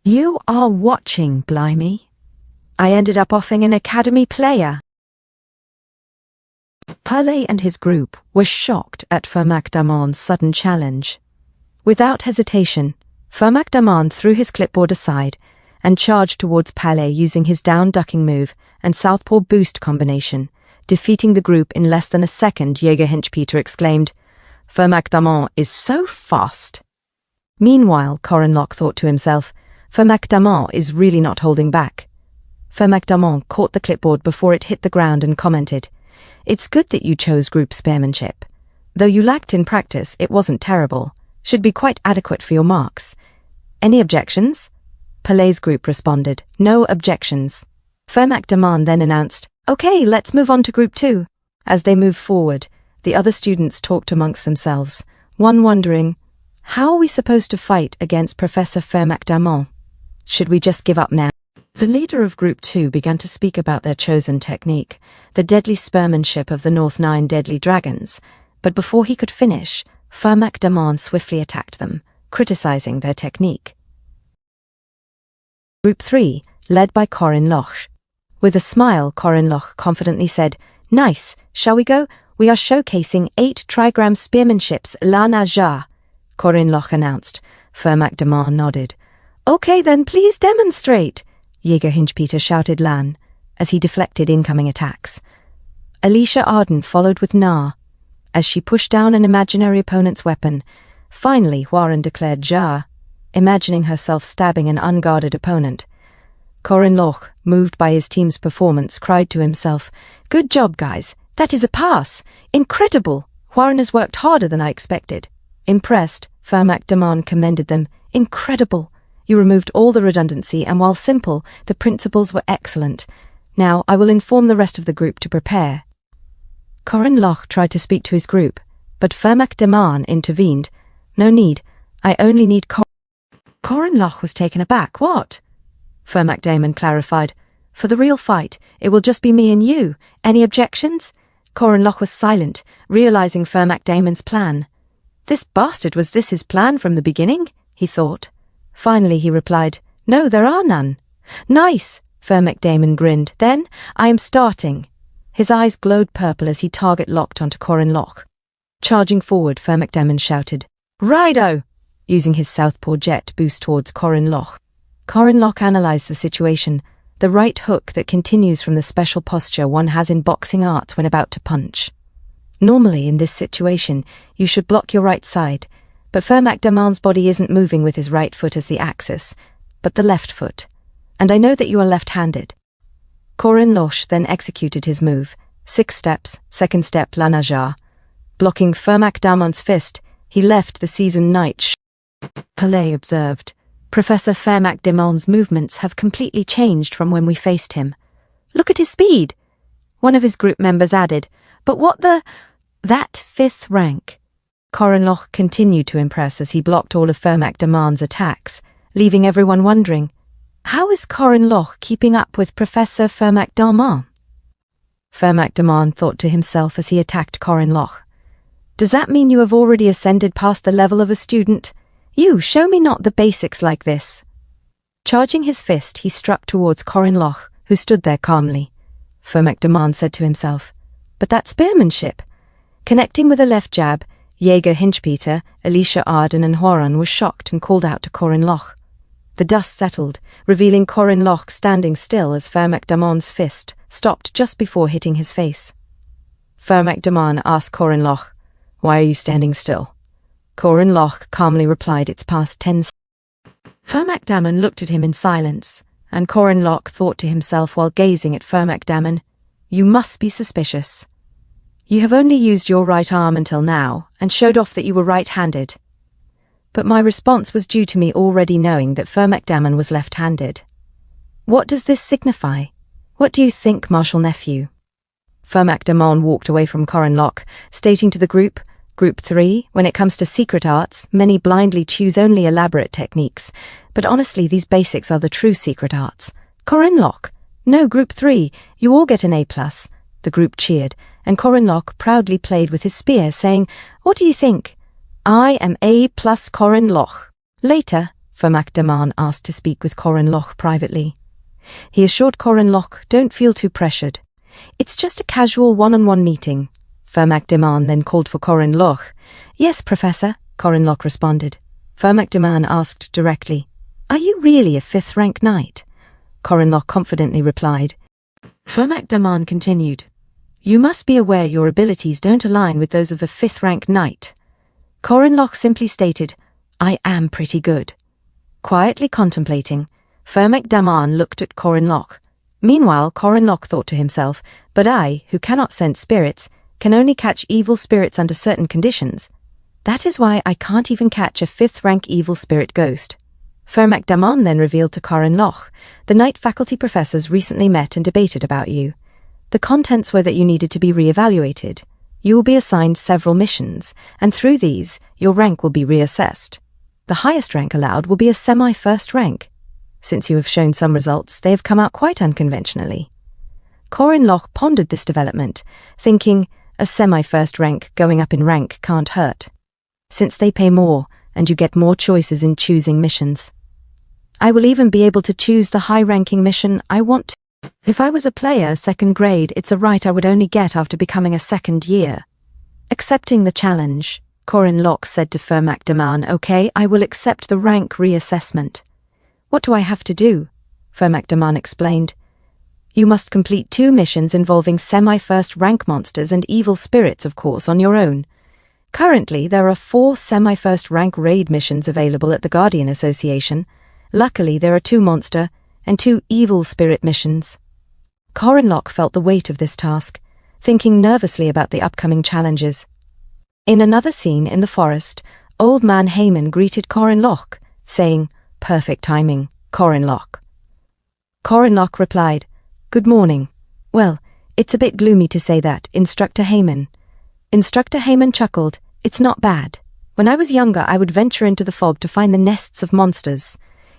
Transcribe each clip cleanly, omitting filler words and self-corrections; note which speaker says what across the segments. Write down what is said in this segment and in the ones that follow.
Speaker 1: You are watching, Blimey. I ended up offing an academy player. Palais and his group were shocked at Fermac-Damon's sudden challenge. Without hesitation, Fermac-Damon threw his clipboard aside and charged towards Palais using his down-ducking move and southpaw boost combination, defeating the group in less than a second. Jäger-Hinchpeter exclaimed, "Fermac-Damon is so fast." Meanwhile, Corin thought to himself, Fermac-Damon is really not holding back. Fermac-Damon caught the clipboard before it hit the ground and commented, "It's good that you chose group spearmanship. Though you lacked in practice, it wasn't terrible. Should be quite adequate for your marks. Any objections?" Palais' group responded, "No objections." Fermac-Damon then announced, "Okay, let's move on to Group 2. As they moved forward, the other students talked amongst themselves, one wondering, how are we supposed to fight against Professor Fermac-Damon? Should we just give up now? The leader of Group 2 began to speak about their chosen technique, the deadly spearmanship of the North 9 deadly dragons, but before he could finish, Fermac-Damon swiftly attacked them, criticizing their technique. Group 3, led by Corin. With a smile, Corin confidently said, "Nice, shall we go? We are showcasing 8 trigram spearmanships la nage," Corin announced. Fermac-Damon nodded. "Okay then, please demonstrate," Jäger-Hinchpeter shouted Lan, as he deflected incoming attacks. Alicia Arden followed with Na, as she pushed down an imaginary opponent's weapon. Finally, Warren declared Ja, imagining herself stabbing an unguarded opponent. Corin, moved by his team's performance, cried to himself, "Good job, guys. That is a pass. Incredible. Warren has worked harder than I expected." Impressed, Fermac-Damon commended them. "Incredible. You removed all the redundancy, and while simple, the principles were excellent. Now I will inform the rest of the group to prepare." Corin tried to speak to his group, but Fermac-Damon intervened. "No need. I only need Corin was taken aback. "What?" Fermac-Damon clarified. "For the real fight, it will just be me and you. Any objections?" Corin was silent, realizing Fermac-Damon's plan. "This bastard, was this his plan from the beginning?" he thought. Finally he replied, "No, there are none." "Nice," Fermac-Damon grinned. "Then I am starting." His eyes glowed purple as he target-locked onto Corin. Charging forward, Fermac-Damon shouted, "Rido!" using his southpaw jet boost towards Corin. Corin analyzed the situation, the right hook that continues from the special posture one has in boxing art when about to punch. Normally, in this situation, you should block your right side, but Fermac-Damon's body isn't moving with his right foot as the axis, but the left foot. And I know that you are left-handed. Corin then executed his move, 6 steps, second step la nage. Blocking Fermac-Damon's fist, he left the seasoned knight. Palais observed, "Professor Fermac-Damon's movements have completely changed from when we faced him. Look at his speed." One of his group members added, "But what the... that 5th rank." Corin continued to impress as he blocked all of Fermac-Damon's attacks, leaving everyone wondering, how is Corin keeping up with Professor Fermac-Damon? Fermac-Damon thought to himself as he attacked Corin. "Does that mean you have already ascended past the level of a student? You, show me not the basics like this." Charging his fist, he struck towards Corin, who stood there calmly. Fermac-Damon said to himself, "But that spearmanship." Connecting with a left jab, Jäger-Hinchpeter, Alicia Arden and Warren were shocked and called out to Corin. The dust settled, revealing Corin standing still as Fermac-Damon's fist stopped just before hitting his face. Fermac-Damon asked Corin, "Why are you standing still?" Corin calmly replied, "It's past 10 seconds. Fermac-Damon looked at him in silence, and Corin thought to himself while gazing at Fermac-Damon, "You must be suspicious. You have only used your right arm until now, and showed off that you were right-handed. But my response was due to me already knowing that Fermac-Damon was left-handed. What does this signify? What do you think, Marshal Nephew?" Fermac-Damon walked away from Corin, stating to the group, "Group 3, when it comes to secret arts, many blindly choose only elaborate techniques, but honestly these basics are the true secret arts. Corin, no, Group 3, you all get an A+. The group cheered, and Corin proudly played with his spear, saying, "What do you think? I am A+ Corin." Later, Fermac asked to speak with Corin Loch privately. He assured Corin Loch, "Don't feel too pressured. It's just a casual one-on-one meeting." Fermac then called for Corin Loch. "Yes, Professor," Corin Loch responded. Fermac asked directly, "Are you really a 5th rank knight?" Corin Loch confidently replied. Fermac continued, "You must be aware your abilities don't align with those of a 5th rank knight." Corin Loch simply stated, "I am pretty good." Quietly contemplating, Fermac looked at Corin Loch. Meanwhile, Corin Loch thought to himself, "But I, who cannot sense spirits, can only catch evil spirits under certain conditions. That is why I can't even catch a 5th rank evil spirit ghost." Fermac then revealed to Corin Loch, "The Knight faculty professors recently met and debated about you. The contents were that you needed to be re-evaluated. You will be assigned several missions, and through these, your rank will be reassessed. The highest rank allowed will be a semi-first rank. Since you have shown some results, they have come out quite unconventionally." Corin Loch pondered this development, thinking, a semi-first rank going up in rank can't hurt, since they pay more and you get more choices in choosing missions. I will even be able to choose the high-ranking mission I want. If I was a player 2nd grade, it's a right I would only get after becoming a 2nd year. Accepting the challenge, Corin Loch said to Fermac "Okay, I will accept the rank reassessment." "What do I have to do?" Fermac explained. "You must complete 2 missions involving semi-first rank monsters and evil spirits, of course, on your own. Currently, there are 4 semi-first rank raid missions available at the Guardian Association. Luckily, there are 2 monster and 2 evil spirit missions." Corin Loch felt the weight of this task, thinking nervously about the upcoming challenges. In another scene in the forest, Old Man Heyman greeted Corin Loch, saying, "Perfect timing, Corin Loch." Corin Loch replied, "Good morning. Well, it's a bit gloomy to say that, Instructor Heyman." Instructor Heyman chuckled, "It's not bad. When I was younger, I would venture into the fog to find the nests of monsters.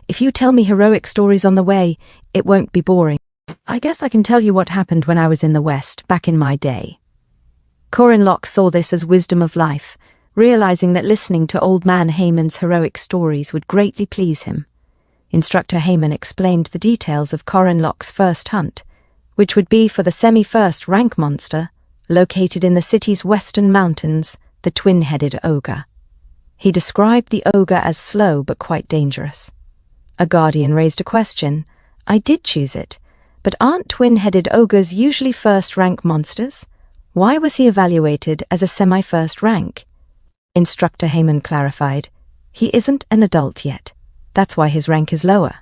Speaker 1: If you tell me heroic stories on the way, it won't be boring. I guess I can tell you what happened when I was in the West, back in my day." Corin Loch saw this as wisdom of life, realizing that listening to Old Man Heyman's heroic stories would greatly please him. Instructor Heyman explained the details of Corin Loch's first hunt, which would be for the semi-first rank monster, located in the city's western mountains, the twin-headed ogre. He described the ogre as slow but quite dangerous. A guardian raised a question. "I did choose it, but aren't twin-headed ogres usually first-rank monsters? Why was he evaluated as a semi-first rank?" Instructor Heyman clarified, "He isn't an adult yet. That's why his rank is lower.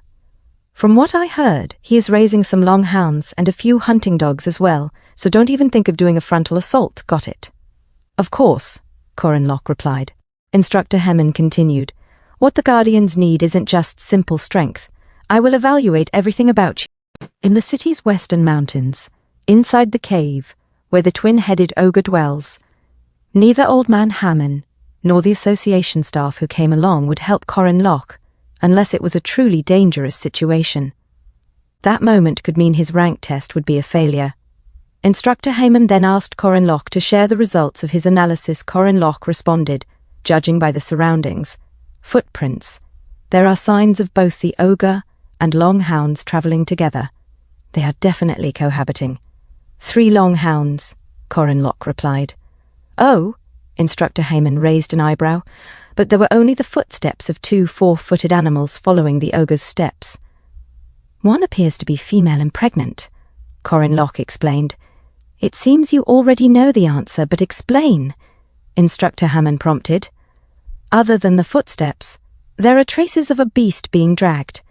Speaker 1: From what I heard, he is raising some long hounds and a few hunting dogs as well, so don't even think of doing a frontal assault, got it?" "Of course," Corin Loch replied. Instructor Heyman continued, "What the Guardians need isn't just simple strength. I will evaluate everything about you. In the city's western mountains, inside the cave, where the twin-headed ogre dwells, neither Old Man Hammond nor the association staff who came along would help Corin Loch, unless it was a truly dangerous situation. That moment could mean his rank test would be a failure." Instructor Heyman then asked Corin Loch to share the results of his analysis. Corin Loch responded, "Judging by the surroundings, footprints, there are signs of both the ogre and long hounds travelling together. They are definitely cohabiting." 3 long hounds, Corin Loch replied. "Oh," Instructor Heyman raised an eyebrow, but there were only the footsteps of 2 4-footed animals following the ogre's steps. "One appears to be female and pregnant," Corin Loch explained. "It seems you already know the answer, but explain," Instructor Hammond prompted. "Other than the footsteps, there are traces of a beast being dragged.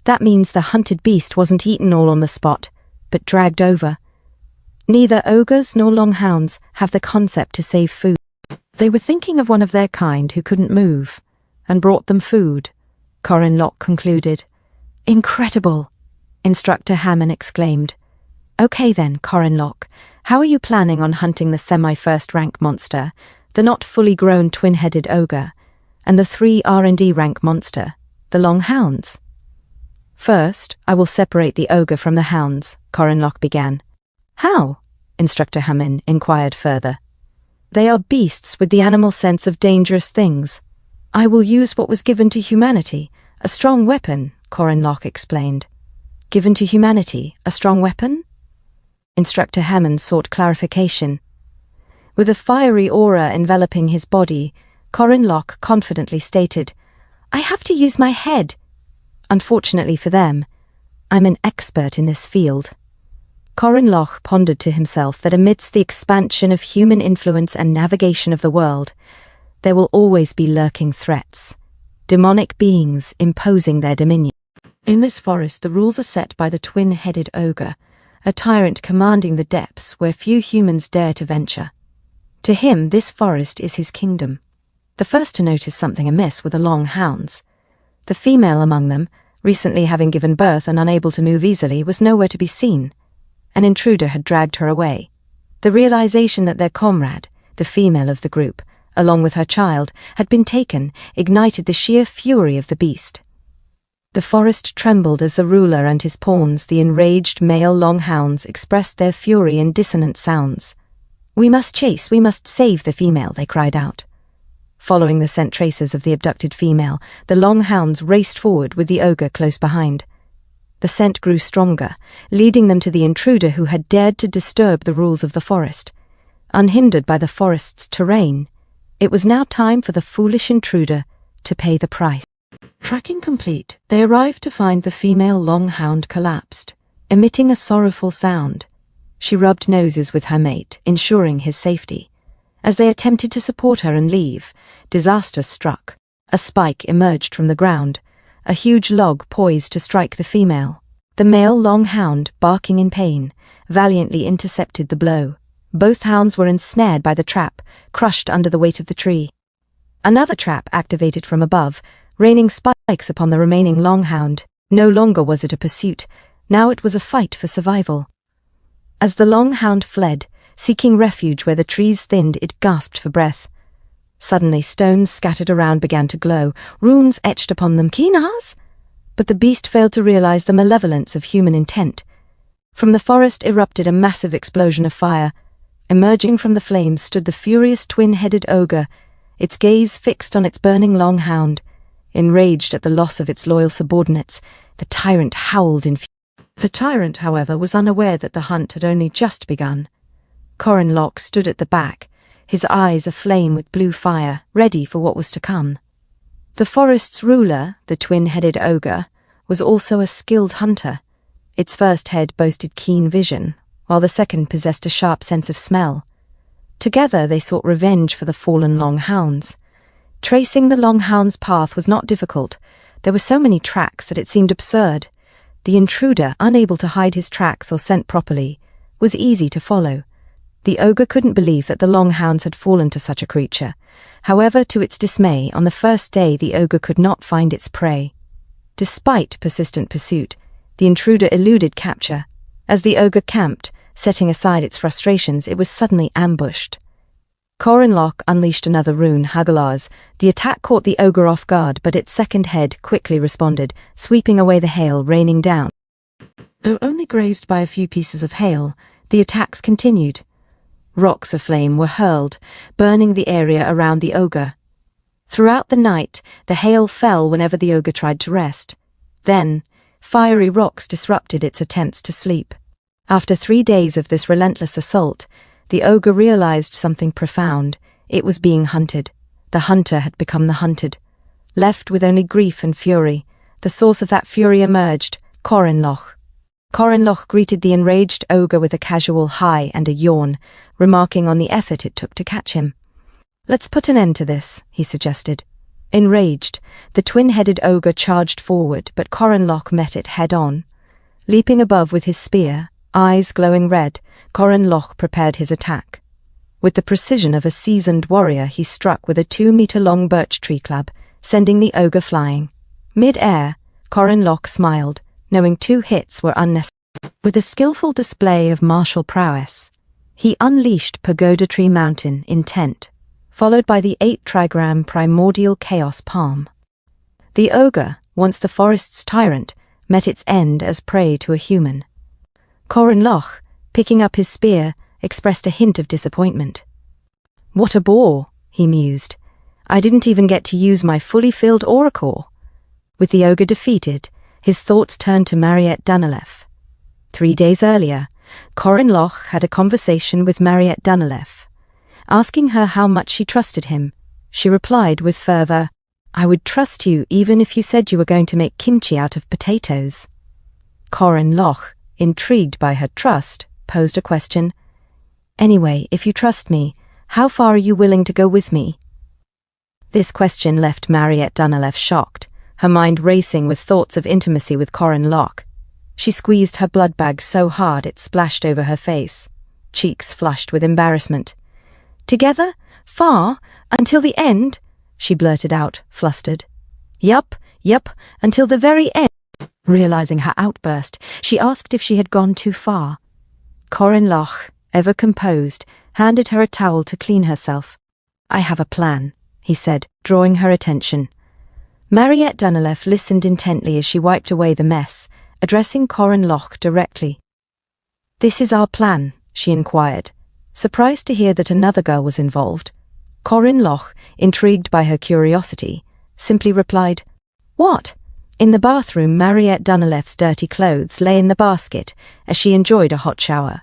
Speaker 1: That means the hunted beast wasn't eaten all on the spot, but dragged over. Neither ogres nor longhounds have the concept to save food. They were thinking of one of their kind who couldn't move, and brought them food," Corin Loch concluded. "Incredible," Instructor Hammond exclaimed. "Okay then, Corin Loch, how are you planning on hunting the semi-first rank monster, the not fully grown twin-headed ogre, and the 3 R&D rank monster, the long hounds?" "First, I will separate the ogre from the hounds," Corin Loch began. "How?" Instructor Hammond inquired further. "They are beasts with the animal sense of dangerous things. I will use what was given to humanity, A strong weapon, Corin explained. Given to humanity, a strong weapon? Instructor Hammond sought clarification. With a fiery aura enveloping his body, Corin confidently stated, I have to use my head. Unfortunately for them, I'm an expert in this field. Corin pondered to himself that amidst the expansion of human influence and navigation of the world, there will always be lurking threats, demonic beings imposing their dominion. In this forest, the rules are set by the twin-headed ogre, a tyrant commanding the depths where few humans dare to venture. To him, this forest is his kingdom. The first to notice something amiss were the long hounds. The female among them, recently having given birth and unable to move easily, was nowhere to be seen. An intruder had dragged her away. The realization that their comrade, the female of the group, along with her child, had been taken, ignited the sheer fury of the beast. The forest trembled as the ruler and his pawns, the enraged male longhounds, expressed their fury in dissonant sounds. We must chase, we must save the female, they cried out. Following the scent traces of the abducted female, the longhounds raced forward with the ogre close behind. The scent grew stronger, leading them to the intruder who had dared to disturb the rules of the forest. Unhindered by the forest's terrain, it was now time for the foolish intruder to pay the price. Tracking complete, they arrived to find the female longhound collapsed, emitting a sorrowful sound. She rubbed noses with her mate, ensuring his safety. As they attempted to support her and leave, disaster struck. A spike emerged from the ground, a huge log poised to strike the female. The male longhound, barking in pain, valiantly intercepted the blow. Both hounds were ensnared by the trap, crushed under the weight of the tree. Another trap activated from above, raining spikes upon the remaining longhound. No longer was it a pursuit, now it was a fight for survival. As the longhound fled, seeking refuge where the trees thinned, it gasped for breath. Suddenly stones scattered around began to glow, runes etched upon them, Kinas! But the beast failed to realize the malevolence of human intent. From the forest erupted a massive explosion of fire. Emerging from the flames stood the furious twin-headed ogre, its gaze fixed on its burning longhound. Enraged at the loss of its loyal subordinates, the tyrant howled in fury. The tyrant, however, was unaware that the hunt had only just begun. Corin stood at the back, his eyes aflame with blue fire, ready for what was to come. The forest's ruler, the twin-headed ogre, was also a skilled hunter. Its first head boasted keen vision, while the second possessed a sharp sense of smell. Together they sought revenge for the fallen longhounds. Tracing the longhound's path was not difficult. There were so many tracks that it seemed absurd. The intruder, unable to hide his tracks or scent properly, was easy to follow. The ogre couldn't believe that the longhounds had fallen to such a creature. However, to its dismay, on the first day the ogre could not find its prey. Despite persistent pursuit, the intruder eluded capture. As the ogre camped, setting aside its frustrations, it was suddenly ambushed. Corin unleashed another rune, Hagalaz. The attack caught the ogre off guard, but its second head quickly responded, sweeping away the hail raining down. Though only grazed by a few pieces of hail, the attacks continued. Rocks aflame were hurled, burning the area around the ogre. Throughout the night, the hail fell whenever the ogre tried to rest. Then, fiery rocks disrupted its attempts to sleep. After 3 days of this relentless assault, the ogre realized something profound. It was being hunted. The hunter had become the hunted. Left with only grief and fury, the source of that fury emerged, Corin greeted the enraged ogre with a casual hi and a yawn, remarking on the effort it took to catch him. Let's put an end to this, he suggested. Enraged, the twin-headed ogre charged forward, but Corin met it head-on. Leaping above with his spear, eyes glowing red, Corin prepared his attack. With the precision of a seasoned warrior, he struck with a 2-meter-long birch tree club, sending the ogre flying. Mid-air, Corin smiled, knowing 2 hits were unnecessary. With a skillful display of martial prowess, he unleashed Pagoda Tree Mountain intent, followed by the 8-trigram primordial chaos palm. The ogre, once the forest's tyrant, met its end as prey to a human. Corin picking up his spear, expressed a hint of disappointment. What a bore, he mused. I didn't even get to use my fully filled aura core. With the ogre defeated, his thoughts turned to Mariette Danilef. 3 days earlier, Corin Loch had a conversation with Mariette Danilef. Asking her how much she trusted him, she replied with fervor, "I would trust you even if you said you were going to make kimchi out of potatoes." Corin Loch, intrigued by her trust, posed a question. "Anyway, if you trust me, how far are you willing to go with me?" This question left Mariette Danilef shocked, her mind racing with thoughts of intimacy with Corin Loch. She squeezed her blood bag so hard it splashed over her face, cheeks flushed with embarrassment. "Together? Far? Until the end?" she blurted out, flustered. Yup, until the very end." Realizing her outburst, she asked if she had gone too far. Corin Loch, ever composed, handed her a towel to clean herself. "I have a plan," he said, drawing her attention. Mariette Danilef listened intently as she wiped away the mess, addressing Corin Loch directly. "This is our plan," she inquired, surprised to hear that another girl was involved. Corin Loch, intrigued by her curiosity, simply replied, "What?" In the bathroom, Mariette Danilef's dirty clothes lay in the basket as she enjoyed a hot shower.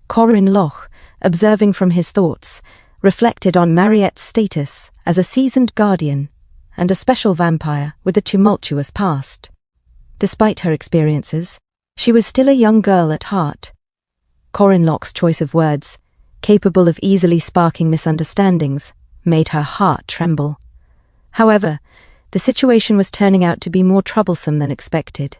Speaker 1: Corin Loch, observing from his thoughts, reflected on Mariette's status as a seasoned guardian and a special vampire with a tumultuous past. Despite her experiences, she was still a young girl at heart. Corin Loch's choice of words, capable of easily sparking misunderstandings, made her heart tremble. However, the situation was turning out to be more troublesome than expected.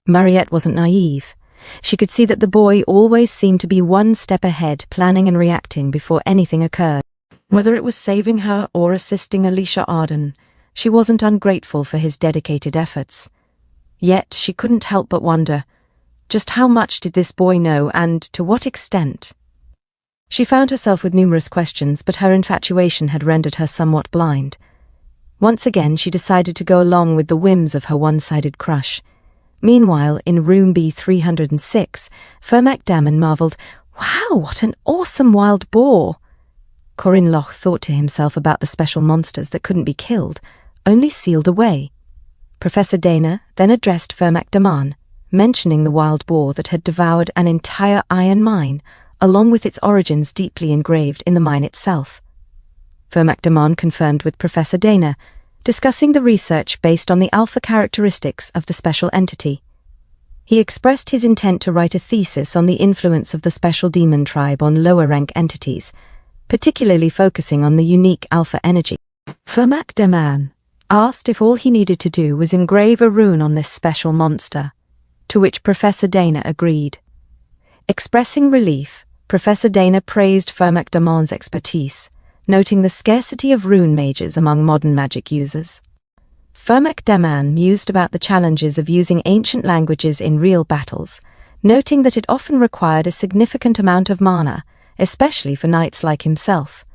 Speaker 1: Mariette wasn't naive. She could see that the boy always seemed to be one step ahead, planning and reacting before anything occurred. Whether it was saving her or assisting Alicia Arden, she wasn't ungrateful for his dedicated efforts. Yet she couldn't help but wonder, just how much did this boy know and to what extent? She found herself with numerous questions, but her infatuation had rendered her somewhat blind. Once again, she decided to go along with the whims of her one-sided crush. Meanwhile, in room B306, Fermac Damon marvelled, "Wow, what an awesome wild boar!" Corin Loch thought to himself about the special monsters that couldn't be killed, only sealed away. Professor Dana then addressed Fermac Damon, mentioning the wild boar that had devoured an entire iron mine, along with its origins deeply engraved in the mine itself. Fermac Damon confirmed with Professor Dana, discussing the research based on the alpha characteristics of the special entity. He expressed his intent to write a thesis on the influence of the special demon tribe on lower-rank entities, particularly focusing on the unique alpha energy. Fermac Damon asked if all he needed to do was engrave a rune on this special monster, to which Professor Dana agreed. Expressing relief, Professor Dana praised Fermac Damon's expertise, noting the scarcity of rune mages among modern magic users. Fermac Damon mused about the challenges of using ancient languages in real battles, noting that it often required a significant amount of mana, especially for knights like himself.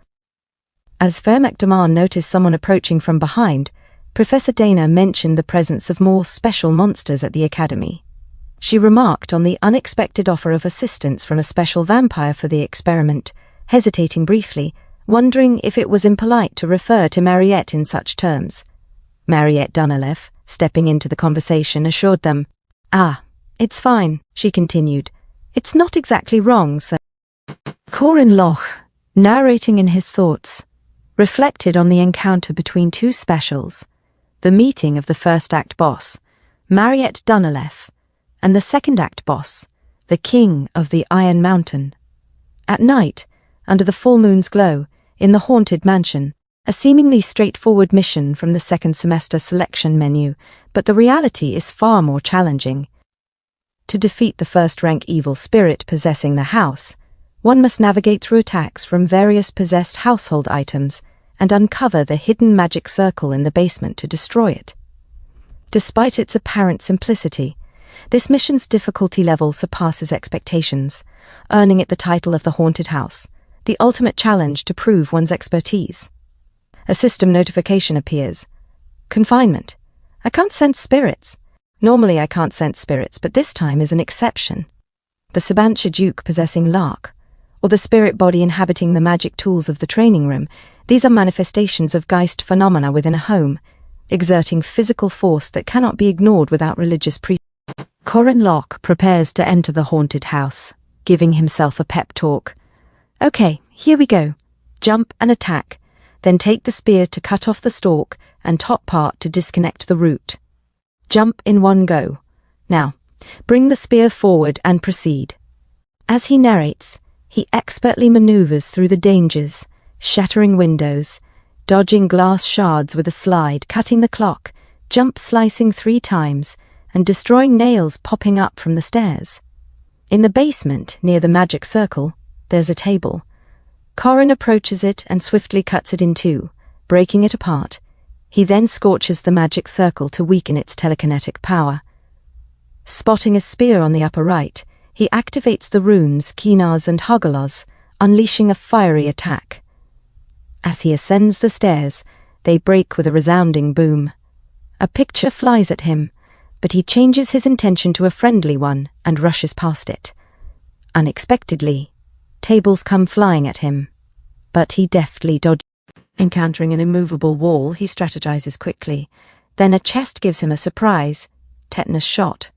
Speaker 1: As Fermac Damon noticed someone approaching from behind, Professor Dana mentioned the presence of more special monsters at the academy. She remarked on the unexpected offer of assistance from a special vampire for the experiment, hesitating briefly, wondering if it was impolite to refer to Mariette in such terms. Mariette Danilef, stepping into the conversation, assured them, "Ah, it's fine," she continued. "It's not exactly wrong, sir." Corin Loch, narrating in his thoughts, reflected on the encounter between two specials, the meeting of the first act boss, Mariette Danilef, and the second act boss, the king of the Iron Mountain. At night, under the full moon's glow, in the haunted mansion, a seemingly straightforward mission from the second semester selection menu, but the reality is far more challenging. To defeat the first-rank evil spirit possessing the house, one must navigate through attacks from various possessed household items and uncover the hidden magic circle in the basement to destroy it. Despite its apparent simplicity, this mission's difficulty level surpasses expectations, earning it the title of the Haunted House, the ultimate challenge to prove one's expertise. A system notification appears. Confinement. I can't sense spirits. Normally I can't sense spirits, but this time is an exception. The Sabancha Duke possessing Lark, or the spirit body inhabiting the magic tools of the training room, these are manifestations of Geist phenomena within a home. exerting physical force that cannot be ignored without religious Corin Locke prepares to enter the haunted house, giving himself a pep talk. Okay, here we go. Jump and attack, then take the spear to cut off the stalk and top part to disconnect the root. Jump in one go. Now, bring the spear forward and proceed. As he narrates, he expertly maneuvers through the dangers, shattering windows, dodging glass shards with a slide, cutting the clock, jump slicing 3 times, and destroying nails popping up from the stairs. In the basement, near the magic circle, there's a table. Corin approaches it and swiftly cuts it in 2, breaking it apart. He then scorches the magic circle to weaken its telekinetic power. Spotting a spear on the upper right, he activates the runes Kinaz and Hagalas, unleashing a fiery attack. As he ascends the stairs, they break with a resounding boom. A picture flies at him, but he changes his intention to a friendly one and rushes past it. Unexpectedly, tables come flying at him, but he deftly dodges. Encountering an immovable wall, he strategizes quickly. Then a chest gives him a surprise, tetanus shot.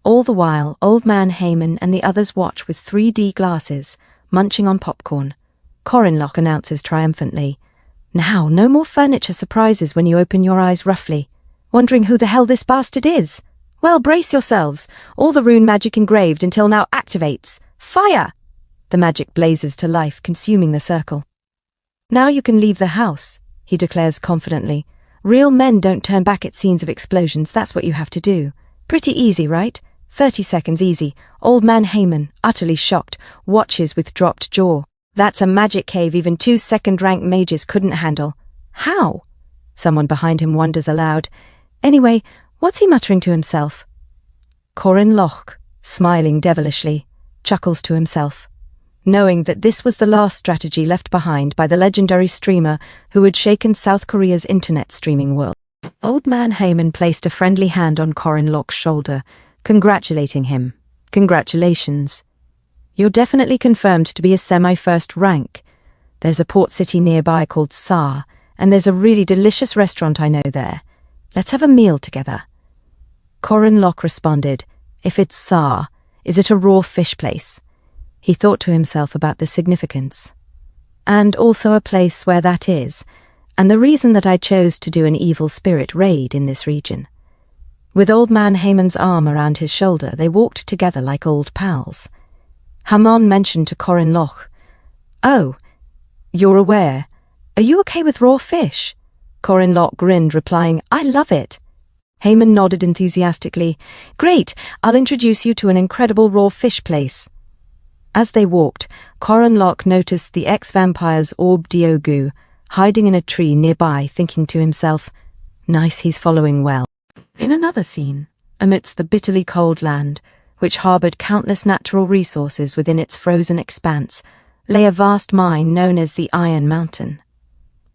Speaker 1: All the while, Old Man Heyman and the others watch with 3D glasses, munching on popcorn. Corin Locke announces triumphantly, "Now, no more furniture surprises when you open your eyes roughly, wondering who the hell this bastard is. Well, brace yourselves. All the rune magic engraved until now activates. Fire!" The magic blazes to life, consuming the circle. "Now you can leave the house," he declares confidently. "Real men don't turn back at scenes of explosions, that's what you have to do. Pretty easy, right? 30 seconds easy." Old Man Heyman, utterly shocked, watches with dropped jaw. "That's a magic cave even 2 second-rank mages couldn't handle." "How?" Someone behind him wonders aloud. Anyway, what's he muttering to himself? Corin Locke, smiling devilishly, chuckles to himself, knowing that this was the last strategy left behind by the legendary streamer who had shaken South Korea's internet streaming world. Old Man Heyman placed a friendly hand on Corin Locke's shoulder, congratulating him. "Congratulations. You're definitely confirmed to be a semi-first rank. There's a port city nearby called Sa, and there's a really delicious restaurant I know there. Let's have a meal together." Corin Locke responded, "If it's Sa, is it a raw fish place?" He thought to himself about the significance. "And also a place where that is, and the reason that I chose to do an evil spirit raid in this region." With Old Man Heyman's arm around his shoulder, they walked together like old pals. Hamon mentioned to Corin Locke, "Oh, you're aware. Are you okay with raw fish?" Corin Locke grinned, replying, "I love it." Heyman nodded enthusiastically. "Great, I'll introduce you to an incredible raw fish place." As they walked, Corin Locke noticed the ex-vampire's Orb Diogu hiding in a tree nearby, thinking to himself, "Nice, he's following well." In another scene, amidst the bitterly cold land, which harboured countless natural resources within its frozen expanse, lay a vast mine known as the Iron Mountain.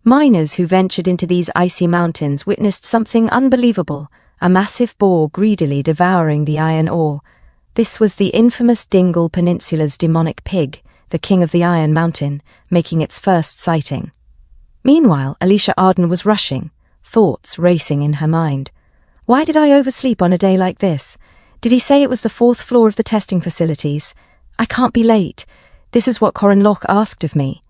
Speaker 1: Miners who ventured into these icy mountains witnessed something unbelievable, a massive boar greedily devouring the iron ore. This was the infamous Dingle Peninsula's demonic pig, the king of the Iron Mountain, making its first sighting. Meanwhile, Alicia Arden was rushing, thoughts racing in her mind. Why did I oversleep on a day like this? Did he say it was the 4th floor of the testing facilities? I can't be late. This is what Corin Locke asked of me.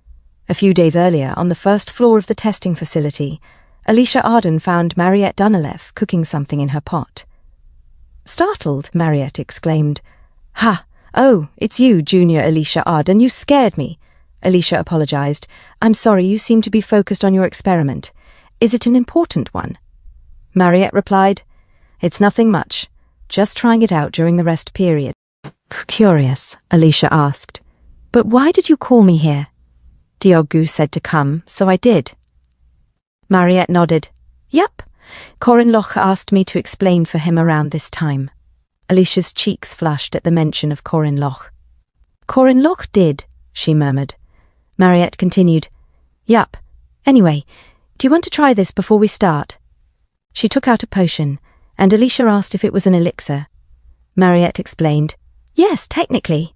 Speaker 1: A few days earlier, on the 1st floor of the testing facility, Alicia Arden found Mariette Dunaleff cooking something in her pot. Startled, Mariette exclaimed, "Ha! Oh, it's you, Junior Alicia Arden. You scared me." Alicia apologized. "I'm sorry, you seem to be focused on your experiment. Is it an important one?" Mariette replied, "It's nothing much. Just trying it out during the rest period." Curious, Alicia asked, "But why did you call me here?" Diogu said to come, so I did. Mariette nodded. "Yep. Corin Locke asked me to explain for him around this time." Alicia's cheeks flushed at the mention of Corin Locke. "Corin Locke did," she murmured. Mariette continued, "Yup. Anyway, do you want to try this before we start?" She took out a potion, and Alicia asked if it was an elixir. Mariette explained, "Yes, technically."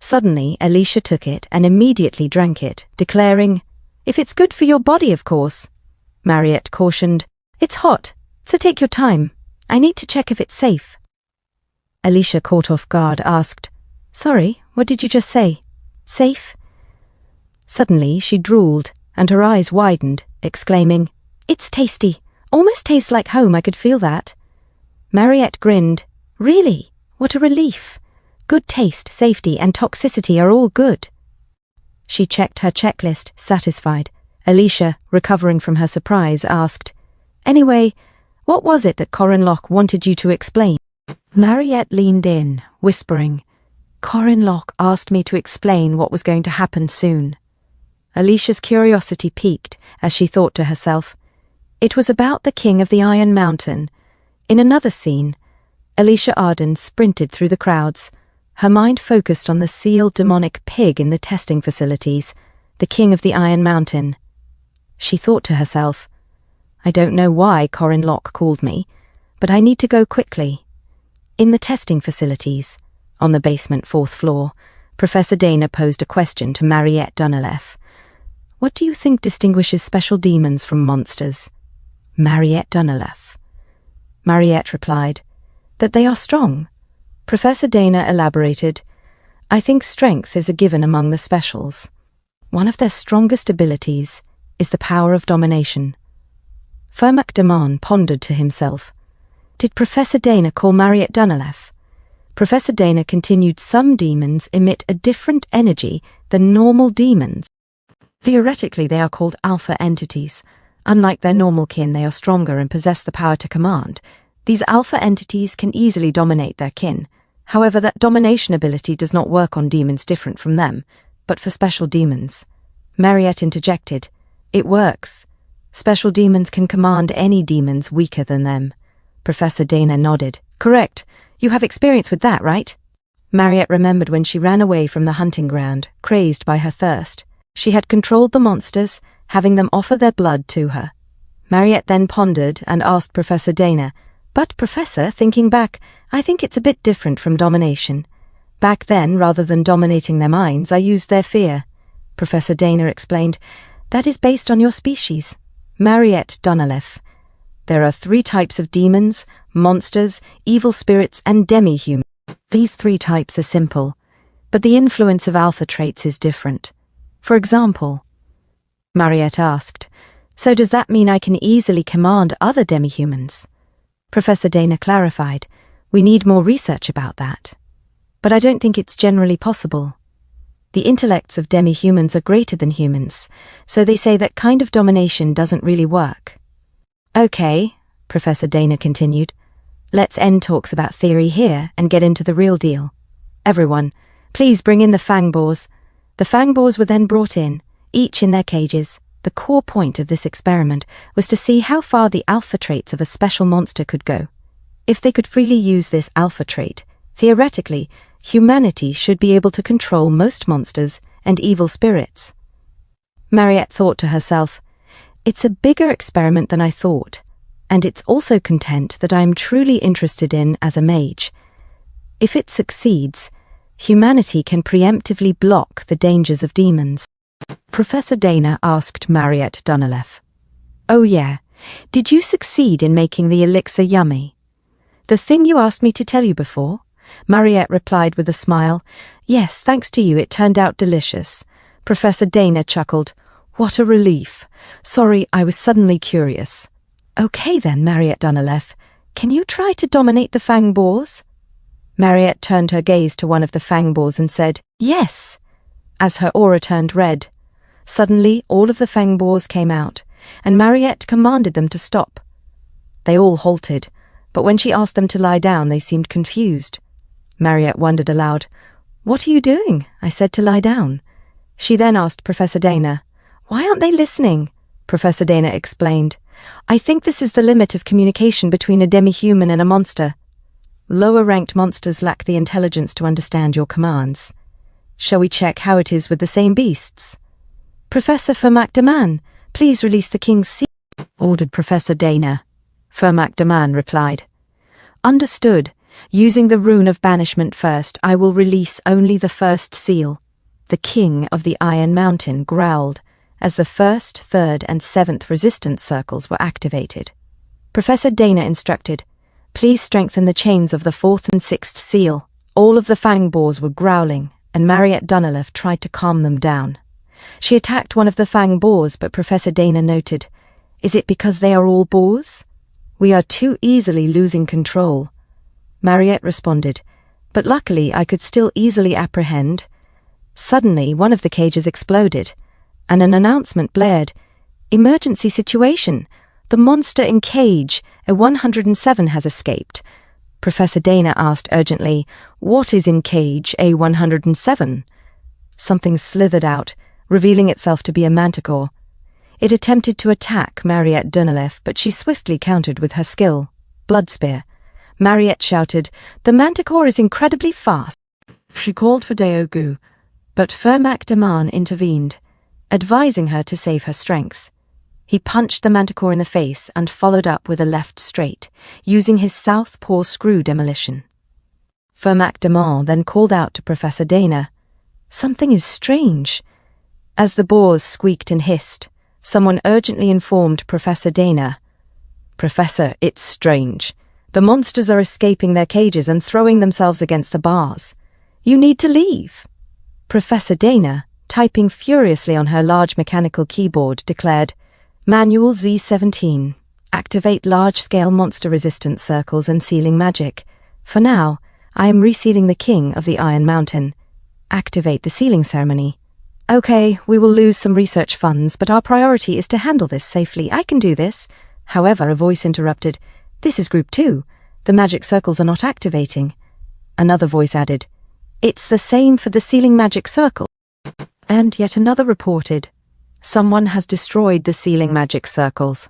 Speaker 1: Suddenly, Alicia took it and immediately drank it, declaring, "If it's good for your body, of course." Mariette cautioned, "It's hot. So take your time. I need to check if it's safe. Alicia, caught off guard, asked, Sorry, what did you just say? Safe? Suddenly she drooled, and her eyes widened, exclaiming, It's tasty. Almost tastes like home, I could feel that. Mariette grinned. Really? What a relief. Good taste, safety, and toxicity are all good. She checked her checklist, satisfied. Alicia, recovering from her surprise, asked, Anyway, what was it that Corin Locke wanted you to explain? Mariette leaned in, whispering, Corin Locke asked me to explain what was going to happen soon. Alicia's curiosity piqued as she thought to herself, It was about the King of the Iron Mountain. In another scene, Alicia Arden sprinted through the crowds, her mind focused on the sealed demonic pig in the testing facilities, the King of the Iron Mountain. She thought to herself, I don't know why Corin Locke called me, but I need to go quickly. In the testing facilities, on the basement 4th floor, Professor Dana posed a question to Mariette Dunelef. What do you think distinguishes special demons from monsters? Mariette Dunelef. Mariette replied, that they are strong. Professor Dana elaborated, I think strength is a given among the specials. One of their strongest abilities is the power of domination. Fermac Damon pondered to himself, Did Professor Dana call Mariette Dunelef? Professor Dana continued, Some demons emit a different energy than normal demons. Theoretically, they are called alpha entities. Unlike their normal kin, they are stronger and possess the power to command. These alpha entities can easily dominate their kin. However, that domination ability does not work on demons different from them, but for special demons. Mariette interjected, It works. Special demons can command any demons weaker than them. Professor Dana nodded. Correct. You have experience with that, right? Mariette remembered when she ran away from the hunting ground, crazed by her thirst. She had controlled the monsters, having them offer their blood to her. Mariette then pondered and asked Professor Dana, But, Professor, thinking back, I think it's a bit different from domination. Back then, rather than dominating their minds, I used their fear. Professor Dana explained, That is based on your species. Mariette Dunelef. There are 3 types of demons, monsters, evil spirits, and demi-humans. These 3 types are simple, but the influence of alpha traits is different. For example, Mariette asked, So does that mean I can easily command other demi-humans? Professor Dana clarified, We need more research about that. But I don't think it's generally possible. The intellects of demi-humans are greater than humans, so they say that kind of domination doesn't really work. Okay, Professor Dana continued, let's end talks about theory here and get into the real deal. Everyone, please bring in the fang boars. The fang boars were then brought in, each in their cages. The core point of this experiment was to see how far the alpha traits of a special monster could go. If they could freely use this alpha trait, theoretically, humanity should be able to control most monsters and evil spirits. Mariette thought to herself, It's a bigger experiment than I thought, and it's also content that I am truly interested in as a mage. If it succeeds, humanity can preemptively block the dangers of demons. Professor Dana asked Mariette Dunelef, Oh yeah, did you succeed in making the elixir yummy? The thing you asked me to tell you before? Mariette replied with a smile. Yes, thanks to you, it turned out delicious. Professor Dana chuckled. What a relief. Sorry, I was suddenly curious. Okay then, Mariette Dunelef, can you try to dominate the fang boars? Mariette turned her gaze to one of the fang boars and said, Yes, as her aura turned red. Suddenly, all of the fang boars came out, and Mariette commanded them to stop. They all halted, but when she asked them to lie down, they seemed confused. Mariette wondered aloud, What are you doing? I said to lie down. She then asked Professor Dana, Why aren't they listening? Professor Dana explained, I think this is the limit of communication between a demi-human and a monster. Lower-ranked monsters lack the intelligence to understand your commands. Shall we check how it is with the same beasts? Professor Fermac Daman, please release the king's seal, ordered Professor Dana. Fermac Daman replied, Understood. Using the rune of banishment first, I will release only the first seal. The king of the Iron Mountain growled as the 1st, 3rd, and 7th resistance circles were activated. Professor Dana instructed, "Please strengthen the chains of the 4th and 6th seal." All of the fang boars were growling, and Mariette Dunilef tried to calm them down. She attacked one of the fang boars, but Professor Dana noted, "Is it because they are all boars? We are too easily losing control." Mariette responded, "But luckily I could still easily apprehend." Suddenly, one of the cages exploded, and an announcement blared, "Emergency situation! The monster in cage A107 has escaped." Professor Dana asked urgently, "What is in cage A107? Something slithered out, revealing itself to be a manticore. It attempted to attack Mariette Dunilef, but she swiftly countered with her skill, Blood Spear. Mariette shouted, "The manticore is incredibly fast." She called for Deogu, but Fermac Daman intervened, advising her to save her strength. He punched the manticore in the face and followed up with a left straight, using his southpaw screw demolition. Fermac Daman then called out to Professor Dana, "Something is strange." As the boars squeaked and hissed, someone urgently informed Professor Dana, "Professor, it's strange. The monsters are escaping their cages and throwing themselves against the bars. You need to leave." Professor Dana, typing furiously on her large mechanical keyboard, declared, "Manual Z17. Activate large-scale monster resistance circles and sealing magic. For now, I am resealing the King of the Iron Mountain. Activate the sealing ceremony." "Okay, we will lose some research funds, but our priority is to handle this safely. I can do this." However, a voice interrupted, "This is Group 2. The magic circles are not activating." Another voice added, "It's the same for the sealing magic circle." And yet another reported, "Someone has destroyed the sealing magic circles."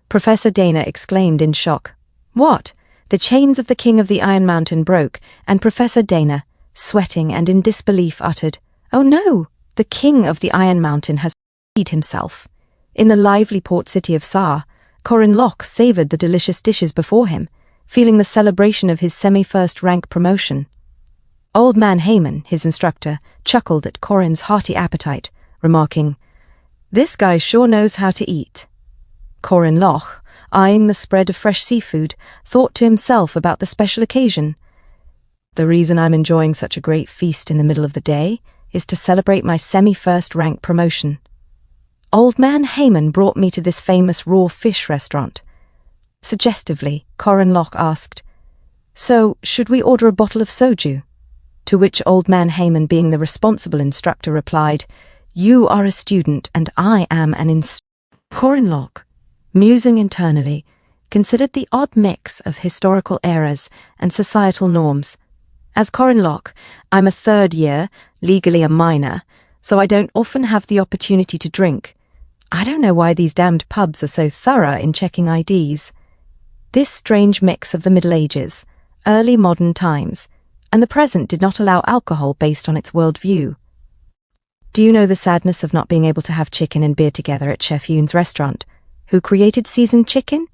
Speaker 1: Professor Dana exclaimed in shock, "What?" The chains of the King of the Iron Mountain broke, and Professor Dana, sweating and in disbelief, uttered, "Oh no! The King of the Iron Mountain has freed himself." In the lively port city of Sa, Corin savoured the delicious dishes before him, feeling the celebration of his semi-first rank promotion. Old Man Heyman, his instructor, chuckled at Corin's hearty appetite, remarking, "This guy sure knows how to eat." Corin, eyeing the spread of fresh seafood, thought to himself about the special occasion. "The reason I'm enjoying such a great feast in the middle of the day is to celebrate my semi-first rank promotion. Old Man Heyman brought me to this famous raw fish restaurant." Suggestively, Corin asked, "So, should we order a bottle of soju?" To which Old Man Heyman, being the responsible instructor, replied, "You are a student and I am an instructor." Corin, musing internally, considered the odd mix of historical eras and societal norms. As Corin, I'm a third year, legally a minor, so I don't often have the opportunity to drink. I don't know why these damned pubs are so thorough in checking IDs. This strange mix of the Middle Ages, early modern times, and the present did not allow alcohol based on its worldview. Do you know the sadness of not being able to have chicken and beer together at Chef Yoon's restaurant, who created seasoned chicken?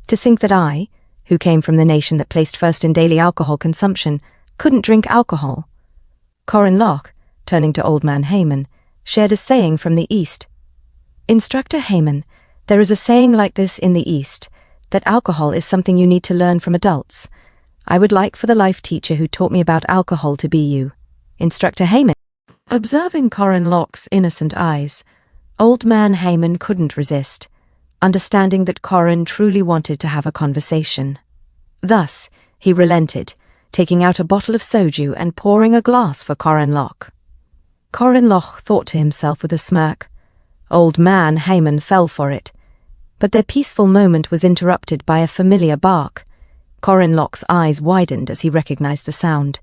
Speaker 1: To think that I, who came from the nation that placed first in daily alcohol consumption, couldn't drink alcohol. Corin, turning to Old Man Heyman, shared a saying from the East. "Instructor Heyman, there is a saying like this in the East, that alcohol is something you need to learn from adults. I would like for the life teacher who taught me about alcohol to be you, Instructor Heyman." Observing Corin innocent eyes, Old Man Heyman couldn't resist, understanding that Corin truly wanted to have a conversation. Thus, he relented, taking out a bottle of soju and pouring a glass for Corin. Corin thought to himself with a smirk. Old Man Heyman fell for it. But their peaceful moment was interrupted by a familiar bark. Corin eyes widened as he recognized the sound.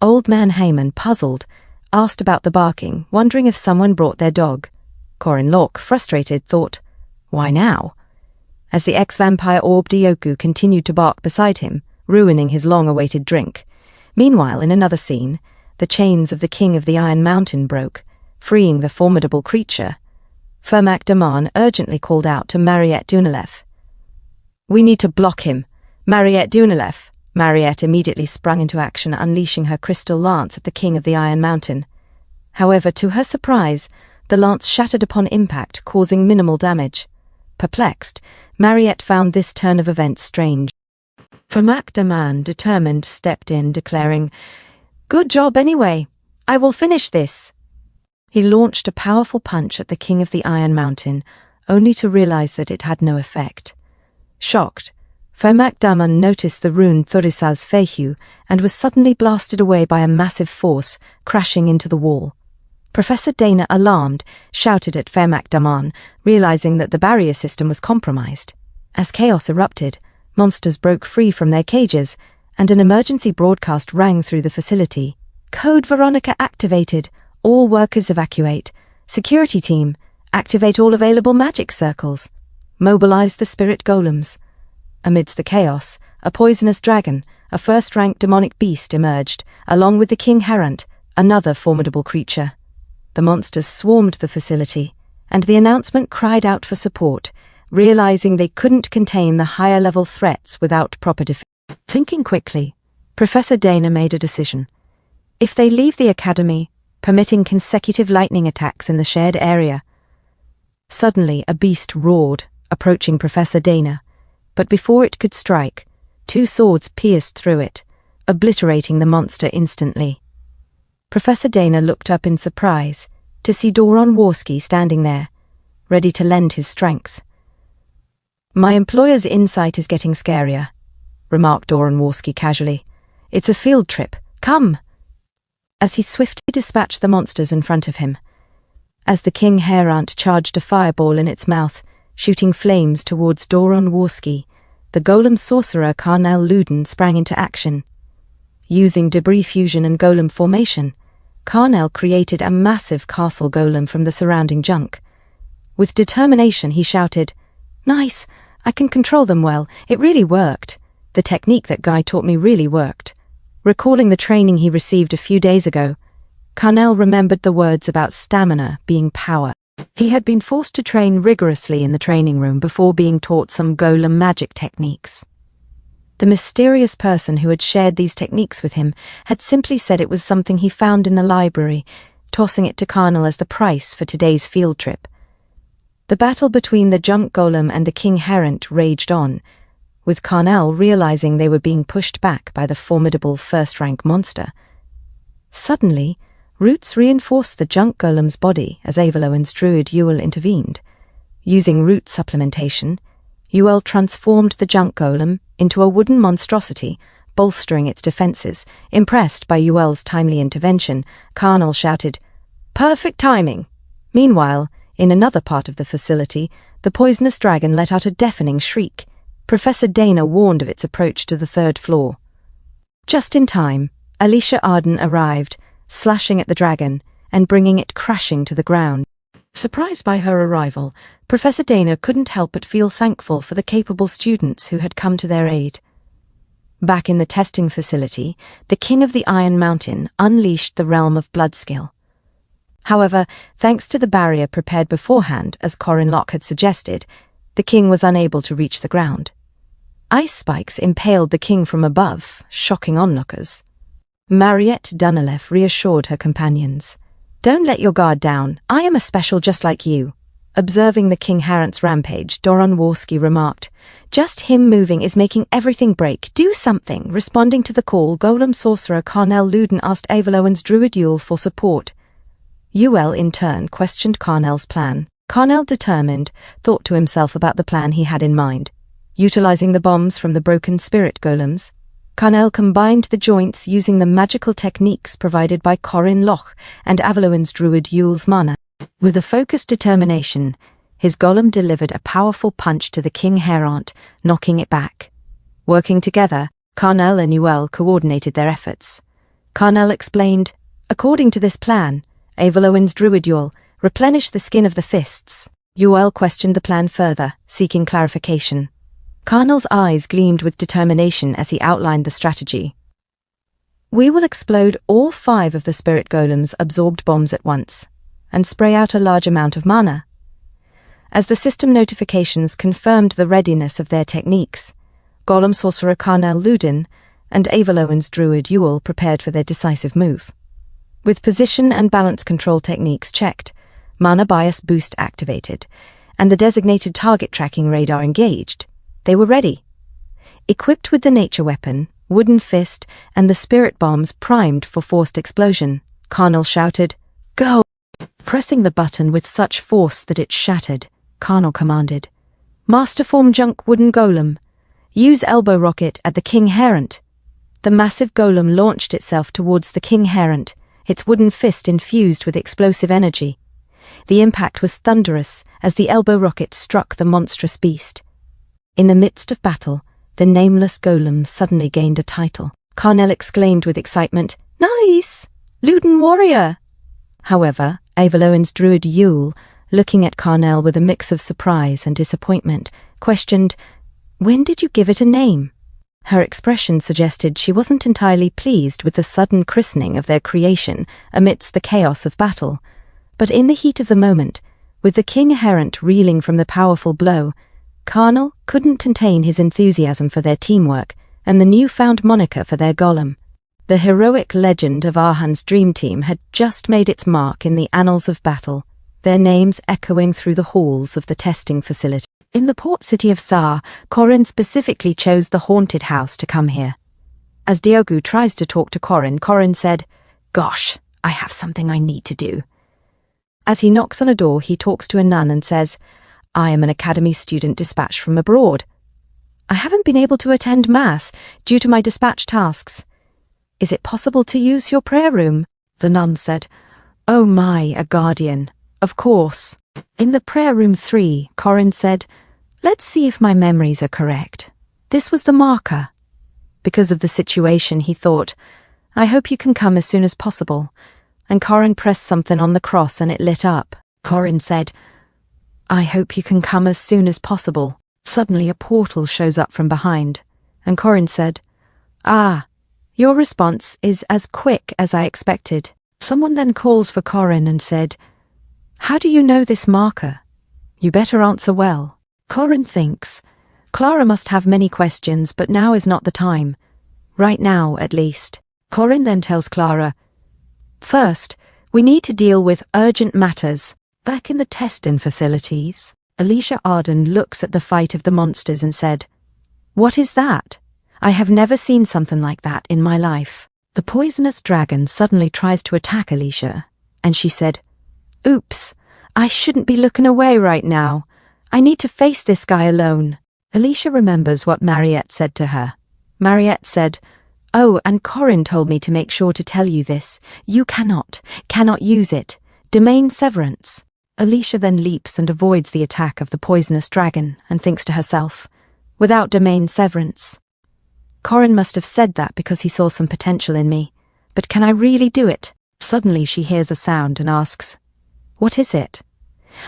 Speaker 1: Old Man Heyman, puzzled, asked about the barking, wondering if someone brought their dog. Corin, frustrated, thought, "Why now?" As the ex-vampire orb Deoku continued to bark beside him, ruining his long-awaited drink. Meanwhile, in another scene, the chains of the King of the Iron Mountain broke, freeing the formidable creature. Fermac Daman urgently called out to Mariette Dunilef. "We need to block him. Mariette Dunilef." Mariette immediately sprung into action, unleashing her crystal lance at the King of the Iron Mountain. However, to her surprise, the lance shattered upon impact, causing minimal damage. Perplexed, Mariette found this turn of events strange. Daman, determined, stepped in, declaring, "Good job anyway. I will finish this." He launched a powerful punch at the King of the Iron Mountain, only to realize that it had no effect. Shocked, Daman noticed the rune Thurisaz Sihoo and was suddenly blasted away by a massive force, crashing into the wall. Professor Dana, alarmed, shouted at Daman, realizing that the barrier system was compromised. As chaos erupted, monsters broke free from their cages, and an emergency broadcast rang through the facility. "Code Veronica activated. All workers evacuate. Security team, activate all available magic circles. Mobilize the spirit golems." Amidst the chaos, a poisonous dragon, a first-rank demonic beast, emerged, along with the King Herant, another formidable creature. The monsters swarmed the facility, and the announcement cried out for support, realizing they couldn't contain the higher-level threats without proper defense. Thinking quickly, Professor Dana made a decision. If they leave the academy, permitting consecutive lightning attacks in the shared area. Suddenly, a beast roared, approaching Professor Dana, but before it could strike, two swords pierced through it, obliterating the monster instantly. Professor Dana looked up in surprise to see Doron Worski standing there, ready to lend his strength. "My employer's insight is getting scarier," remarked Doron Worski casually. "It's a field trip. Come!" As he swiftly dispatched the monsters in front of him. As the King Herant charged a fireball in its mouth, shooting flames towards Doron Worski, the golem sorcerer Carnel Luden sprang into action. Using debris fusion and golem formation, Carnel created a massive castle golem from the surrounding junk. With determination, he shouted, "Nice! I can control them well. It really worked. The technique that guy taught me really worked." Recalling the training he received a few days ago, Carnel remembered the words about stamina being power. He had been forced to train rigorously in the training room before being taught some golem magic techniques. The mysterious person who had shared these techniques with him had simply said it was something he found in the library, tossing it to Carnel as the price for today's field trip. The battle between the junk golem and the King Herant raged on, with Carnel realizing they were being pushed back by the formidable first-rank monster. Suddenly, roots reinforced the junk golem's body as Avaloan's druid Ewell intervened. Using root supplementation, Ewell transformed the junk golem into a wooden monstrosity, bolstering its defenses. Impressed by Ewell's timely intervention, Carnel shouted, "Perfect timing!" Meanwhile, in another part of the facility, the poisonous dragon let out a deafening shriek. Professor Dana warned of its approach to the third floor. Just in time, Alicia Arden arrived, slashing at the dragon and bringing it crashing to the ground. Surprised by her arrival, Professor Dana couldn't help but feel thankful for the capable students who had come to their aid. Back in the testing facility, the King of the Iron Mountain unleashed the realm of Bloodskill. However, thanks to the barrier prepared beforehand, as Corin had suggested, the king was unable to reach the ground. Ice spikes impaled the king from above, shocking onlookers. Mariette Dunalev reassured her companions. "Don't let your guard down. I am a special just like you." Observing the King Herant's rampage, Doron Worski remarked, "Just him moving is making everything break. Do something." Responding to the call, golem sorcerer Carnel Luden asked Avaloan's druid Ewell for support. Ewell, in turn, questioned Carnel's plan. Carnel, determined, thought to himself about the plan he had in mind. Utilizing the bombs from the broken spirit golems, Carnel combined the joints using the magical techniques provided by Corin and Avaloan's druid Ewell's mana. With a focused determination, his golem delivered a powerful punch to the King Herant, knocking it back. Working together, Carnel and Ewell coordinated their efforts. Carnel explained, "According to this plan, Avaloan's druid Ewell replenished the skin of the fists." Ewell questioned the plan further, seeking clarification. Carnel's eyes gleamed with determination as he outlined the strategy. "We will explode all 5 of the spirit golems' absorbed bombs at once, and spray out a large amount of mana." As the system notifications confirmed the readiness of their techniques, golem sorcerer Carnel Luden and Avaloan's druid Ewell prepared for their decisive move. With position and balance control techniques checked, mana bias boost activated, and the designated target tracking radar engaged. They were ready. Equipped with the nature weapon, wooden fist, and the spirit bombs primed for forced explosion, Carnel shouted, "Go!" Pressing the button with such force that it shattered, Carnel commanded, "Masterform junk wooden golem. Use elbow rocket at the King Herent." The massive golem launched itself towards the King Herent, its wooden fist infused with explosive energy. The impact was thunderous as the elbow rocket struck the monstrous beast. In the midst of battle, the nameless golem suddenly gained a title. Carnel exclaimed with excitement, "Nice! Luden warrior!" However, Avaloin's druid Yule, looking at Carnel with a mix of surprise and disappointment, questioned, "When did you give it a name?" Her expression suggested she wasn't entirely pleased with the sudden christening of their creation amidst the chaos of battle. But in the heat of the moment, with the King Herent reeling from the powerful blow, Carnel couldn't contain his enthusiasm for their teamwork and the newfound moniker for their golem. The heroic legend of Arhan's dream team had just made its mark in the annals of battle, their names echoing through the halls of the testing facility. In the port city of Sa, Corin specifically chose the haunted house to come here. As Diogu tries to talk to Corin, Corin said, "Gosh, I have something I need to do." As he knocks on a door, he talks to a nun and says, "I am an academy student dispatched from abroad. I haven't been able to attend Mass due to my dispatch tasks. Is it possible to use your prayer room?" The nun said, "Oh my, a guardian. Of course." In the prayer room 3, Corin said, "Let's see if my memories are correct. This was the marker." Because of the situation, he thought, "I hope you can come as soon as possible." And Corin pressed something on the cross and it lit up. Corin said, "I hope you can come as soon as possible." Suddenly a portal shows up from behind, and Corin said, "Ah, your response is as quick as I expected." Someone then calls for Corin and said, "How do you know this marker? You better answer well." Corin thinks, Clara must have many questions, but now is not the time. Right now, at least. Corin then tells Clara, "First, we need to deal with urgent matters." Back in the testing facilities, Alicia Arden looks at the fight of the monsters and said, "What is that? I have never seen something like that in my life." The poisonous dragon suddenly tries to attack Alicia, and she said, "Oops, I shouldn't be looking away right now. I need to face this guy alone." Alicia remembers what Mariette said to her. Mariette said, "Oh, and Corin told me to make sure to tell you this. You cannot use it. Domain severance." Alicia then leaps and avoids the attack of the poisonous dragon and thinks to herself, "Without domain severance. Corin must have said that because he saw some potential in me. But can I really do it?" Suddenly she hears a sound and asks, "What is it?"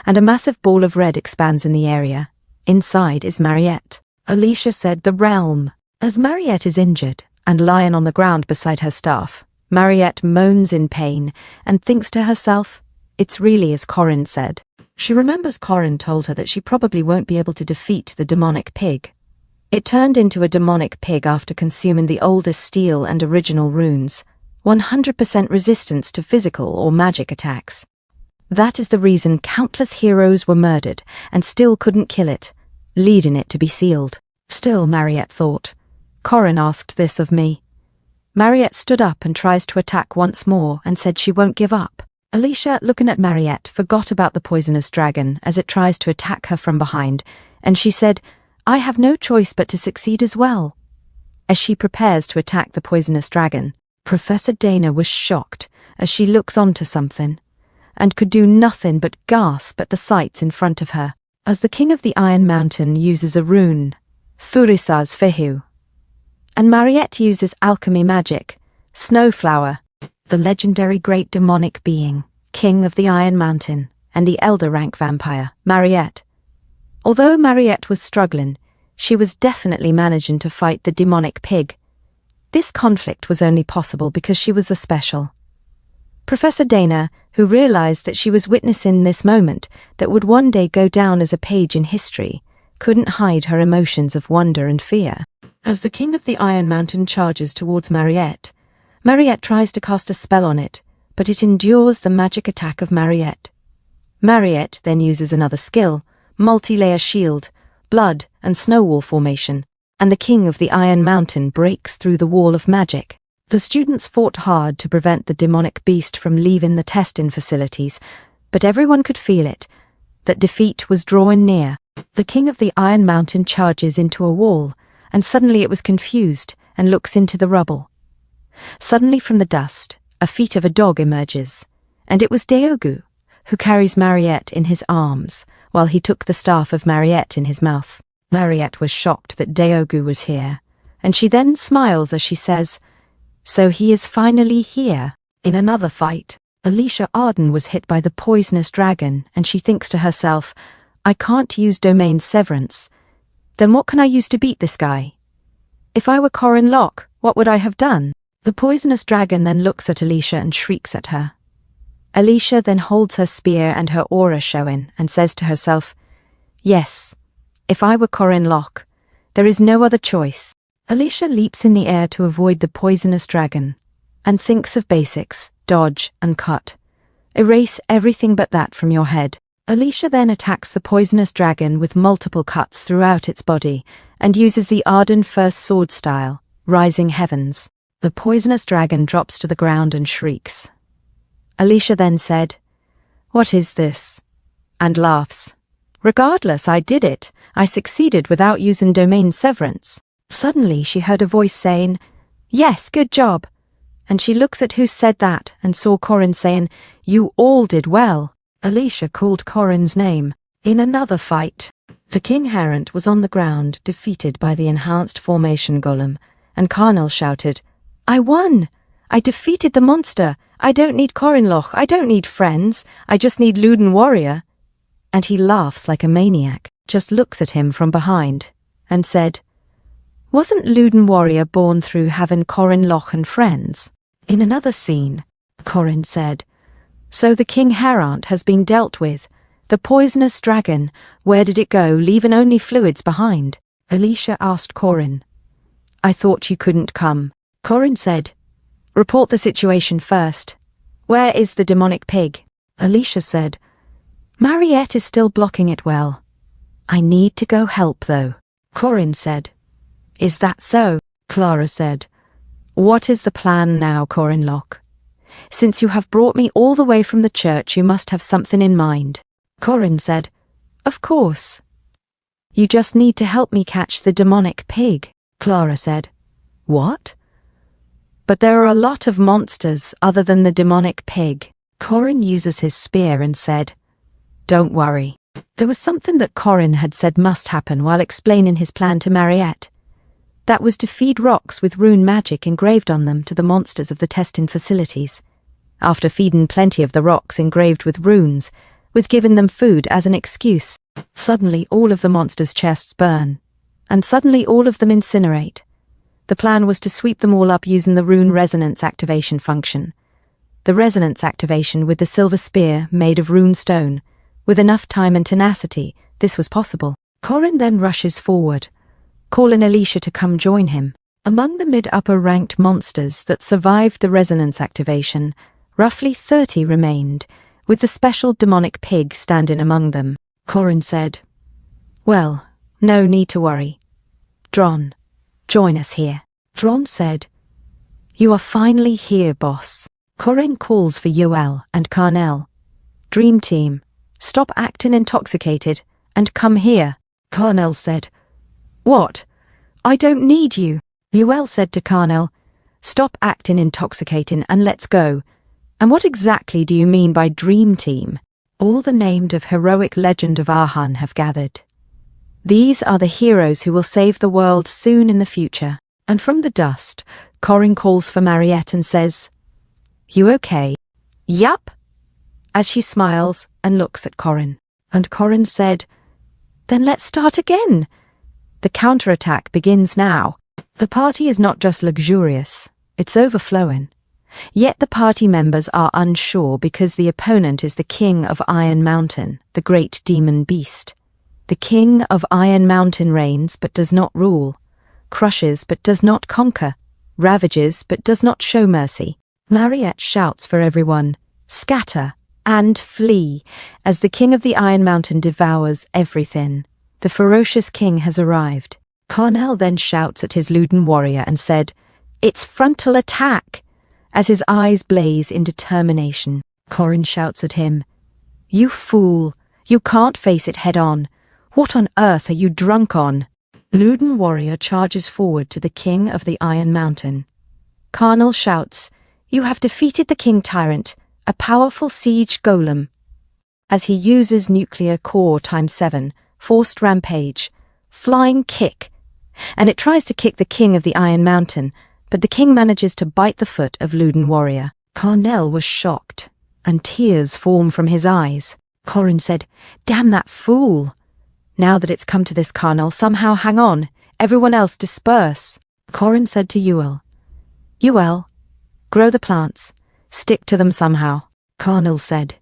Speaker 1: And a massive ball of red expands in the area. Inside is Mariette. Alicia said, "The realm." As Mariette is injured and lying on the ground beside her staff, Mariette moans in pain and thinks to herself, "It's really as Corin said." She remembers Corin told her that she probably won't be able to defeat the demonic pig. It turned into a demonic pig after consuming the oldest steel and original runes, 100% resistance to physical or magic attacks. That is the reason countless heroes were murdered and still couldn't kill it, leading it to be sealed. Still, Mariette thought, Corin asked this of me. Mariette stood up and tries to attack once more and said she won't give up. Alicia, looking at Mariette, forgot about the poisonous dragon as it tries to attack her from behind, and she said, "I have no choice but to succeed as well." As she prepares to attack the poisonous dragon, Professor Dana was shocked as she looks onto something, and could do nothing but gasp at the sights in front of her, as the King of the Iron Mountain uses a rune, Thurisaz Sihoo, and Mariette uses alchemy magic, Snowflower, the legendary great demonic being, King of the Iron Mountain, and the elder rank vampire, Mariette. Although Mariette was struggling, she was definitely managing to fight the demonic pig. This conflict was only possible because she was a special. Professor Dana, who realized that she was witnessing this moment that would one day go down as a page in history, couldn't hide her emotions of wonder and fear. As the King of the Iron Mountain charges towards Mariette, Mariette tries to cast a spell on it, but it endures the magic attack of Mariette. Mariette then uses another skill, multi-layer shield, blood and snow wall formation, and the king of the Iron Mountain breaks through the wall of magic. The students fought hard to prevent the demonic beast from leaving the testing facilities, but everyone could feel it, that defeat was drawing near. The king of the Iron Mountain charges into a wall, and suddenly it was confused and looks into the rubble. Suddenly from the dust, a feet of a dog emerges, and it was Deogu, who carries Mariette in his arms, while he took the staff of Mariette in his mouth. Mariette was shocked that Deogu was here, and she then smiles as she says, "So he is finally here." In another fight, Alicia Arden was hit by the poisonous dragon, and she thinks to herself, "I can't use domain severance. Then what can I use to beat this guy? If I were Corin Locke, what would I have done?" The poisonous dragon then looks at Alicia and shrieks at her. Alicia then holds her spear and her aura showing and says to herself, "Yes, if I were Corin Locke, there is no other choice." Alicia leaps in the air to avoid the poisonous dragon and thinks of basics, dodge and cut. Erase everything but that from your head. Alicia then attacks the poisonous dragon with multiple cuts throughout its body and uses the Arden First Sword style, Rising Heavens. The poisonous dragon drops to the ground and shrieks. Alicia then said, "What is this?" and laughs. "Regardless, I did it. I succeeded without using domain severance." Suddenly she heard a voice saying, "Yes, good job." And she looks at who said that and saw Corin saying, "You all did well." Alicia called Corin's name. In another fight, the King Herent was on the ground, defeated by the enhanced formation golem, and Carnel shouted, "I won! I defeated the monster! I don't need Corin Locke, I don't need friends, I just need Luden Warrior." And he laughs like a maniac, just looks at him from behind, and said, "Wasn't Luden Warrior born through having Corin Locke and friends?" In another scene, Corin said, "So the King Herant has been dealt with. The poisonous dragon, where did it go, leaving only fluids behind?" Alicia asked Corin, "I thought you couldn't come." Corin said, "Report the situation first. Where is the demonic pig?" Alicia said, "Mariette is still blocking it well. I need to go help, though." Corin said, "Is that so?" Clara said, "What is the plan now, Corin Locke? Since you have brought me all the way from the church, you must have something in mind." Corin said, "Of course. You just need to help me catch the demonic pig." Clara said, "What?" "But there are a lot of monsters other than the demonic pig." Corin uses his spear and said, "Don't worry." There was something that Corin had said must happen while explaining his plan to Mariette. That was to feed rocks with rune magic engraved on them to the monsters of the testing facilities. After feeding plenty of the rocks engraved with runes, with giving them food as an excuse, suddenly all of the monsters' chests burn, and suddenly all of them incinerate. The plan was to sweep them all up using the rune resonance activation function. The resonance activation with the silver spear made of rune stone. With enough time and tenacity, this was possible. Corin then rushes forward, calling Alicia to come join him. Among the mid-upper ranked monsters that survived the resonance activation, roughly 30 remained, with the special demonic pig standing among them. Corin said, "Well, no need to worry. Dron, join us here." Dron said, "You are finally here, boss." Corin calls for Yoel and Carnel. "Dream Team, stop acting intoxicated and come here." Carnel said, "What? I don't need you." Yoel said to Carnel, "Stop acting intoxicating and let's go. And what exactly do you mean by Dream Team?" All the named of heroic legend of Ahan have gathered. These are the heroes who will save the world soon in the future. And from the dust, Corin calls for Mariette and says, "You okay?" "Yup," as she smiles and looks at Corin. And Corin said, "Then let's start again. The counterattack begins now." The party is not just luxurious, it's overflowing. Yet the party members are unsure because the opponent is the King of Iron Mountain, the great demon beast. The King of Iron Mountain reigns but does not rule, crushes but does not conquer, ravages but does not show mercy. Mariette shouts for everyone, "Scatter!" and flee as the king of the Iron Mountain devours everything. The ferocious king has arrived. Cornell then shouts at his Luden warrior and said, "It's frontal attack!" as his eyes blaze in determination. Corin shouts at him, "You fool! You can't face it head on. What on earth are you drunk on?" Luden warrior charges forward to the king of the Iron Mountain. Carnal shouts, "You have defeated the king tyrant, a powerful siege golem." As he uses nuclear core ×7, forced rampage, flying kick, and it tries to kick the king of the Iron Mountain, but the king manages to bite the foot of Luden warrior. Carnell was shocked, and tears form from his eyes. Corin said, "Damn that fool! Now that it's come to this, Carnell, somehow hang on. Everyone else disperse." Corin said to Ewell, "Ewell, grow the plants. Stick to them somehow." Carnell said,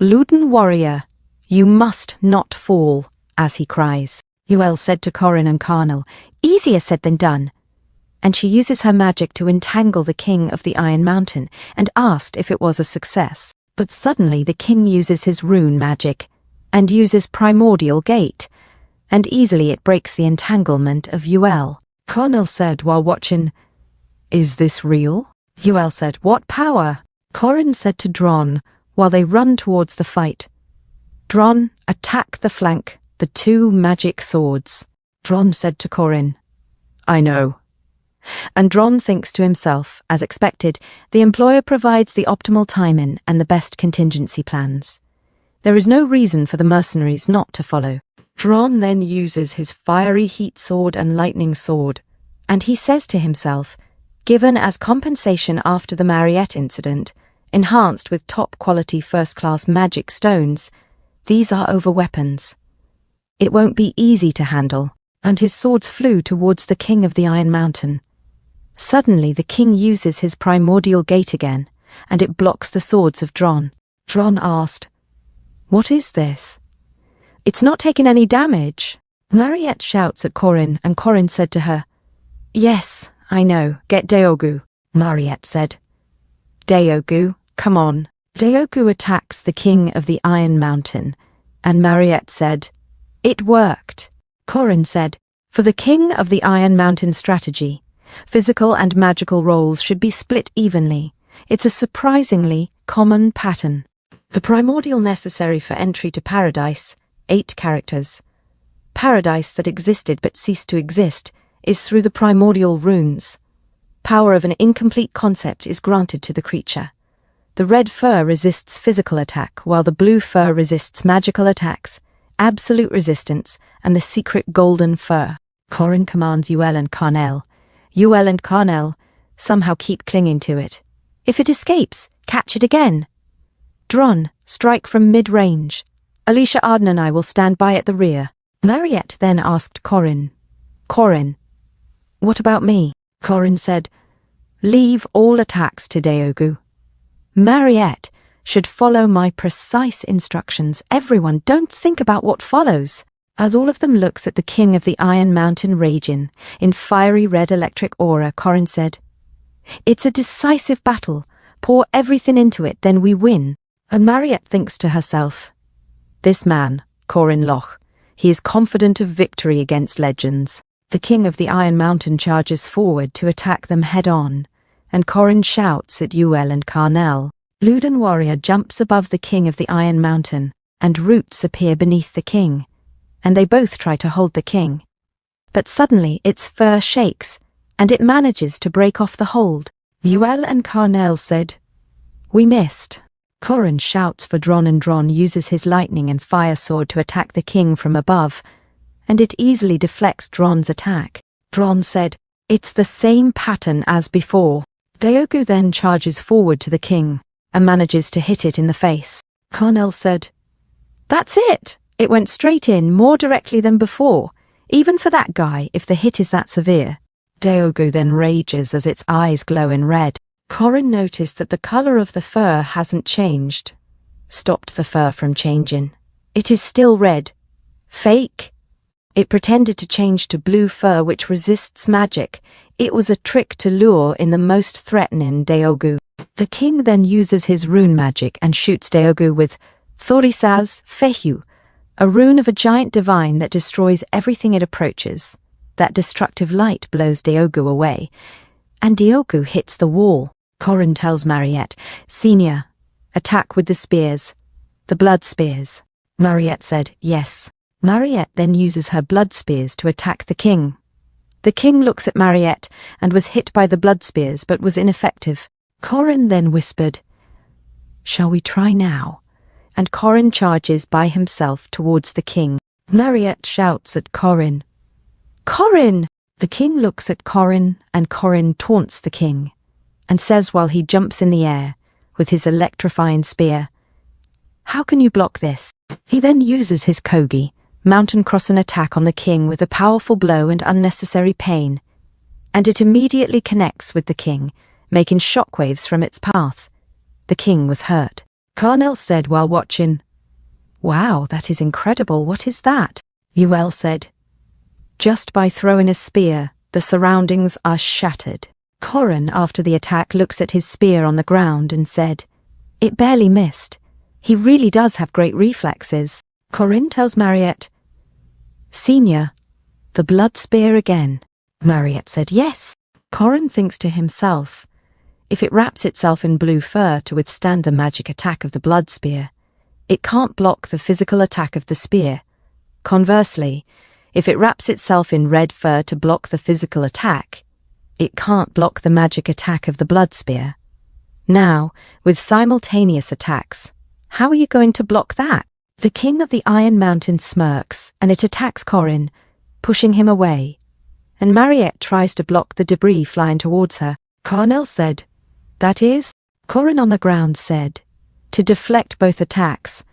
Speaker 1: "Luden warrior, you must not fall," as he cries. Ewell said to Corin and Carnell, "Easier said than done." And she uses her magic to entangle the king of the Iron Mountain and asked if it was a success. But suddenly the king uses his rune magic and uses primordial gate, and easily it breaks the entanglement of Ewell. Carnell said while watching, "Is this real?" Ewell said, "What power?" Corin said to Dron while they run towards the fight, "Dron, attack the flank, the two magic swords." Dron said to Corin, "I know." And Dron thinks to himself, as expected, the employer provides the optimal timing and the best contingency plans. There is no reason for the mercenaries not to follow. Dron then uses his fiery heat sword and lightning sword, and he says to himself, given as compensation after the Mariette incident, enhanced with top-quality first-class magic stones, these are overweapons. It won't be easy to handle, and his swords flew towards the king of the Iron Mountain. Suddenly the king uses his primordial gate again, and it blocks the swords of Dron. Dron asked, "What is this?" "It's not taken any damage." Mariette shouts at Corin, and Corin said to her, "Yes, I know, get Deogu." Mariette said, "Deogu, come on." Deogu attacks the king of the Iron Mountain, and Mariette said, "It worked." Corin said, "For the king of the Iron Mountain strategy, physical and magical roles should be split evenly. It's a surprisingly common pattern. The primordial necessary for entry to paradise, 8 characters. Paradise that existed but ceased to exist is through the primordial runes. Power of an incomplete concept is granted to the creature. The red fur resists physical attack, while the blue fur resists magical attacks, absolute resistance, and the secret golden fur." Corin commands Ewell and Carnell. Ewell and Carnell somehow keep clinging to it. "If it escapes, catch it again." "Dron, strike from mid-range. Alicia Arden and I will stand by at the rear." Mariette then asked Corin, "Corin, what about me?" Corin said, "Leave all attacks to Deogu. Mariette should follow my precise instructions. Everyone, don't think about what follows." As all of them looks at the king of the Iron Mountain raging, in fiery red electric aura, Corin said, "It's a decisive battle. Pour everything into it, then we win." And Mariette thinks to herself, "This man, Corin Loch, he is confident of victory against legends." The king of the Iron Mountain charges forward to attack them head-on, and Corin shouts at Ewell and Carnell. Luden warrior jumps above the king of the Iron Mountain, and roots appear beneath the king, and they both try to hold the king. But suddenly its fur shakes, and it manages to break off the hold. Ewell and Carnell said, "We missed." Corin shouts for Dron, and Dron uses his lightning and fire sword to attack the king from above, and it easily deflects Dron's attack. Dron said, "It's the same pattern as before." Deogu then charges forward to the king, and manages to hit it in the face. Carnell said, "That's it! It went straight in, more directly than before, even for that guy, if the hit is that severe." Deogu then rages as its eyes glow in red. Corin noticed that the colour of the fur hasn't changed. Stopped the fur from changing. It is still red. Fake. It pretended to change to blue fur which resists magic. It was a trick to lure in the most threatening Deogu. The king then uses his rune magic and shoots Deogu with Thorisaz Fehu, a rune of a giant divine that destroys everything it approaches. That destructive light blows Deogu away, and Deogu hits the wall. Corin tells Mariette, "Senior, attack with the spears, the blood spears." Mariette said, "Yes." Mariette then uses her blood spears to attack the king. The king looks at Mariette and was hit by the blood spears but was ineffective. Corin then whispered, "Shall we try now?" And Corin charges by himself towards the king. Mariette shouts at Corin, "Corin!" The king looks at Corin, and Corin taunts the king, and says while he jumps in the air with his electrifying spear, "How can you block this?" He then uses his kogi, mountain cross an attack on the king with a powerful blow and unnecessary pain, and it immediately connects with the king, making shockwaves from its path. The king was hurt. Carnell said while watching, "Wow, that is incredible. What is that?" Yuel said, "Just by throwing a spear, the surroundings are shattered." Corin, after the attack, looks at his spear on the ground and said, "It barely missed. He really does have great reflexes." Corin tells Mariette, "Senior, the blood spear again." Mariette said, "Yes." Corin thinks to himself, if it wraps itself in blue fur to withstand the magic attack of the blood spear, it can't block the physical attack of the spear. Conversely, if it wraps itself in red fur to block the physical attack, it can't block the magic attack of the blood spear. Now, with simultaneous attacks, how are you going to block that? The king of the Iron Mountain smirks, and it attacks Corin, pushing him away, and Mariette tries to block the debris flying towards her. Carnell said, "That is?" Corin on the ground said, to deflect both attacks,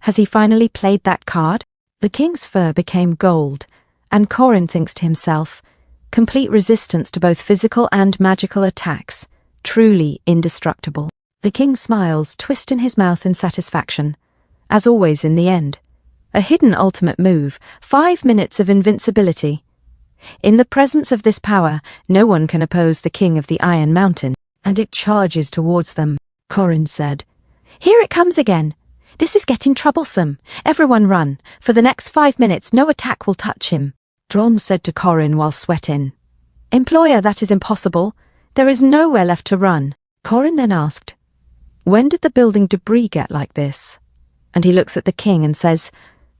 Speaker 1: "Has he finally played that card?" The king's fur became gold, and Corin thinks to himself, complete resistance to both physical and magical attacks, truly indestructible. The king smiles, twist in his mouth in satisfaction. As always in the end, a hidden ultimate move, 5 minutes of invincibility. In the presence of this power, no one can oppose the king of the Iron Mountain, and it charges towards them. Corin said, "Here it comes again. This is getting troublesome. Everyone run. For the next 5 minutes, no attack will touch him." Dron said to Corin while sweating, "Employer, that is impossible. There is nowhere left to run." Corin then asked, "When did the building debris get like this?" And he looks at the king and says,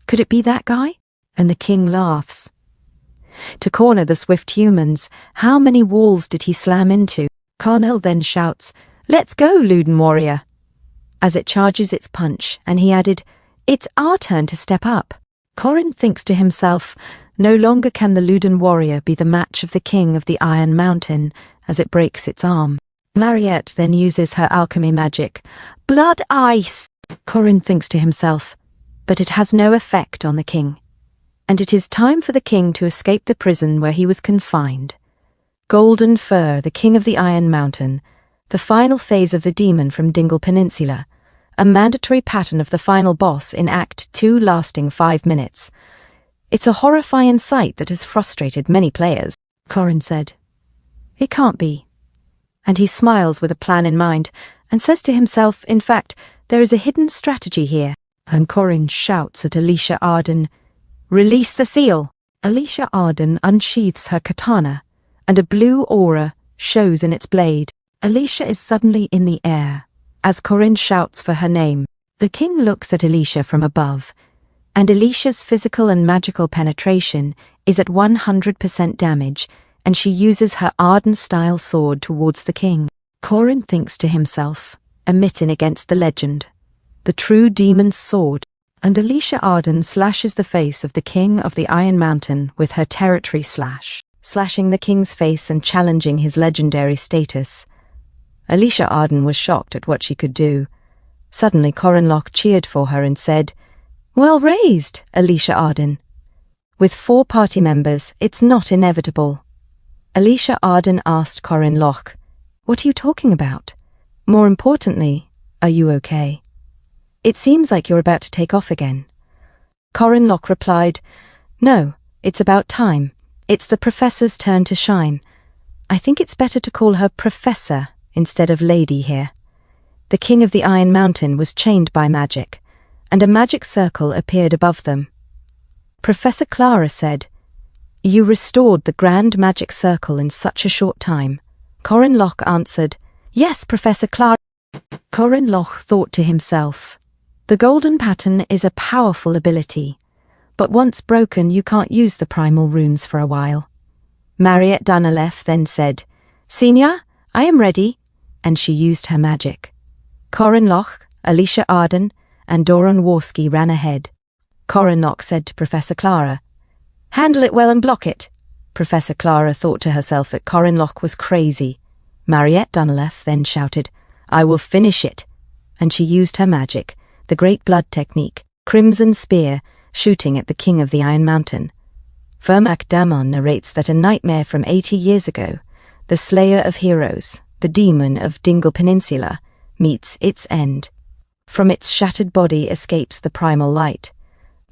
Speaker 1: "Could it be that guy?" And the king laughs. To corner the swift humans, how many walls did he slam into? Carnell then shouts, "Let's go, Luden warrior," as it charges its punch, and he added, "It's our turn to step up." Corin thinks to himself, no longer can the Luden warrior be the match of the king of the Iron Mountain, as it breaks its arm. Mariette then uses her alchemy magic, "Blood ice." Corin thinks to himself, but it has no effect on the king, and it is time for the king to escape the prison where he was confined. Golden Fur, the king of the Iron Mountain, the final phase of the demon from Dingle Peninsula, a mandatory pattern of the final boss in Act 2 lasting 5 minutes. It's a horrifying sight that has frustrated many players. Corin said, "It can't be." And he smiles with a plan in mind, and says to himself, in fact, there is a hidden strategy here. And Corin shouts at Alicia Arden, "Release the seal!" Alicia Arden unsheathes her katana, and a blue aura shows in its blade. Alicia is suddenly in the air, as Corin shouts for her name. The king looks at Alicia from above, and Alicia's physical and magical penetration is at 100% damage, and she uses her Arden-style sword towards the king. Corin thinks to himself, emitting against the legend, the true demon's sword, and Alicia Arden slashes the face of the king of the Iron Mountain with her territory slash, slashing the king's face and challenging his legendary status. Alicia Arden was shocked at what she could do. Suddenly Corin Locke cheered for her and said, "Well raised, Alicia Arden." With 4 party members, it's not inevitable. Alicia Arden asked Corin Locke, "What are you talking about? More importantly, are you okay? It seems like you're about to take off again." Corin Locke replied, "No, it's about time. It's the professor's turn to shine. I think it's better to call her Professor instead of Lady here." The king of the Iron Mountain was chained by magic, and a magic circle appeared above them. Professor Clara said, "You restored the grand magic circle in such a short time." Corin Loch answered, "Yes, Professor Clara." Corin Loch thought to himself, "The golden pattern is a powerful ability, but once broken you can't use the primal runes for a while." Mariette Dunalef then said, "Senior, I am ready," and she used her magic. Corin Loch, Alicia Arden, and Doron Warski ran ahead. Corin Loch said to Professor Clara, "Handle it well and block it." Professor Clara thought to herself that Corin Loch was crazy. Mariette Dunalef then shouted, "I will finish it," and she used her magic, the Great Blood Technique, Crimson Spear, shooting at the king of the Iron Mountain. Fermac Damon narrates that a nightmare from 80 years ago, the slayer of heroes, the demon of Dingle Peninsula, meets its end. From its shattered body escapes the primal light.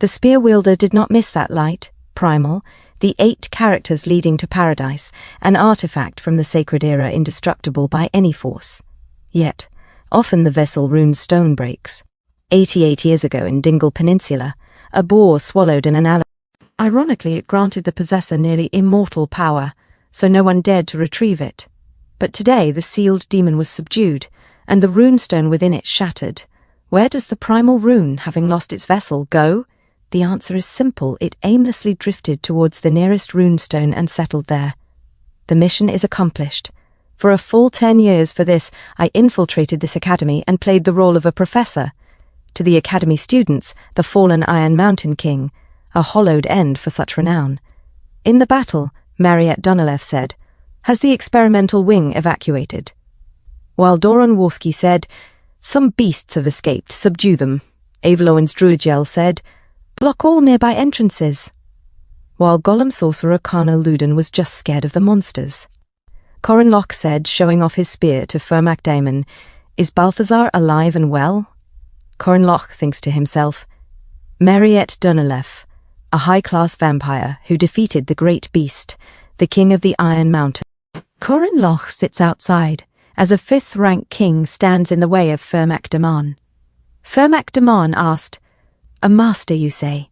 Speaker 1: The spear wielder did not miss that light, primal, the 8 characters leading to paradise, an artifact from the sacred era indestructible by any force. Yet, often the vessel rune stone breaks. 88 years ago in Dingle Peninsula, a boar swallowed in an alley. Ironically, it granted the possessor nearly immortal power, so no one dared to retrieve it. But today the sealed demon was subdued, and the runestone within it shattered. Where does the primal rune, having lost its vessel, go? The answer is simple. It aimlessly drifted towards the nearest runestone and settled there. The mission is accomplished. For a full 10 years for this, I infiltrated this academy and played the role of a professor. To the academy students, the fallen Iron Mountain King, a hollowed end for such renown. In the battle, Mariette Dunalef said, "Has the experimental wing evacuated?" While Doron Warski said, "Some beasts have escaped, subdue them." Aveloin's Druidgel said, "Block all nearby entrances." While Golem sorcerer Carnal Luden was just scared of the monsters. Corin Loch said, showing off his spear to Fermac Damon, "Is Balthazar alive and well?" Corin Loch thinks to himself, Mariette Dunalef, a high-class vampire who defeated the great beast, the king of the Iron Mountain. Corin Loch sits outside, as a 5th-rank king stands in the way of Fermac Damon. Fermac Damon asked, "A master, you say?"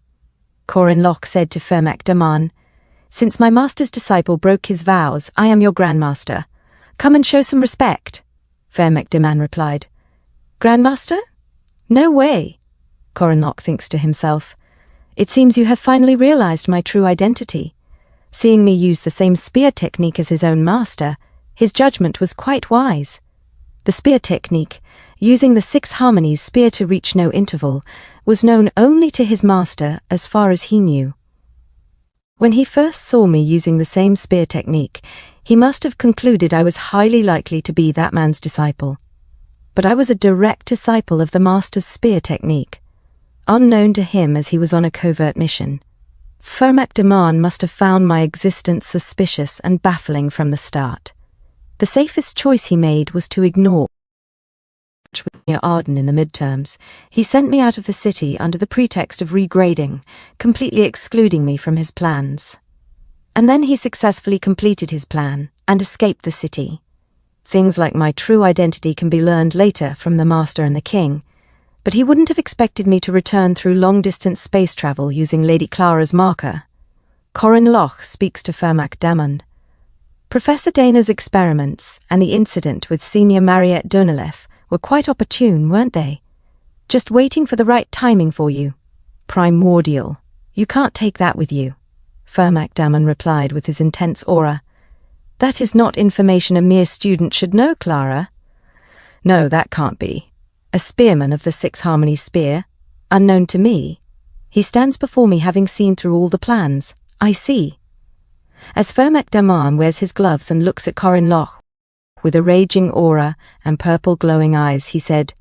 Speaker 1: Corin Loch said to Fermac Damon, "Since my master's disciple broke his vows, I am your grandmaster. Come and show some respect." Fermac Damon replied, "Grandmaster? No way." Corin Loch thinks to himself, "It seems you have finally realized my true identity." Seeing me use the same spear technique as his own master, his judgment was quite wise. The spear technique, using the 6 harmonies spear to reach no interval, was known only to his master as far as he knew. When he first saw me using the same spear technique, he must have concluded I was highly likely to be that man's disciple. But I was a direct disciple of the master's spear technique, unknown to him as he was on a covert mission. Fermac Damon must have found my existence suspicious and baffling from the start. The safest choice he made was to ignore near Arden in the midterms. He sent me out of the city under the pretext of regrading, completely excluding me from his plans. And then he successfully completed his plan and escaped the city. Things like my true identity can be learned later from the Master and the King, but he wouldn't have expected me to return through long-distance space travel using Lady Clara's marker. Corin Loch speaks to Fermac Damon. Professor Dana's experiments and the incident with Senior Mariette Dunalef were quite opportune, weren't they? Just waiting for the right timing for you. Primordial. You can't take that with you. Fermac Damon replied with his intense aura. That is not information a mere student should know, Clara. No, that can't be. A spearman of the 6 harmony spear, unknown to me. He stands before me having seen through all the plans. I see. As Fermac Damon wears his gloves and looks at Corin Loch with a raging aura and purple glowing eyes, he said,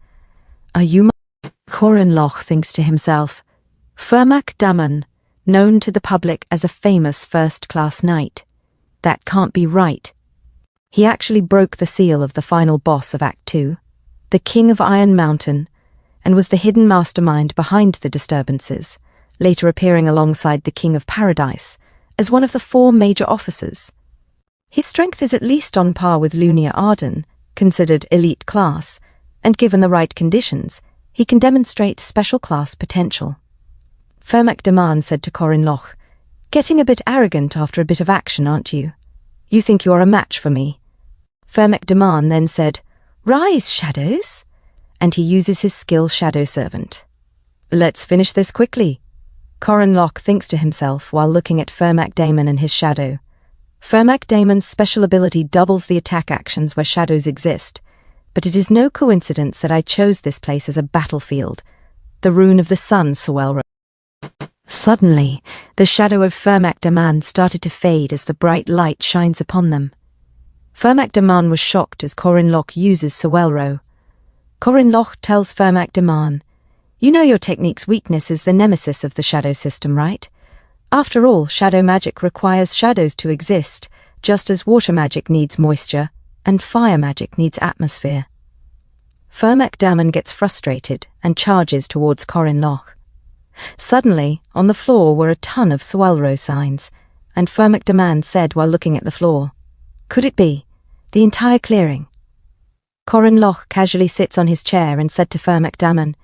Speaker 1: "Are you my—" Corin Loch thinks to himself, Fermac Damon, known to the public as a famous first-class knight. That can't be right. He actually broke the seal of the final boss of Act 2, the King of Iron Mountain, and was the hidden mastermind behind the disturbances, later appearing alongside the King of Paradise as one of the 4 major officers. His strength is at least on par with Lunia Arden, considered elite class, and given the right conditions, he can demonstrate special class potential. Fermac Daman said to Corin Loch, "Getting a bit arrogant after a bit of action, aren't you? You think you are a match for me." Fermac Daman then said, "Rise, shadows," and he uses his skill Shadow Servant. "Let's finish this quickly." Corin Loch thinks to himself while looking at Fermac Daman and his shadow. Fermac Damon's special ability doubles the attack actions where shadows exist, but it is no coincidence that I chose this place as a battlefield. The rune of the sun, Sihoo. Suddenly, the shadow of Fermac Daman started to fade as the bright light shines upon them. Fermac Daman was shocked as Corin Loch uses Sihoo. Corin Loch tells Fermac Daman, "You know your technique's weakness is the nemesis of the shadow system, right? After all, shadow magic requires shadows to exist, just as water magic needs moisture and fire magic needs atmosphere." Fermac Daman gets frustrated and charges towards Corin Loch. Suddenly, on the floor were a ton of Sihoo signs, and Fermac Daman said while looking at the floor, "Could it be the entire clearing?" Corin Loch casually sits on his chair and said to Fermac Daman,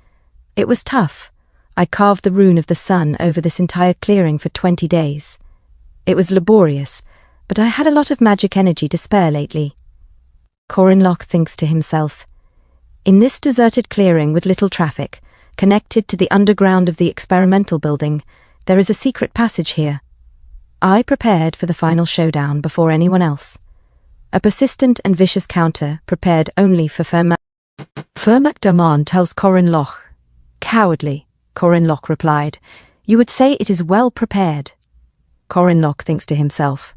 Speaker 1: "It was tough. I carved the rune of the sun over this entire clearing for 20 days. It was laborious, but I had a lot of magic energy to spare lately." Corin Loch thinks to himself, "In this deserted clearing with little traffic, connected to the underground of the experimental building, there is a secret passage here. I prepared for the final showdown before anyone else. A persistent and vicious counter prepared only for Fermac." Fermac Daman tells Corin Loch, "Cowardly," Corin Loch replied. "You would say it is well prepared." Corin Loch thinks to himself,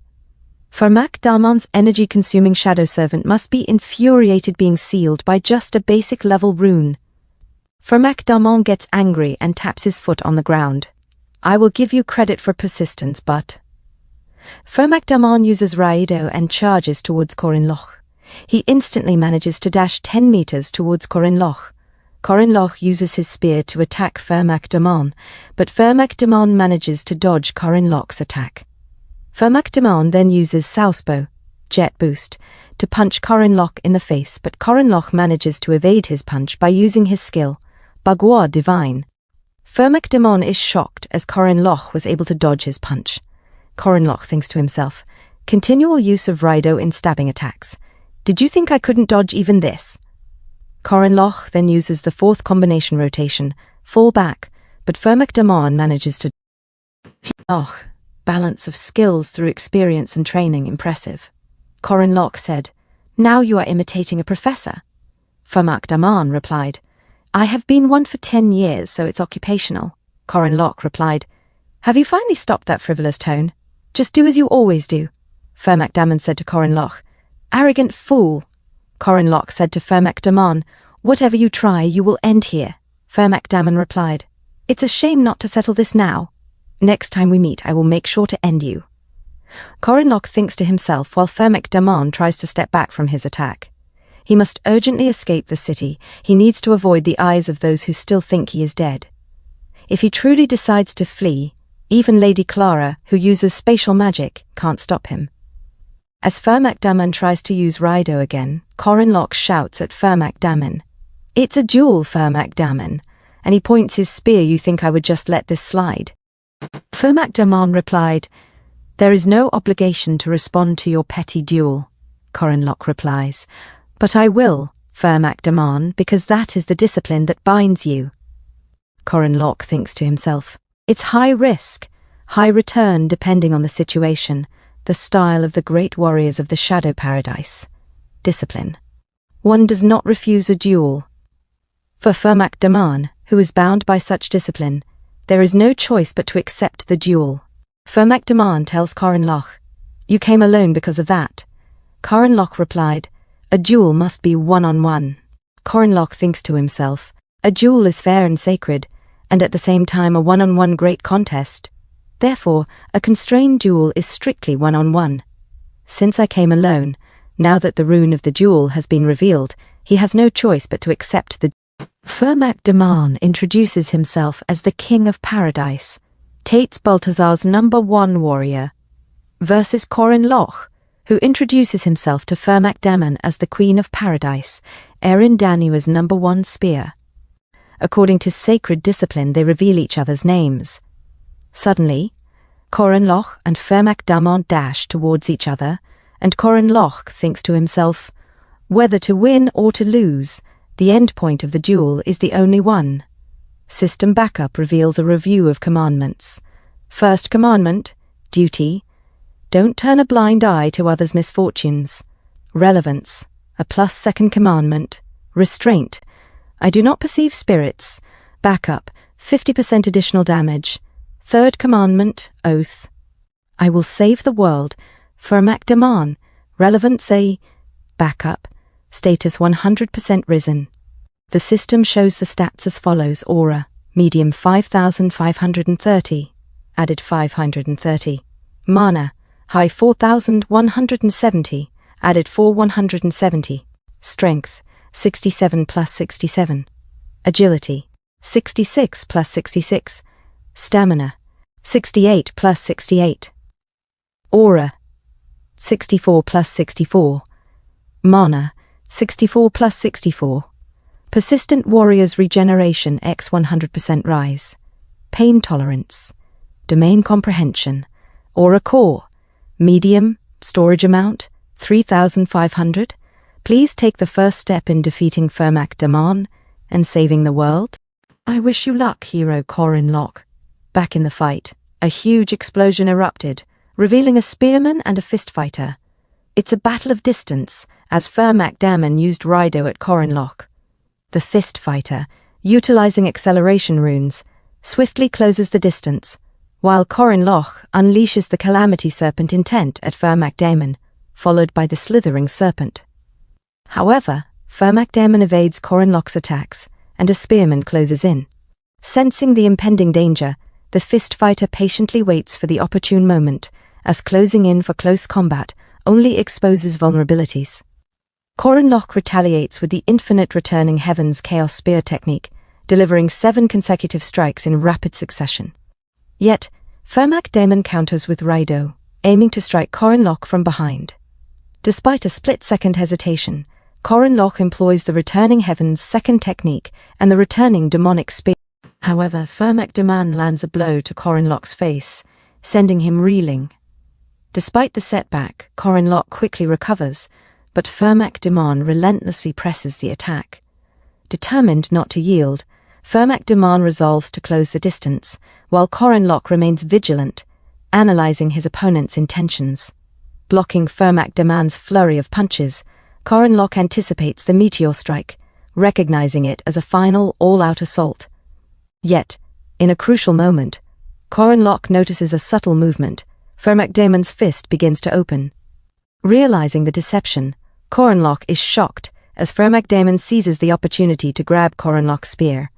Speaker 1: Fermac Daman's energy-consuming Shadow Servant must be infuriated being sealed by just a basic level rune. Fermac Daman gets angry and taps his foot on the ground. "I will give you credit for persistence, but..." Fermac Daman uses Raido and charges towards Corin Loch. He instantly manages to dash 10 meters towards Corin Loch. Corin Loch uses his spear to attack Fermac Daman, but Fermac Daman manages to dodge Corin Loch's attack. Fermac Daman then uses Southbow, Jet Boost, to punch Corin Loch in the face, but Corin Loch manages to evade his punch by using his skill, Bagua Divine. Fermac Daman is shocked as Corin Loch was able to dodge his punch. Corin Loch thinks to himself, "Continual use of Raido in stabbing attacks. Did you think I couldn't dodge even this?" Corin Loch then uses the fourth combination rotation, fall back, but Fermac Daman manages to... Loch, balance of skills through experience and training impressive. Corin Loch said, "Now you are imitating a professor." Fermac Daman replied, "I have been one for 10 years, so it's occupational." Corin Loch replied, "Have you finally stopped that frivolous tone? Just do as you always do." Fermac Daman said to Corin Loch, "Arrogant fool." Corin Loch said to Fermac Daman, "Whatever you try, you will end here." Fermac Daman replied, "It's a shame not to settle this now. Next time we meet, I will make sure to end you." Corin Loch thinks to himself while Fermac Daman tries to step back from his attack. He must urgently escape the city. He needs to avoid the eyes of those who still think he is dead. If he truly decides to flee, even Lady Clara, who uses spatial magic, can't stop him. As Fermac Daman tries to use Raido again, Corin Loch shouts at Fermac Daman, "It's a duel, Fermac Daman," and he points his spear. "You think I would just let this slide?" Fermac Daman replied, "There is no obligation to respond to your petty duel." Corin Loch replies, "But I will, Fermac Daman, because that is the discipline that binds you." Corin Loch thinks to himself, "It's high risk, high return depending on the situation, the style of the great warriors of the Shadow Paradise. Discipline. One does not refuse a duel." For Fermac Daman, who is bound by such discipline, there is no choice but to accept the duel. Fermac Daman tells Corin Loch, "You came alone because of that." Corin Loch replied, "A duel must be one-on-one." Corin Loch thinks to himself, "A duel is fair and sacred, and at the same time a one-on-one great contest. Therefore, a constrained duel is strictly one-on-one. Since I came alone, now that the rune of the duel has been revealed, he has no choice but to accept the..." Fermac Daman introduces himself as the King of Paradise, Tates Baltazar's #1 warrior, versus Corin Loch, who introduces himself to Fermac Damon as the Queen of Paradise, Erin Danua's #1 spear. According to sacred discipline, they reveal each other's names. Suddenly, Corin Loch and Fermac Damon dash towards each other, and Corin Loch thinks to himself, whether to win or to lose, the end point of the duel is the only one. System backup reveals a review of commandments. First commandment, duty. Don't turn a blind eye to others' misfortunes. Relevance, a plus second commandment. Restraint, I do not perceive spirits. Backup, 50% additional damage. Third commandment, oath. I will save the world. Fermac Damon, relevance A. Backup, status 100% risen. The system shows the stats as follows: aura, medium 5,530, added 530. Mana, high 4,170, added 4,170. Strength, 67 plus 67. Agility, 66 plus 66. Stamina, 68 plus 68. Aura, 64 plus 64. Mana, 64 plus 64. Persistent Warrior's Regeneration x 100% rise. Pain Tolerance. Domain Comprehension. Aura Core. Medium. Storage Amount, 3,500. Please take the first step in defeating Fermac Damon and saving the world. I wish you luck, hero Corin Loch. Back in the fight, a huge explosion erupted, revealing a spearman and a fist fighter. It's a battle of distance, as Fermac Damon used Rido at Corin Loch. The fist fighter, utilizing acceleration runes, swiftly closes the distance, while Corin Loch unleashes the Calamity Serpent intent at Fermac Damon, followed by the Slithering Serpent. However, Fermac Damon evades Corin Loch's attacks, and a spearman closes in. Sensing the impending danger, the fist fighter patiently waits for the opportune moment, as closing in for close combat only exposes vulnerabilities. Corin Loch retaliates with the Infinite Returning Heavens Chaos Spear technique, delivering 7 consecutive strikes in rapid succession. Yet, Fermac Damon counters with Rido, aiming to strike Corin Loch from behind. Despite a split-second hesitation, Corin Loch employs the Returning Heavens second technique and the Returning Demonic Spear. However, Fermac Damon lands a blow to Corin Loch's face, sending him reeling. Despite the setback, Corin Loch quickly recovers, but Fermac Damon relentlessly presses the attack. Determined not to yield, Fermac Damon resolves to close the distance, while Corin Loch remains vigilant, analyzing his opponent's intentions. Blocking Fermac Damon's flurry of punches, Corin Loch anticipates the meteor strike, recognizing it as a final all-out assault. Yet, in a crucial moment, Corin Loch notices a subtle movement. Fermac Damon's fist begins to open. Realizing the deception, Corin Loch is shocked as Fermac Damon seizes the opportunity to grab Corin Loch's spear.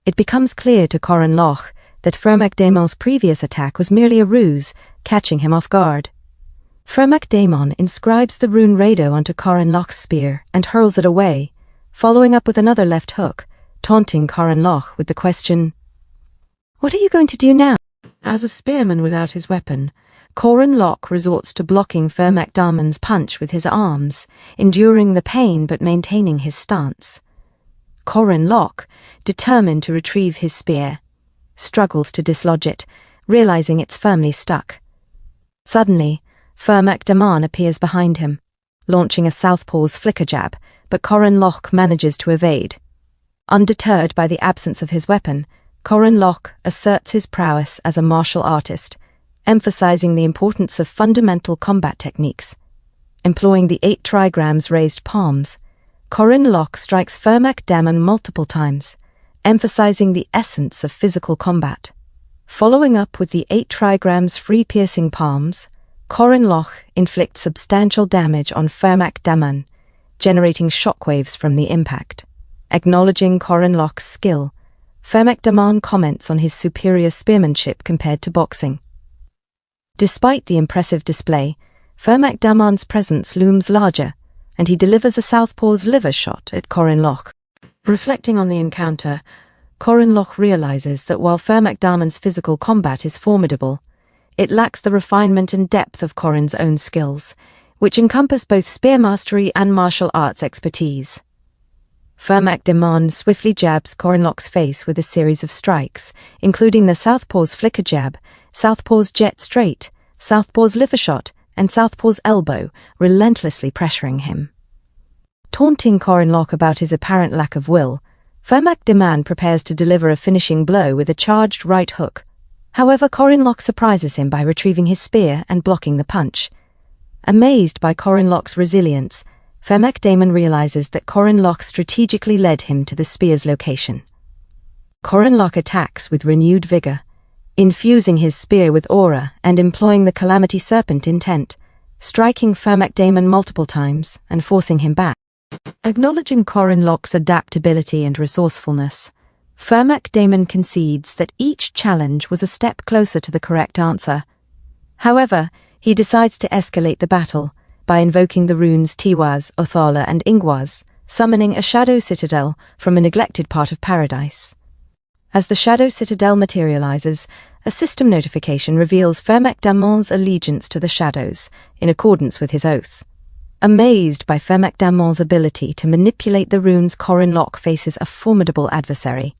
Speaker 1: It becomes clear to Corin Loch that Fermac Damon's previous attack was merely a ruse, catching him off guard. Fermac Damon inscribes the rune Rado onto Corin Loch's spear and hurls it away, following up with another left hook, taunting Corin Loch with the question, "What are you going to do now?" As a spearman without his weapon, Corin Loch resorts to blocking Fermac Damon's punch with his arms, enduring the pain but maintaining his stance. Corin Loch, determined to retrieve his spear, struggles to dislodge it, realizing it's firmly stuck. Suddenly, Fermac Damon appears behind him, launching a southpaw's flicker jab, but Corin Loch manages to evade. Undeterred by the absence of his weapon, Corin Loch asserts his prowess as a martial artist, emphasizing the importance of fundamental combat techniques. Employing the 8 trigrams raised palms, Corin Loch strikes Fermac Damon multiple times, emphasizing the essence of physical combat. Following up with the 8 trigrams free piercing palms, Corin Loch inflicts substantial damage on Fermac Damon, generating shockwaves from the impact. Acknowledging Corin Loch's skill, Fermac Damon comments on his superior spearmanship compared to boxing. Despite the impressive display, Fermac Damon's presence looms larger, and he delivers a southpaw's liver shot at Corin Loch. Reflecting on the encounter, Corin Loch realizes that while Fermac Damon's physical combat is formidable, it lacks the refinement and depth of Corin's own skills, which encompass both spear mastery and martial arts expertise. Fermac Demon swiftly jabs Corin Lock's face with a series of strikes, including the Southpaw's flicker jab, Southpaw's jet straight, Southpaw's liver shot, and Southpaw's elbow, relentlessly pressuring him. Taunting Corin Lock about his apparent lack of will, Fermac Demon prepares to deliver a finishing blow with a charged right hook. However, Corin Lock surprises him by retrieving his spear and blocking the punch. Amazed by Corin Lock's resilience, Fermac Demon realizes that Corin Lock strategically led him to the spear's location. Corin Lock attacks with renewed vigor, infusing his spear with aura and employing the Calamity Serpent intent, striking Fermac Demon multiple times and forcing him back. Acknowledging Corin Lock's adaptability and resourcefulness, Fermac Demon concedes that each challenge was a step closer to the correct answer. However, he decides to escalate the battle by invoking the runes Tiwaz, Othala, and Ingwaz, summoning a Shadow Citadel from a neglected part of Paradise. As the Shadow Citadel materializes, a system notification reveals Fermac Demon's allegiance to the Shadows, in accordance with his oath. Amazed by Fermac Demon's ability to manipulate the runes, Corin Lock faces a formidable adversary.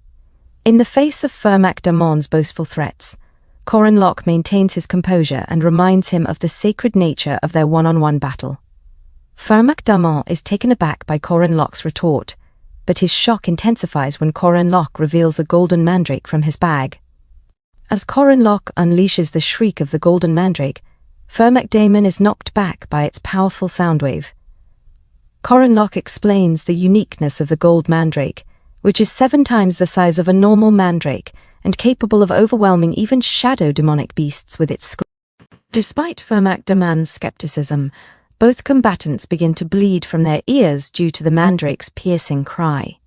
Speaker 1: In the face of Fermac Demon's boastful threats, Corin Lock maintains his composure and reminds him of the sacred nature of their one-on-one battle. Fermac Demon is taken aback by Corin Lock's retort, but his shock intensifies when Corin Lock reveals a golden mandrake from his bag. As Corin Lock unleashes the shriek of the golden mandrake, Fermac Demon is knocked back by its powerful sound wave. Corin Lock explains the uniqueness of the gold mandrake, which is 7 times the size of a normal mandrake and capable of overwhelming even shadow demonic beasts with its scream. Despite Fermac Demon's skepticism, both combatants begin to bleed from their ears due to the mandrake's piercing cry.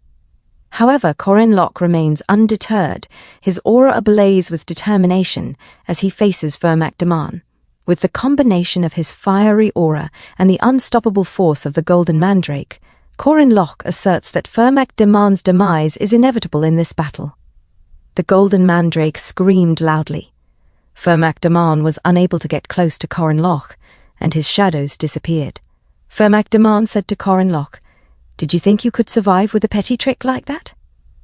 Speaker 1: However, Corin Lock remains undeterred, his aura ablaze with determination as he faces Fermac Demon. With the combination of his fiery aura and the unstoppable force of the golden mandrake, Corin Lock asserts that Fermac Demon's demise is inevitable in this battle. The golden mandrake screamed loudly. Fermac Demon was unable to get close to Corin Lock, and his shadows disappeared. Fermac Demon said to Corin Lock, "Did you think you could survive with a petty trick like that?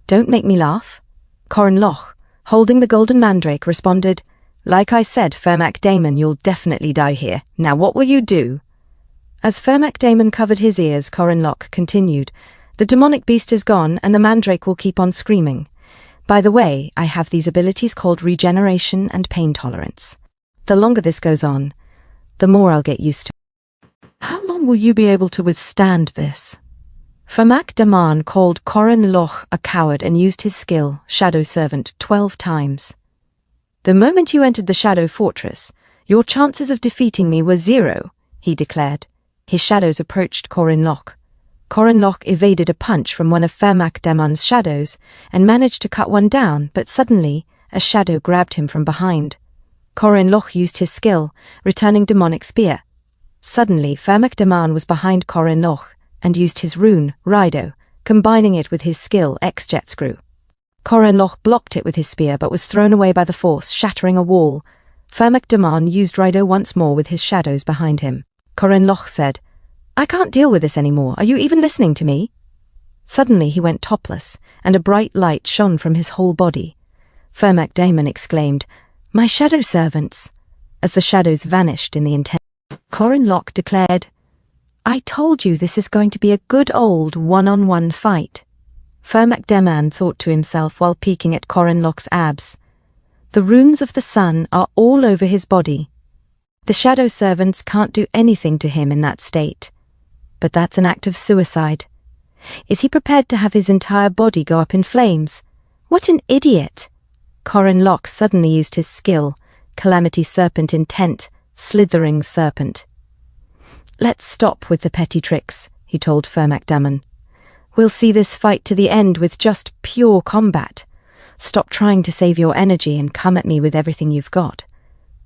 Speaker 1: Don't make me laugh." Corin Lock, holding the golden mandrake, responded, "Like I said, Fermac Demon, you'll definitely die here. Now what will you do?" As Fermac Demon covered his ears, Corin Lock continued, "The demonic beast is gone, and the mandrake will keep on screaming. By the way, I have these abilities called regeneration and pain tolerance. The longer this goes on, the more I'll get used to it." "How long will you be able to withstand this?" Fermac Demon called Corin Lock a coward and used his skill, Shadow Servant, 12 times. "The moment you entered the Shadow Fortress, your chances of defeating me were 0, he declared. His shadows approached Corin Lock. Corin Lock evaded a punch from one of Fermac Demon's shadows and managed to cut one down, but suddenly a shadow grabbed him from behind. Corin Lock used his skill, returning demonic spear. Suddenly, Fermac Demon was behind Corin Lock and used his rune, Rido, combining it with his skill, X-Jet Screw. Corin Lock blocked it with his spear but was thrown away by the force, shattering a wall. Fermac Demon used Rido once more with his shadows behind him. Corin Lock said, "I can't deal with this anymore. Are you even listening to me?" Suddenly he went topless, and a bright light shone from his whole body. Fermac Demon exclaimed, "My shadow servants!" as the shadows vanished in the intense. Corin Lock declared, "I told you this is going to be a good old one-on-one fight." Fermac Demon thought to himself while peeking at Corin Lock's abs. The runes of the sun are all over his body. The shadow servants can't do anything to him in that state. But that's an act of suicide. Is he prepared to have his entire body go up in flames? What an idiot! Corin Lock suddenly used his skill, Calamity Serpent intent, Slithering Serpent. "Let's stop with the petty tricks," he told Fermac Demon. "We'll see this fight to the end with just pure combat. Stop trying to save your energy and come at me with everything you've got."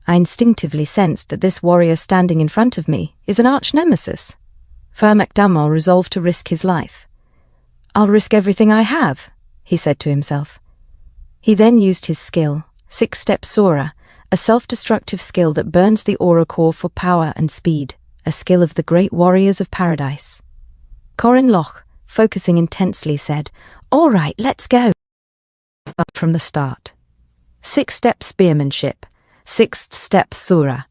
Speaker 1: I instinctively sensed that this warrior standing in front of me is an arch-nemesis. Fermac Demon resolved to risk his life. "I'll risk everything I have," he said to himself. He then used his skill, 6-Step Sora, a self-destructive skill that burns the aura core for power and speed. a skill of the great warriors of paradise. Corin Loch, focusing intensely, said, "All right, let's go." Up from the start. 6-step spearmanship, 6th step surah.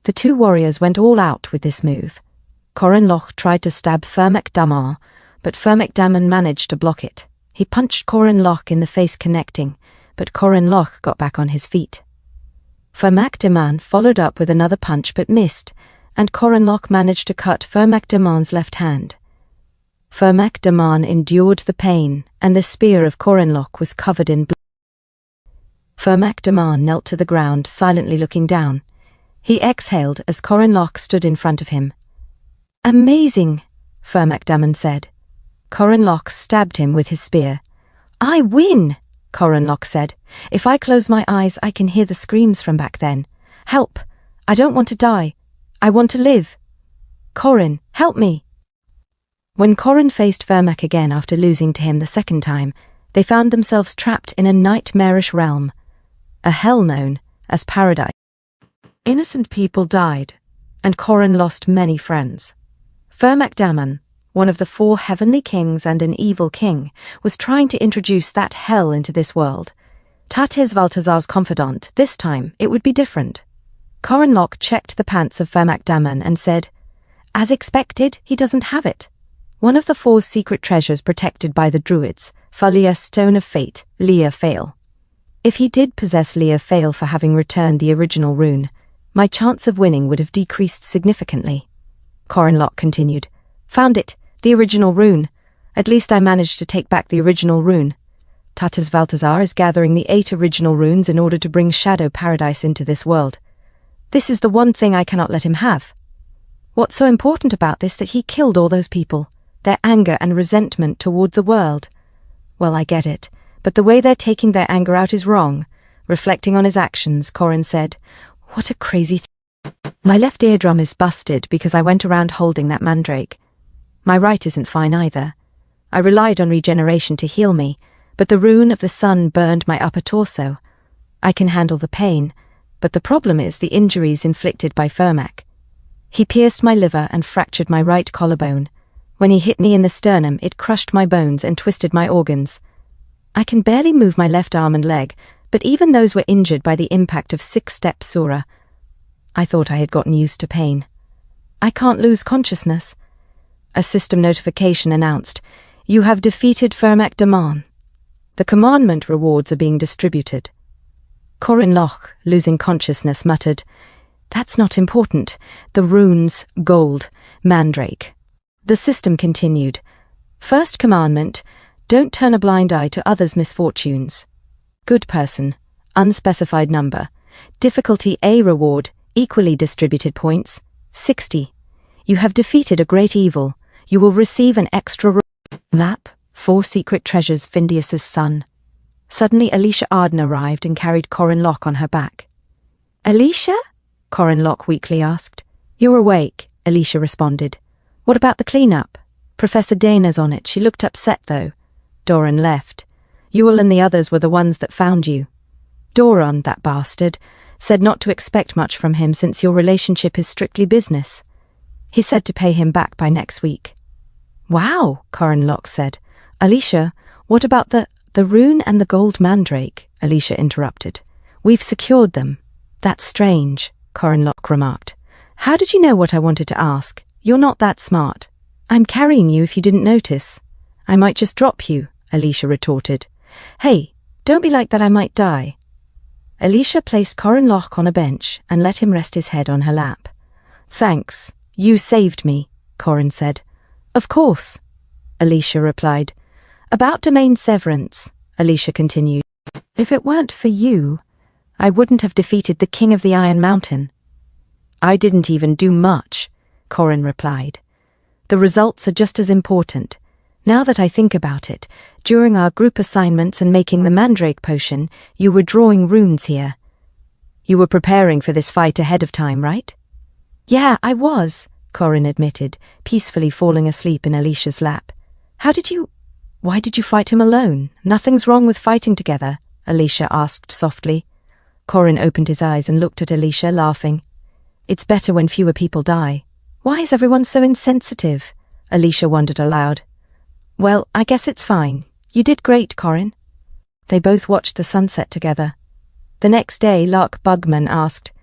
Speaker 1: The two warriors went all out with this move. Corin Loch tried to stab Fermac Daman, but Fermac Daman managed to block it. He punched Corin Loch in the face, connecting, but Corin Loch got back on his feet. Fermac Daman followed up with another punch but missed, and Corin Loch managed to cut Fermac Daman's left hand. Fermac Daman endured the pain, and the spear of Corin Loch was covered in blood. Fermac Daman knelt to the ground, silently looking down. He exhaled as Corin Loch stood in front of him. "Amazing," Fermac Daman said. Corin Loch stabbed him with his spear. "I win," Corin Loch said. "If I close my eyes, I can hear the screams from back then. Help! I don't want to die. I want to live. Corin, help me." When Corin faced Fermac again after losing to him the second time, they found themselves trapped in a nightmarish realm, a hell known as paradise. Innocent people died, and Corin lost many friends. Fermac Daman, one of the 4 heavenly kings and an evil king, was trying to introduce that hell into this world. Tates Valtazar's confidant, this time it would be different. Corin Loch checked the pants of Fermac Daman and said, "As expected, he doesn't have it. One of the 4 secret treasures protected by the Druids, Falia's Stone of Fate, Leah Fail. If he did possess Leah Fail for having returned the original rune, my chance of winning would have decreased significantly." Corin Loch continued, "Found it, the original rune. At least I managed to take back the original rune. Tates Valtazar is gathering the 8 original runes in order to bring Shadow Paradise into this world. This is the one thing I cannot let him have. What's so important about this that he killed all those people? Their anger and resentment toward the world. Well, I get it, but the way they're taking their anger out is wrong." Reflecting on his actions, Corin said, "What a crazy My left eardrum is busted because I went around holding that mandrake. My right isn't fine either. I relied on regeneration to heal me, but the rune of the sun burned my upper torso. I can handle the pain, but the problem is the injuries inflicted by Fermac. He pierced my liver and fractured my right collarbone. When he hit me in the sternum, it crushed my bones and twisted my organs. I can barely move my left arm and leg, but even those were injured by the impact of 6-step surah. I thought I had gotten used to pain. I can't lose consciousness." A system notification announced, "You have defeated Fermac Daman. The commandment rewards are being distributed." Corin Loch, losing consciousness, muttered, "That's not important. The runes, gold, mandrake." The system continued. "First commandment, don't turn a blind eye to others' misfortunes. Good person, unspecified number. Difficulty A reward, equally distributed points, 60. You have defeated a great evil. You will receive an extra map, 4 secret treasures, Findius's son." Suddenly Alicia Arden arrived and carried Corin Loch on her back. "Alicia?" Corin Loch weakly asked. "You're awake," Alicia responded. "What about the cleanup? Professor Dana's on it. She looked upset, though." Doran left. "Ewell and the others were the ones that found you. Doran, that bastard, said not to expect much from him since your relationship is strictly business. He said to pay him back by next week." "Wow," Corin Loch said. "Alicia, what about the rune and the gold mandrake?" Alicia interrupted. "We've secured them." "That's strange," Corin Loch remarked. "How did you know what I wanted to ask? You're not that smart." "I'm carrying you if you didn't notice." "I might just drop you," Alicia retorted. "Hey, don't be like that, I might die." Alicia placed Corin Loch on a bench and let him rest his head on her lap. "Thanks, you saved me," Corin said. "Of course," Alicia replied. "About domain severance," Alicia continued. "If it weren't for you, I wouldn't have defeated the King of the Iron Mountain." "I didn't even do much," Corin replied. "The results are just as important. Now that I think about it, during our group assignments and making the mandrake potion, you were drawing runes here. You were preparing for this fight ahead of time, right?" "Yeah, I was," Corin admitted, peacefully falling asleep in Alicia's lap. Why did you fight him alone? Nothing's wrong with fighting together," Alicia asked softly. Corin opened his eyes and looked at Alicia, laughing. It's better when fewer people die. Why is everyone so insensitive? Alicia wondered aloud. Well, I guess it's fine. You did great, Corin. They both watched the sunset together. The next day, Lark Bugman asked,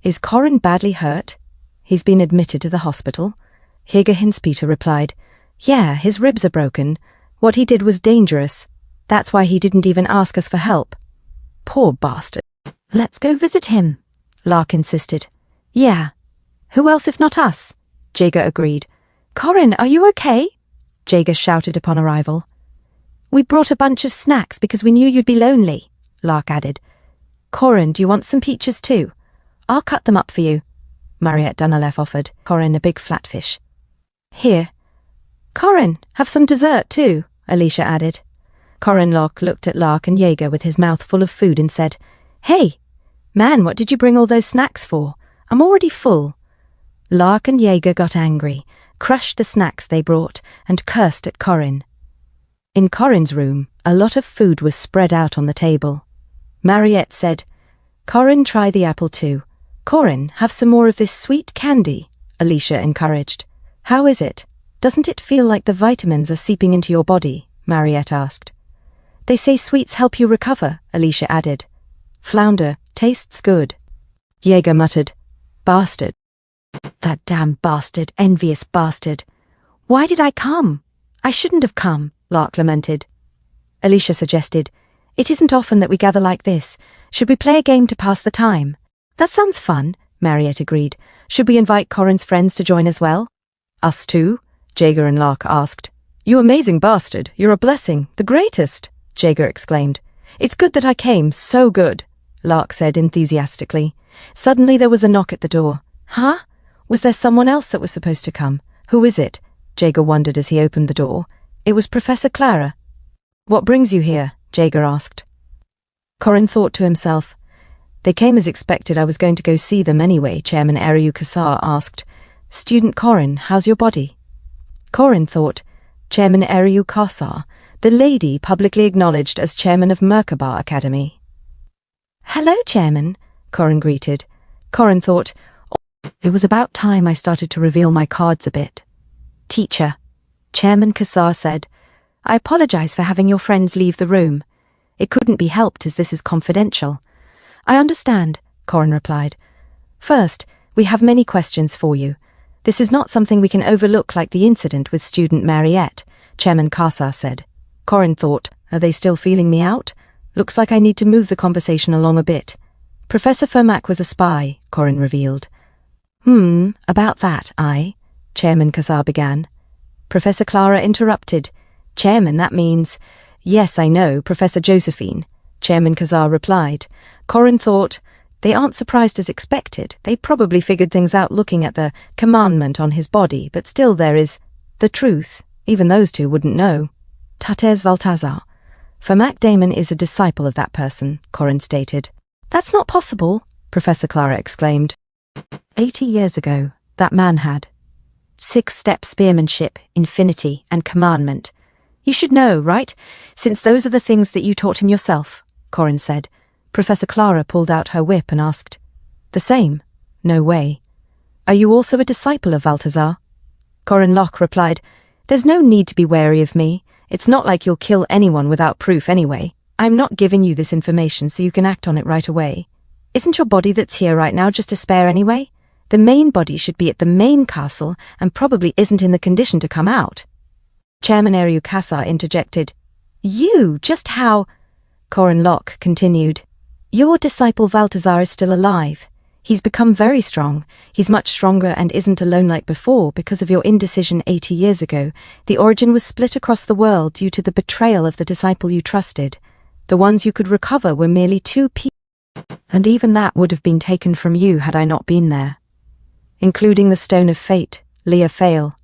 Speaker 1: Is Corin badly hurt? He's been admitted to the hospital. Higa Hinspeter replied, Yeah, his ribs are broken. What he did was dangerous. That's why he didn't even ask us for help. Poor bastard. Let's go visit him, Lark insisted. Yeah. Who else if not us? Jaeger agreed. Corin, are you okay? Jaeger shouted upon arrival. We brought a bunch of snacks because we knew you'd be lonely, Lark added. Corin, do you want some peaches too? I'll cut them up for you, Mariette Dunaleff offered Corin a big flatfish. Here. Corin, have some dessert too, Alicia added. Corin Locke looked at Lark and Jaeger with his mouth full of food and said, Hey, man, what did you bring all those snacks for? I'm already full. Lark and Jaeger got angry, crushed the snacks they brought, and cursed at Corin. In Corin's room, a lot of food was spread out on the table. Mariette said, Corin, try the apple too. Corin, have some more of this sweet candy, Alicia encouraged. How is it? Doesn't it feel like the vitamins are seeping into your body? Mariette asked. They say sweets help you recover, Alicia added. Flounder, tastes good. Jaeger muttered, Bastard. That damn bastard, envious bastard. Why did I come? I shouldn't have come, Lark lamented. Alicia suggested, It isn't often that we gather like this. Should we play a game to pass the time? That sounds fun, Mariette agreed. Should we invite Corin's friends to join as well? Us too? Jaeger and Lark asked. You amazing bastard, you're a blessing, the greatest, Jaeger exclaimed. It's good that I came, so good, Lark said enthusiastically. Suddenly there was a knock at the door. Huh? Was there someone else that was supposed to come? Who is it? Jaeger wondered as he opened the door. It was Professor Clara. What brings you here? Jaeger asked. Corin thought to himself. They came as expected. I was going to go see them anyway, Chairman Eriu Kassar asked. Student Corin, how's your body? Corin thought, Chairman Eriu Kassar, the lady publicly acknowledged as chairman of Merkaba Academy. Hello, Chairman, Corin greeted. Corin thought, it was about time I started to reveal my cards a bit. Teacher, Chairman Kassar said, I apologize for having your friends leave the room. It couldn't be helped as this is confidential. I understand, Corin replied. First, we have many questions for you. This is not something we can overlook like the incident with student Mariette, Chairman Kassar said. Corin thought, are they still feeling me out? Looks like I need to move the conversation along a bit. Professor Fermac was a spy, Corin revealed. About that, Chairman Kassar began. Professor Clara interrupted. Chairman, that means... Yes, I know, Professor Josephine, Chairman Kassar replied. Corin thought, they aren't surprised as expected. They probably figured things out looking at the commandment on his body, but still there is the truth. Even those two wouldn't know. Tates Valtazar. Fermac Damon is a disciple of that person, Corin stated. That's not possible, Professor Clara exclaimed. 80 years ago, that man had 6-step spearmanship, infinity, and commandment. You should know, right? Since those are the things that you taught him yourself, Corin said. Professor Clara pulled out her whip and asked, The same? No way. Are you also a disciple of Valtazar? Corin Locke replied, There's no need to be wary of me. It's not like you'll kill anyone without proof anyway. I'm not giving you this information so you can act on it right away. Isn't your body that's here right now just a spare anyway? The main body should be at the main castle and probably isn't in the condition to come out. Chairman Eriu Kassar interjected. You, just how... Corin Locke continued. Your disciple Valtazar is still alive. He's become very strong. He's much stronger and isn't alone like before because of your indecision 80 years ago. The origin was split across the world due to the betrayal of the disciple you trusted. The ones you could recover were merely 2 people. And even that would have been taken from you had I not been there. Including the Stone of Fate, Leah Fail.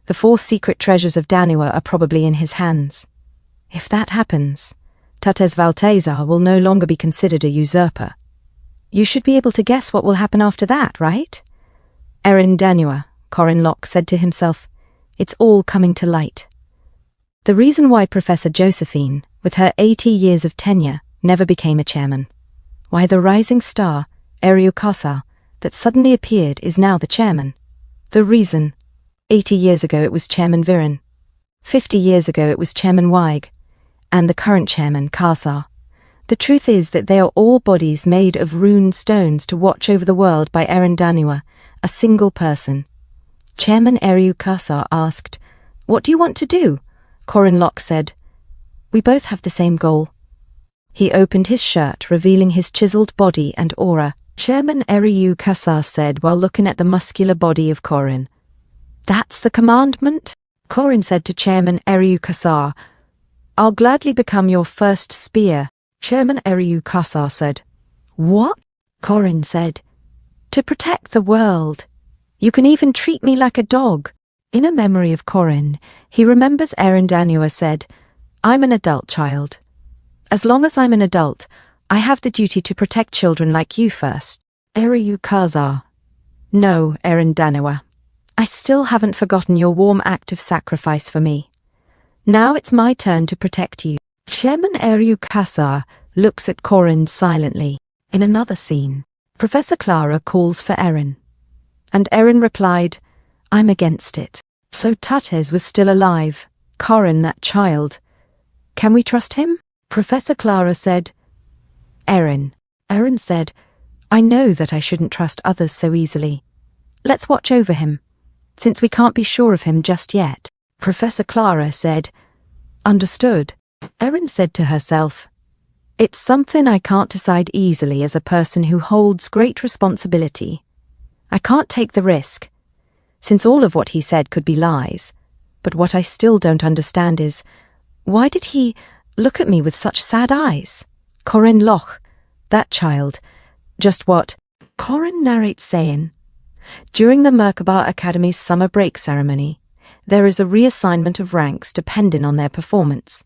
Speaker 1: The 4 secret treasures of Danua are probably in his hands. If that happens, Tates Valtazar will no longer be considered a usurper. You should be able to guess what will happen after that, right? Erin Danua, Corin Locke said to himself, it's all coming to light. The reason why Professor Josephine, with her 80 years of tenure, never became a chairman. Why the rising star, Eriu Kassar, that suddenly appeared is now the chairman. The reason: 80 years ago it was Chairman Viren. 50 years ago it was Chairman Weig. And the current chairman, Karsar. The truth is that they are all bodies made of rune stones to watch over the world by Erin Danua, a single person. Chairman Eriu Karsar asked, "What do you want to do?" Corin Locke said, "We both have the same goal." He opened his shirt, revealing his chiseled body and aura. Chairman Eriu Karsar said while looking at the muscular body of Corin. "That's the commandment?" Corin said to Chairman Eriu Karsar, "I'll gladly become your first spear." Chairman Eriu Karsar said, "What?" Corin said, "To protect the world. You can even treat me like a dog." In a memory of Corin, he remembers Erin Danua said, "I'm an adult child. As long as I'm an adult, I have the duty to protect children like you first." Eriu Karsar: "No, Erin Danua. I still haven't forgotten your warm act of sacrifice for me. Now it's my turn to protect you." Chairman Eriu Karsar looks at Corin silently. In another scene, Professor Clara calls for Erin. And Erin replied, "I'm against it." So Tates was still alive. Corin, that child. Can we trust him? Professor Clara said, "Erin." Erin said, "I know that I shouldn't trust others so easily. Let's watch over him, since we can't be sure of him just yet." Professor Clara said, "Understood." Erin said to herself, "It's something I can't decide easily as a person who holds great responsibility. I can't take the risk, since all of what he said could be lies. But what I still don't understand is, why did he look at me with such sad eyes?" Corin Loch, that child, just what Corin narrates saying, "During the Merkaba Academy's summer break ceremony, there is a reassignment of ranks depending on their performance.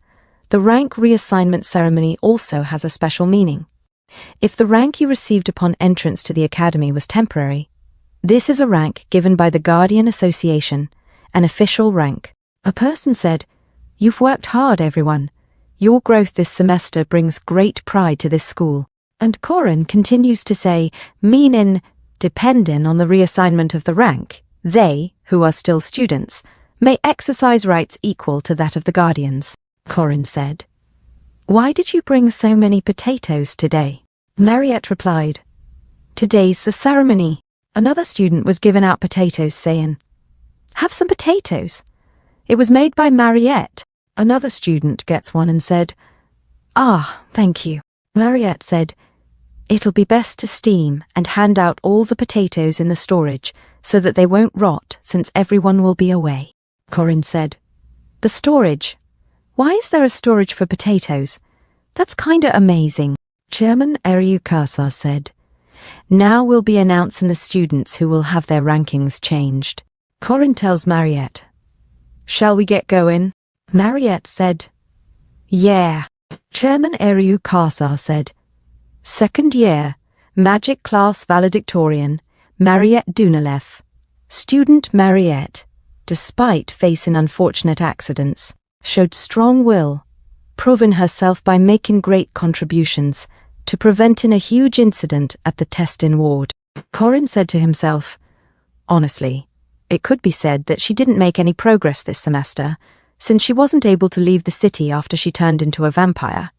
Speaker 1: The rank reassignment ceremony also has a special meaning. If the rank you received upon entrance to the academy was temporary, this is a rank given by the Guardian Association, an official rank." A person said, "You've worked hard, everyone. Your growth this semester brings great pride to this school." And Corin continues to say, meaning, depending on the reassignment of the rank, they, who are still students, may exercise rights equal to that of the Guardians. Corin said, "Why did you bring so many potatoes today?" Mariette replied, "Today's the ceremony." Another student was given out potatoes, saying, "Have some potatoes. It was made by Mariette." Another student gets one and said, "Ah, thank you." Mariette said, "It'll be best to steam and hand out all the potatoes in the storage so that they won't rot since everyone will be away." Corin said, "The storage? Why is there a storage for potatoes? That's kinda amazing." Chairman Eriu Karsar said, "Now we'll be announcing the students who will have their rankings changed." Corin tells Mariette, "Shall we get going?" Mariette said, "Yeah." Chairman Eriu Karsar said, "Second year, Magic Class Valedictorian, Mariette Dunalef. Student Mariette, despite facing unfortunate accidents, showed strong will, proving herself by making great contributions to preventing a huge incident at the testing ward." Corin said to himself, "Honestly, it could be said that she didn't make any progress this semester, since she wasn't able to leave the city after she turned into a vampire.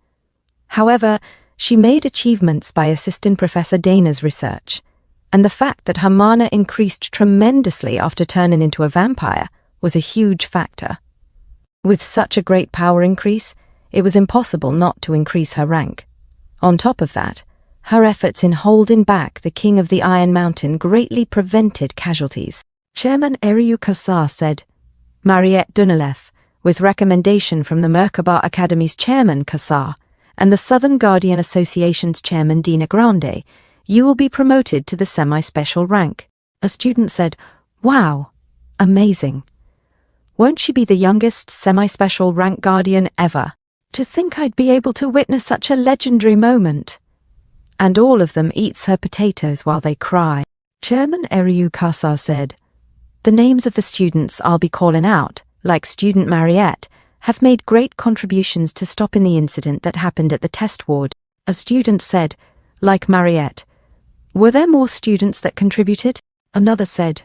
Speaker 1: However, she made achievements by assisting Professor Dana's research, and the fact that her mana increased tremendously after turning into a vampire was a huge factor. With such a great power increase, it was impossible not to increase her rank. On top of that, her efforts in holding back the King of the Iron Mountain greatly prevented casualties." Chairman Eriu Karsar said, "Mariette Dunalef, with recommendation from the Merkaba Academy's chairman Karsar and the Southern Guardian Association's chairman Dina Grande, you will be promoted to the semi-special rank." A student said, "Wow, amazing. Won't she be the youngest semi-special rank guardian ever? To think I'd be able to witness such a legendary moment." And all of them eats her potatoes while they cry. Chairman Eriu Karsar said, "The names of the students I'll be calling out, like student Mariette, have made great contributions to stopping the incident that happened at the test ward." A student said, like Mariette, Were there more students that contributed? Another said,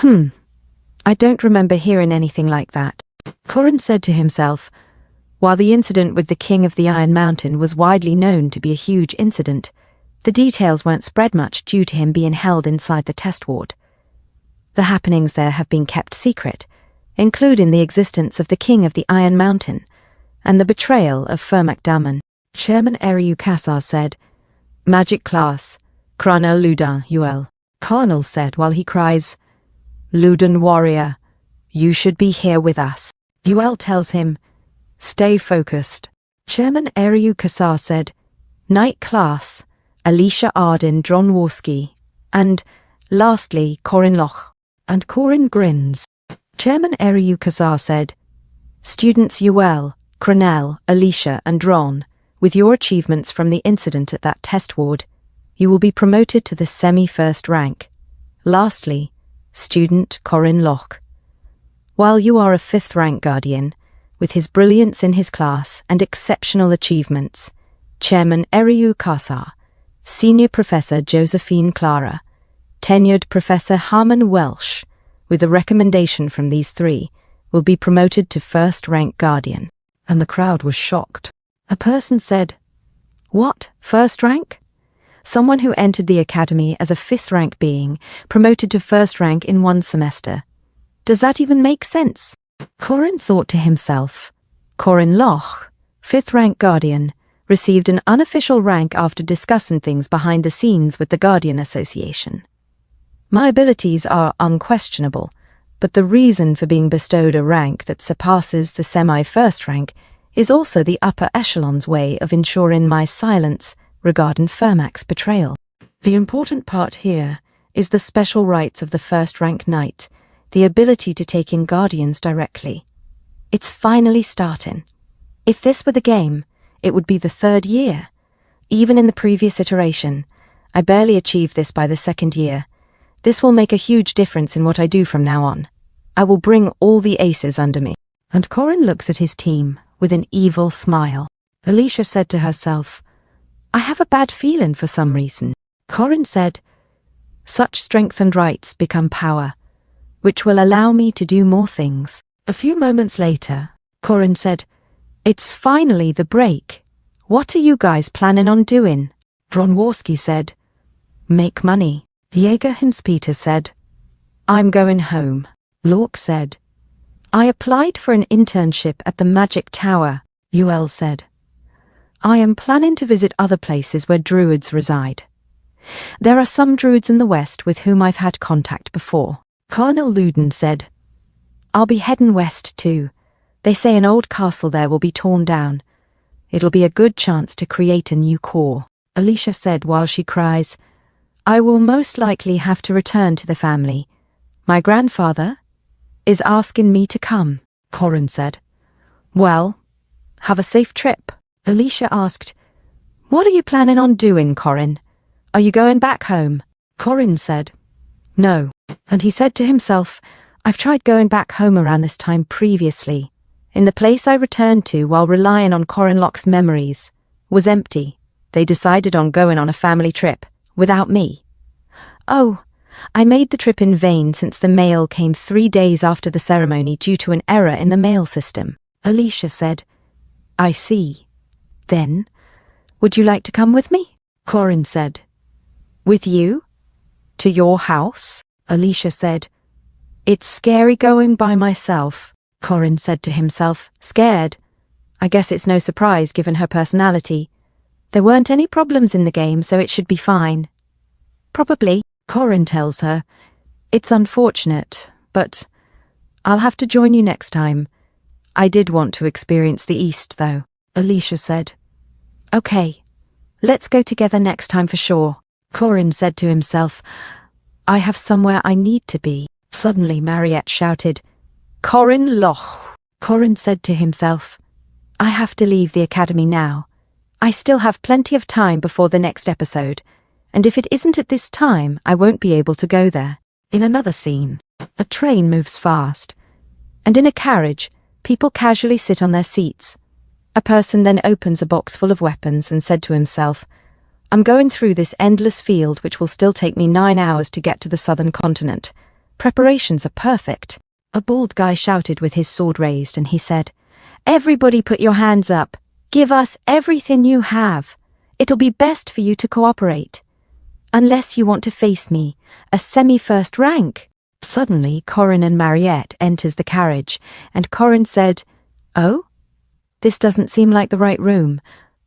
Speaker 1: I don't remember hearing anything like that. Corin said to himself, while the incident with the King of the Iron Mountain was widely known to be a huge incident, the details weren't spread much due to him being held inside the test ward. The happenings there have been kept secret, including the existence of the King of the Iron Mountain and the betrayal of Fermac Daman. Chairman Eriu Kassar said, Magic class, Cranel Ludin, Uel. Colonel said while he cries, Ludin warrior, you should be here with us. Uel tells him, stay focused. Chairman Eriu Kassar said, Night class, Alicia Arden Dronworski, and, lastly, Corin Loch. And Corin grins. Chairman Eriu Kassar said, Students Uel, Cranel, Alicia, and Dron, with your achievements from the incident at that test ward, you will be promoted to the semi-first rank. Lastly, student Corin Loch. While you are a 5th rank guardian, with his brilliance in his class and exceptional achievements, Chairman Eriu Kassar, Senior Professor Josephine Clara, Tenured Professor Harmon Welsh, with a recommendation from these 3, will be promoted to 1st rank guardian. And the crowd was shocked. A person said, What, 1st rank? Someone who entered the academy as a 5th rank being, promoted to 1st rank in 1 semester. Does that even make sense? Corin thought to himself, Corin Loch, 5th rank guardian, received an unofficial rank after discussing things behind the scenes with the Guardian Association. My abilities are unquestionable, but the reason for being bestowed a rank that surpasses the semi-first rank is also the upper echelon's way of ensuring my silence regarding Fermac's betrayal. The important part here is the special rights of the 1st rank knight, the ability to take in guardians directly. It's finally starting. If this were the game, it would be the 3rd year. Even in the previous iteration, I barely achieved this by the 2nd year. This will make a huge difference in what I do from now on. I will bring all the aces under me. And Corin looks at his team with an evil smile. Alicia said to herself, I have a bad feeling for some reason. Corin said, Such strength and rights become power, which will allow me to do more things. A few moments later, Corin said, It's finally the break. What are you guys planning on doing? Dronworski said, Make money. Jaeger Hinspeter said, I'm going home. Lork said, I applied for an internship at the Magic Tower. Uel said, I am planning to visit other places where druids reside. There are some druids in the west with whom I've had contact before. Colonel Ludin said, I'll be heading west too. They say an old castle there will be torn down. It'll be a good chance to create a new core. Alicia said while she cries, I will most likely have to return to the family. My grandfather is asking me to come. Corin said, Well, have a safe trip. Alicia asked, What are you planning on doing, Corin? Are you going back home? Corin said, No. And he said to himself, I've tried going back home around this time previously. In the place I returned to while relying on Corin Loch's memories was empty. They decided on going on a family trip, without me. Oh, I made the trip in vain since the mail came 3 days after the ceremony due to an error in the mail system. Alicia said, I see. Then, would you like to come with me? Corin said, With you? To your house? Alicia said, It's scary going by myself. Corin said to himself, Scared? I guess it's no surprise given her personality. There weren't any problems in the game, so it should be fine. Probably. Corin tells her, It's unfortunate, but I'll have to join you next time. I did want to experience the East, though. Alicia said, Okay, let's go together next time for sure. Corin said to himself, I have somewhere I need to be. Suddenly Mariette shouted, Corin Loch. Corin said to himself, I have to leave the academy now. I still have plenty of time before the next episode, and if it isn't at this time, I won't be able to go there. In another scene, a train moves fast, and in a carriage, people casually sit on their seats. A person then opens a box full of weapons and said to himself, I'm going through this endless field which will still take me 9 hours to get to the southern continent. Preparations are perfect. A bald guy shouted with his sword raised, and he said, "Everybody put your hands up. Give us everything you have. It'll be best for you to cooperate. Unless you want to face me, a semi-first rank." Suddenly, Corin and Mariette enters the carriage, and Corin said, "Oh? This doesn't seem like the right room.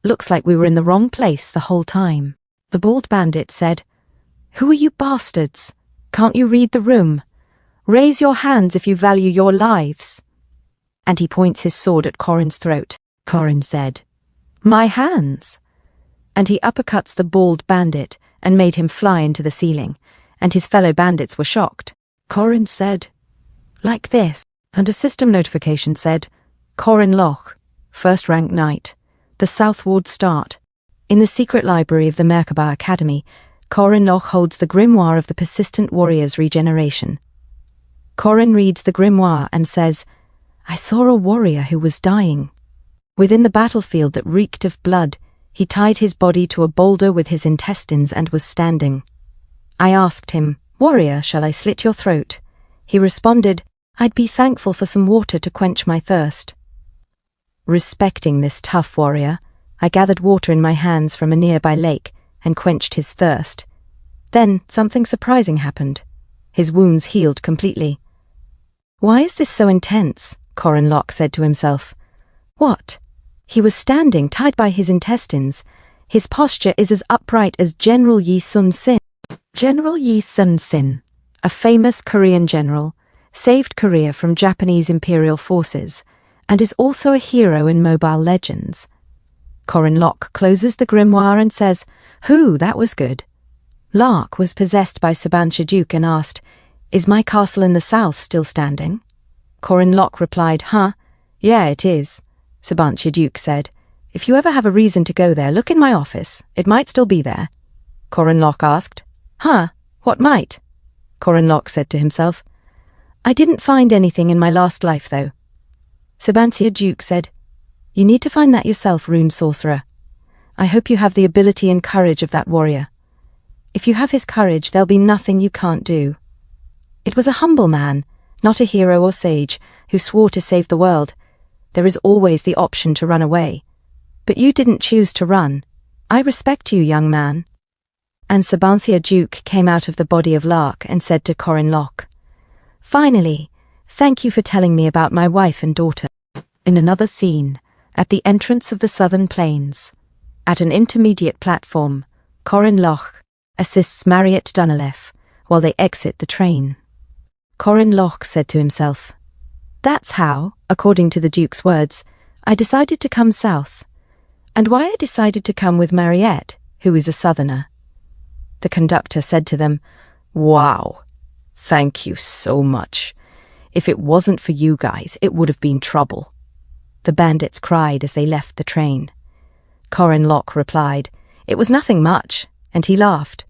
Speaker 1: Looks like we were in the wrong place the whole time." The bald bandit said, "Who are you bastards? Can't you read the room? Raise your hands if you value your lives." And he points his sword at Corin's throat. Corin said, "My hands." And he uppercuts the bald bandit and made him fly into the ceiling, and his fellow bandits were shocked. Corin said, "Like this," and a system notification said, "Corin Loch, first rank knight. The Southward start. In the secret library of the Merkaba Academy, Corin Loch holds the grimoire of the persistent warrior's regeneration." Corin reads the grimoire and says, "I saw a warrior who was dying. Within the battlefield that reeked of blood, he tied his body to a boulder with his intestines and was standing. I asked him, 'Warrior, shall I slit your throat?' He responded, 'I'd be thankful for some water to quench my thirst.' Respecting this tough warrior, I gathered water in my hands from a nearby lake and quenched his thirst. Then something surprising happened. His wounds healed completely." "Why is this so intense?" Corin Loch said to himself. "What? He was standing, tied by his intestines. His posture is as upright as General Yi Sun Sin. General Yi Sun Sin, a famous Korean general, saved Korea from Japanese imperial forces, and is also a hero in Mobile Legends." Corin Loch closes the grimoire and says, "Hoo, that was good." Lark was possessed by Sabantia Duke and asked, "Is my castle in the south still standing?" Corin Loch replied, "Huh, yeah, it is." Sabantia Duke said, "If you ever have a reason to go there, look in my office. It might still be there." Corin Loch asked, "Huh, what might?" Corin Loch said to himself, "I didn't find anything in my last life, though." Sabantia Duke said, "You need to find that yourself, rune sorcerer. I hope you have the ability and courage of that warrior. If you have his courage, there'll be nothing you can't do." It was a humble man, not a hero or sage, who swore to save the world. There is always the option to run away. But you didn't choose to run. I respect you, young man. And Sabantia Duke came out of the body of Lark and said to Corin Loch, "Finally, thank you for telling me about my wife and daughter." In another scene, at the entrance of the southern plains, at an intermediate platform, Corin Loch assists Mariette Dunelef while they exit the train. Corin Loch said to himself, "That's how, according to the Duke's words, I decided to come south, and why I decided to come with Mariette, who is a southerner." The conductor said to them, "Wow, thank you so much. If it wasn't for you guys, it would have been trouble." The bandits cried as they left the train. Corin Loch replied, "It was nothing much," and he laughed.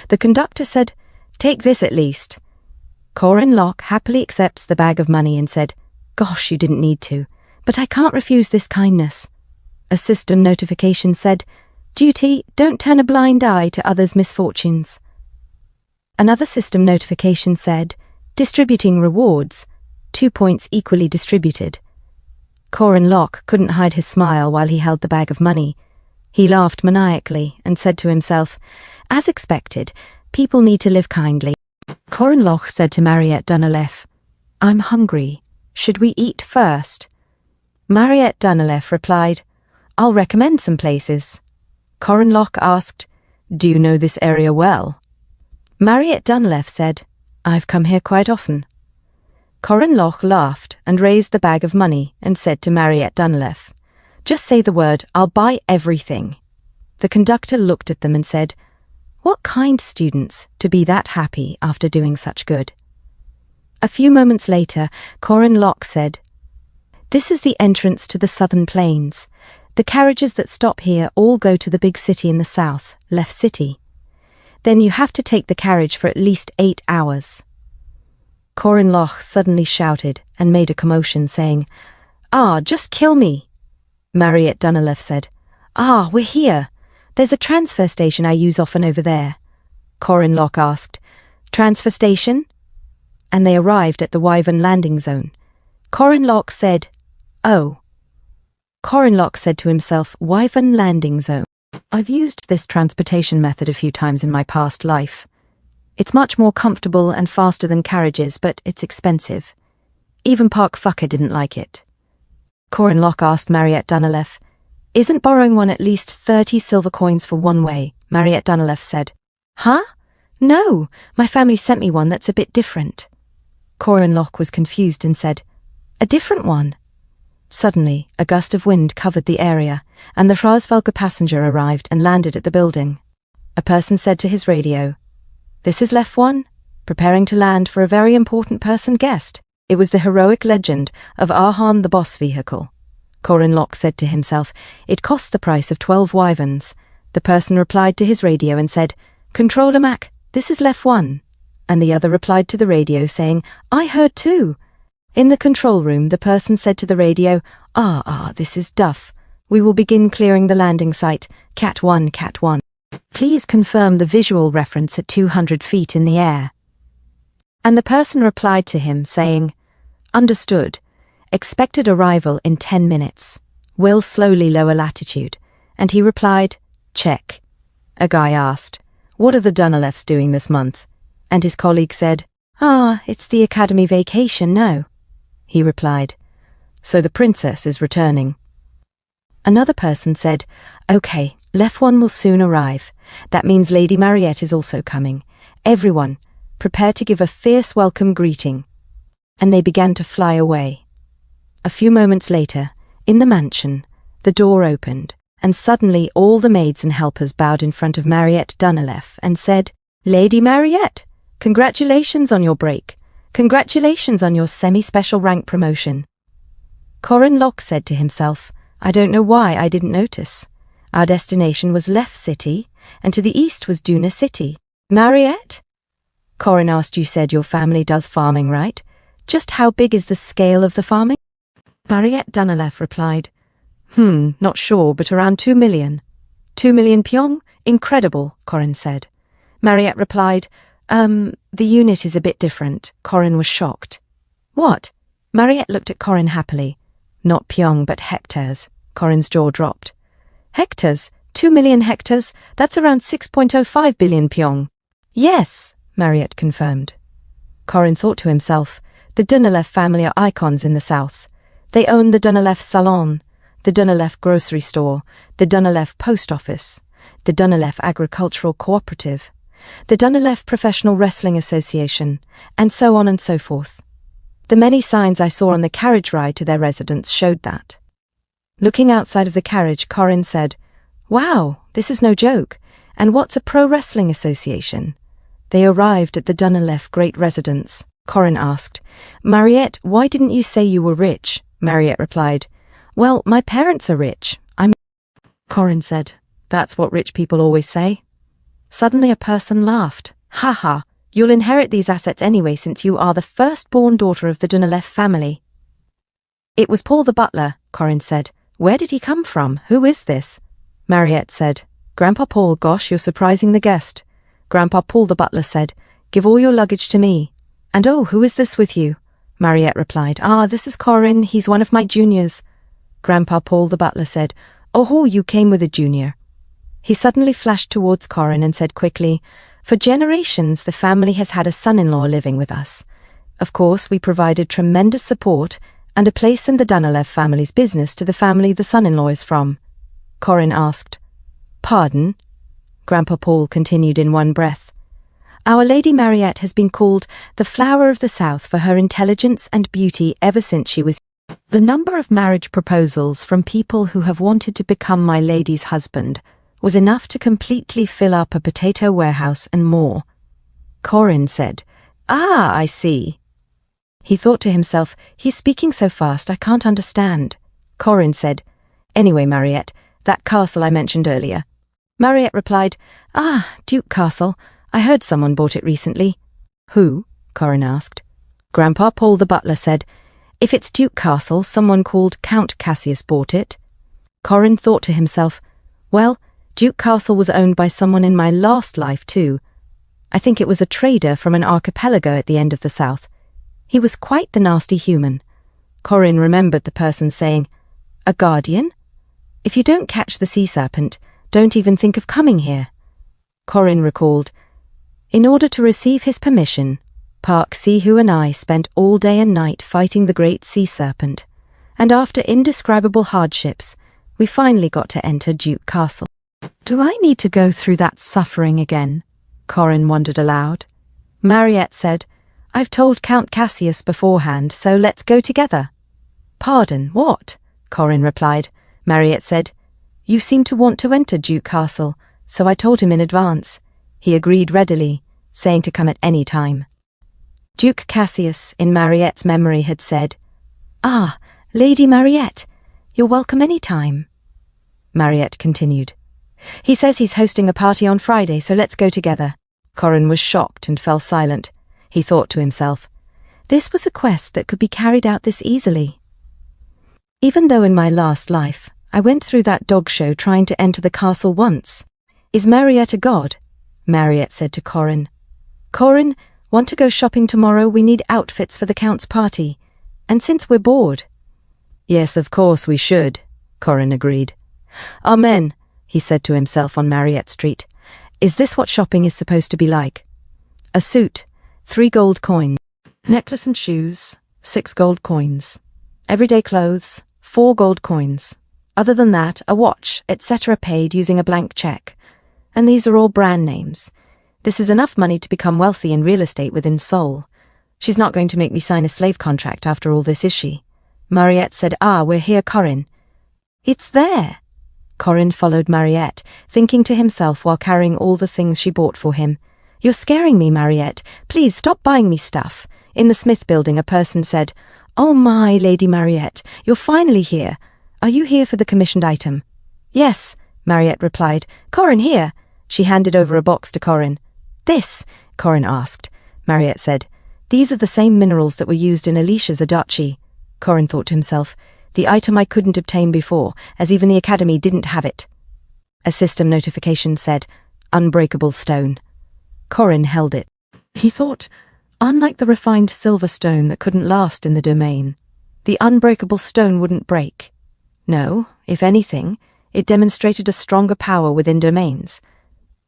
Speaker 1: The conductor said, "Take this at least." Corin Loch happily accepts the bag of money and said, "Gosh, you didn't need to, but I can't refuse this kindness." A system notification said, "Duty, don't turn a blind eye to others' misfortunes." Another system notification said, "Distributing rewards, 2 points equally distributed." Corin Loch couldn't hide his smile while he held the bag of money. He laughed maniacally and said to himself, "As expected, people need to live kindly." Corin Loch said to Mariette Dunelef, "I'm hungry. Should we eat first?" Mariette Dunelef replied, "I'll recommend some places." Corin Loch asked, "Do you know this area well?" Mariette Dunelef said, "I've come here quite often." Corin Loch laughed and raised the bag of money and said to Mariette Dunelef, "Just say the word, I'll buy everything." The conductor looked at them and said, "What kind students to be that happy after doing such good?" A few moments later, Corin Loch said, "This is the entrance to the southern plains. The carriages that stop here all go to the big city in the south, Left City. Then you have to take the carriage for at least 8 hours." Corin Loch suddenly shouted and made a commotion, saying, "Ah, just kill me." Mariette Dunelef said, "Ah, we're here. There's a transfer station I use often over there. Corin Locke asked. Transfer station? And they arrived at the Wyvern landing zone. Corin Locke said, "Oh." Corin Locke said to himself, Wyvern landing zone. I've used this transportation method a few times in my past life. It's much more comfortable and faster than carriages, but it's expensive. Even Park Fucker didn't like it. Corin Locke asked Mariette Dunilef, "Isn't borrowing one at least 30 silver coins for one way?" Mariette Dunilef said. "Huh? No, my family sent me one that's a bit different." Corin Locke was confused and said, "A different one?" Suddenly, a gust of wind covered the area, and the Frasvelke passenger arrived and landed at the building. A person said to his radio, "This is Lef 1, preparing to land for a very important person guest." It was the heroic legend of Arhan the Boss vehicle. Corin Locke said to himself, "It cost the price of 12 wyverns." The person replied to his radio and said, "Controller Mac, this is Lef 1. And the other replied to the radio saying, "I heard too." In the control room, the person said to the radio, This is Duff. We will begin clearing the landing site. Cat 1, Cat 1. Please confirm the visual reference at 200 feet in the air." And the person replied to him saying, "Understood. Expected arrival in 10 minutes. Will slowly lower latitude." And he replied, "Check." A guy asked, "What are the Dunilefs doing this month?" And his colleague said, "It's the academy vacation, no." He replied, "So the princess is returning." Another person said, "Okay, Lef 1 will soon arrive. That means Lady Mariette is also coming. Everyone, prepare to give a fierce welcome greeting." And they began to fly away. A few moments later, in the mansion, the door opened, and suddenly all the maids and helpers bowed in front of Mariette Dunilef and said, "Lady Mariette, congratulations on your break. Congratulations on your semi-special rank promotion." Corin Locke said to himself, "I don't know why I didn't notice. Our destination was Lef City, and to the east was Duna City." "Mariette?" Corin asked. "You said your family does farming, right? Just how big is the scale of the farming?" Mariette Dunilef replied, Not sure, but around 2 million. 2 million pyong? Incredible," Corin said. Mariette replied, The unit is a bit different." Corin was shocked. "What?" Mariette looked at Corin happily. "Not pyong, but hectares." Corin's jaw dropped. "Hectares? 2 million hectares? That's around 6.05 billion pyong." "Yes," Mariette confirmed. Corin thought to himself, the Dunilef family are icons in the south. They own the Dunilef Salon, the Dunilef grocery store, the Dunilef post office, the Dunilef Agricultural Cooperative, the Dunilef Professional Wrestling Association, and so on and so forth. The many signs I saw on the carriage ride to their residence showed that. Looking outside of the carriage, Corin said, "Wow, this is no joke. And what's a pro wrestling association?" They arrived at the Dunilef great residence. Corin asked, "Mariette, why didn't you say you were rich?" Mariette replied, "Well, my parents are rich. Corin said, "That's what rich people always say." Suddenly a person laughed. "Ha ha, you'll inherit these assets anyway since you are the firstborn daughter of the Dunilef family." "It was Paul the butler," Corin said. "Where did he come from? Who is this?" Mariette said, "Grandpa Paul, gosh, you're surprising the guest." Grandpa Paul the butler said, "Give all your luggage to me." "And who is this with you?" Mariette replied, "This is Corin, he's one of my juniors." Grandpa Paul the butler said, "Oh, you came with a junior." He suddenly flashed towards Corin and said quickly, "For generations the family has had a son-in-law living with us. Of course, we provided tremendous support and a place in the Dunilef family's business to the family the son-in-law is from." Corin asked, "Pardon?" Grandpa Paul continued in one breath, "Our Lady Mariette has been called the flower of the South for her intelligence and beauty ever since she was." The number of marriage proposals from people who have wanted to become my lady's husband was enough to completely fill up a potato warehouse and more. Corin said, I see." He thought to himself, "He's speaking so fast I can't understand." Corin said, "Anyway, Mariette, that castle I mentioned earlier." Mariette replied, Duke Castle. I heard someone bought it recently." "Who?" Corin asked. Grandpa Paul the butler said, "If it's Duke Castle, someone called Count Cassius bought it." Corin thought to himself, "Well, Duke Castle was owned by someone in my last life too. I think it was a trader from an archipelago at the end of the south. He was quite the nasty human. Corin remembered the person saying, "A guardian? If you don't catch the sea serpent, don't even think of coming here." Corin recalled, "In order to receive his permission, Park Sihoo and I spent all day and night fighting the great sea serpent, and after indescribable hardships, we finally got to enter Duke Castle." "Do I need to go through that suffering again?" Corin wondered aloud. Mariette said, "I've told Count Cassius beforehand, so let's go together." "Pardon, what?" Corin replied. Mariette said, "You seem to want to enter Duke Castle, so I told him in advance." He agreed readily, saying to come at any time. Duke Cassius, in Mariette's memory, had said, "Ah, Lady Mariette, you're welcome any time." Mariette continued, "He says he's hosting a party on Friday, so let's go together." Corin was shocked and fell silent. He thought to himself, this was a quest that could be carried out this easily. "Even though in my last life I went through that dog show trying to enter the castle once. Is Mariette a god?" Mariette said to Corin. "Corin, want to go shopping tomorrow? We need outfits for the Count's party. And since we're bored." "Yes, of course we should," Corin agreed. "Amen," he said to himself on Mariette Street. "Is this what shopping is supposed to be like? A suit, 3 gold coins. Necklace and shoes, 6 gold coins. Everyday clothes, 4 gold coins. Other than that, a watch, etc. paid using a blank check. And these are all brand names. This is enough money to become wealthy in real estate within Seoul. She's not going to make me sign a slave contract after all this, is she?" Mariette said, "Ah, we're here, Corin." "It's there." Corin followed Mariette, thinking to himself while carrying all the things she bought for him. "You're scaring me, Mariette. Please stop buying me stuff." In the Smith building, a person said, "Oh my, Lady Mariette, you're finally here. Are you here for the commissioned item?" "Yes," Mariette replied. "Corin, here." She handed over a box to Corin. "This?" Corin asked. Mariette said, "These are the same minerals that were used in Alicia's adachi." Corin thought to himself, "The item I couldn't obtain before, as even the Academy didn't have it." A system notification said, "Unbreakable stone." Corin held it. He thought, unlike the refined silver stone that couldn't last in the domain, the unbreakable stone wouldn't break. No, if anything, it demonstrated a stronger power within domains.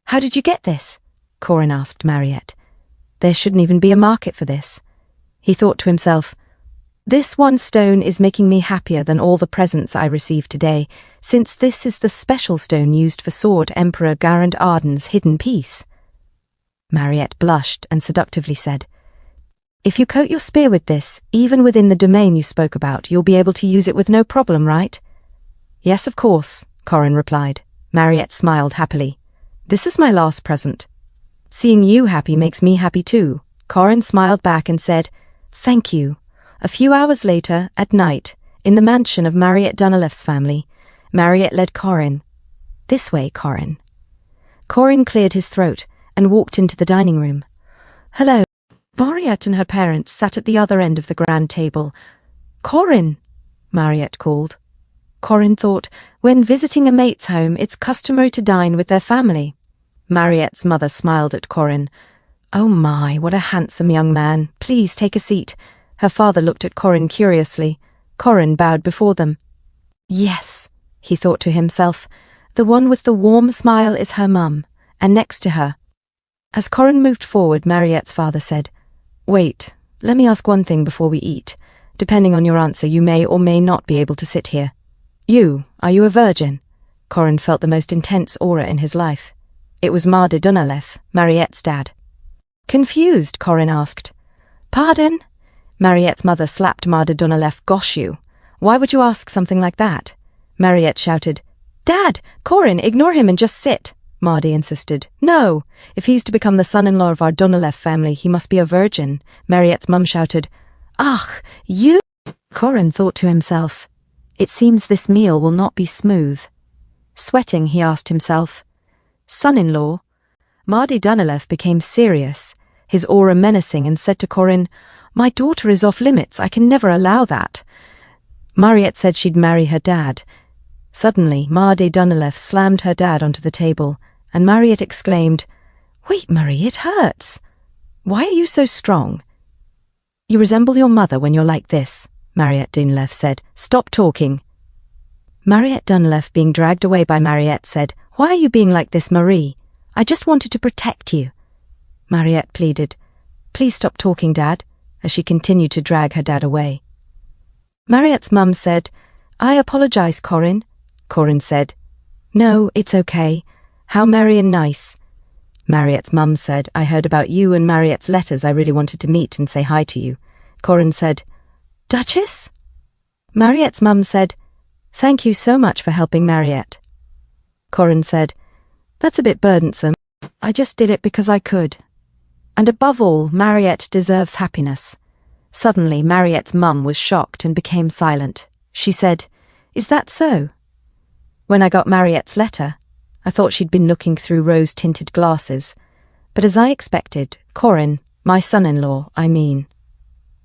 Speaker 1: "How did you get this?" Corin asked Mariette. "There shouldn't even be a market for this." He thought to himself, "This one stone is making me happier than all the presents I received today, since this is the special stone used for Sword Emperor Garand Arden's hidden piece." Mariette blushed and seductively said, "If you coat your spear with this, even within the domain you spoke about, you'll be able to use it with no problem, right?" "Yes, of course," Corin replied. Mariette smiled happily. "This is my last present." "Seeing you happy makes me happy too." Corin smiled back and said, "Thank you." A few hours later, at night, in the mansion of Mariette Dunalef's family, Mariette led Corin. "This way, Corin." Corin cleared his throat and walked into the dining room. "Hello." Mariette and her parents sat at the other end of the grand table. "Corin," Mariette called. Corin thought, when visiting a mate's home, it's customary to dine with their family. Mariette's mother smiled at Corin. "Oh my, what a handsome young man. Please take a seat." Her father looked at Corin curiously. Corin bowed before them. "Yes," he thought to himself, "the one with the warm smile is her mum, and next to her." As Corin moved forward, Mariette's father said, "Wait, let me ask one thing before we eat. Depending on your answer, you may or may not be able to sit here. Are you a virgin?" Corin felt the most intense aura in his life. It was Marde Dunalef, Mariette's dad. Confused, Corin asked. "Pardon?" Mariette's mother slapped Marde Dunalef. "Gosh you, why would you ask something like that?" Mariette shouted. "Dad, Corin, ignore him and just sit," Marde insisted. "No, if he's to become the son-in-law of our Dunalef family, he must be a virgin," Mariette's mum shouted. "Ach, you—" Corin thought to himself, "It seems this meal will not be smooth." Sweating, he asked himself, "Son-in-law?" Marde Dunalef became serious, his aura menacing, and said to Corin, "My daughter is off limits. I can never allow that." Mariette said she'd marry her dad. Suddenly, Mardy Dunilef slammed her dad onto the table, and Mariette exclaimed, "Wait, Marie, it hurts. Why are you so strong?" "You resemble your mother when you're like this," Mariette Dunilef said. "Stop talking." Mariette Dunilef, being dragged away by Mariette, said, "Why are you being like this, Marie? I just wanted to protect you." Mariette pleaded, "Please stop talking, Dad," as she continued to drag her dad away. Mariette's mum said, "I apologize, Corin." Corin said, "No, it's okay. How merry and nice." Mariette's mum said, "I heard about you and Mariette's letters. I really wanted to meet and say hi to you." Corin said, "Duchess?" Mariette's mum said, "Thank you so much for helping Mariette." Corin said, "That's a bit burdensome. I just did it because I could. And above all, Mariette deserves happiness." Suddenly, Mariette's mum was shocked and became silent. She said, "Is that so?" When I got Mariette's letter, I thought she'd been looking through rose-tinted glasses, but as I expected, Corin, my son-in-law, I mean.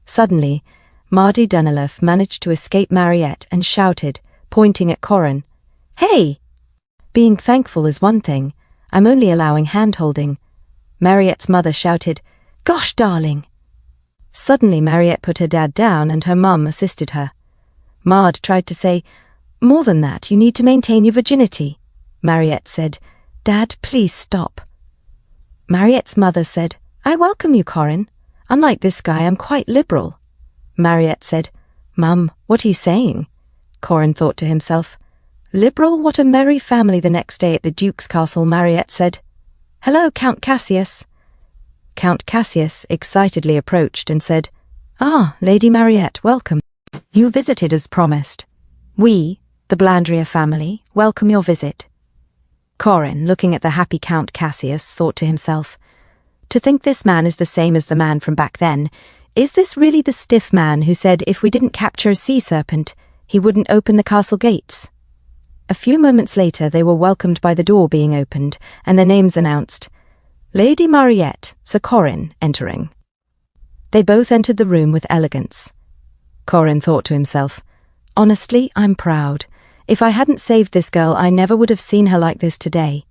Speaker 1: Suddenly, Mardy Dunilef managed to escape Mariette and shouted, pointing at Corin, "Hey!" Being thankful is one thing. I'm only allowing hand-holding. Mariette's mother shouted, "Gosh, darling!" Suddenly, Mariette put her dad down and her mum assisted her. Mard tried to say, "More than that, you need to maintain your virginity." Mariette said, "Dad, please stop." Mariette's mother said, "I welcome you, Corin. Unlike this guy, I'm quite liberal." Mariette said, "Mum, what are you saying?" Corin thought to himself, "Liberal, what a merry family." The next day at the Duke's castle, Mariette said, "Hello, Count Cassius." Count Cassius excitedly approached and said, "Ah, Lady Mariette, welcome. You visited as promised. We, the Blandria family, welcome your visit." Corin, looking at the happy Count Cassius, thought to himself, "To think this man is the same as the man from back then. Is this really the stiff man who said if we didn't capture a sea serpent, he wouldn't open the castle gates?" A few moments later, they were welcomed by the door being opened, and their names announced, Lady Mariette, Sir Corin, entering. They both entered the room with elegance. Corin thought to himself, "Honestly, I'm proud. If I hadn't saved this girl, I never would have seen her like this today.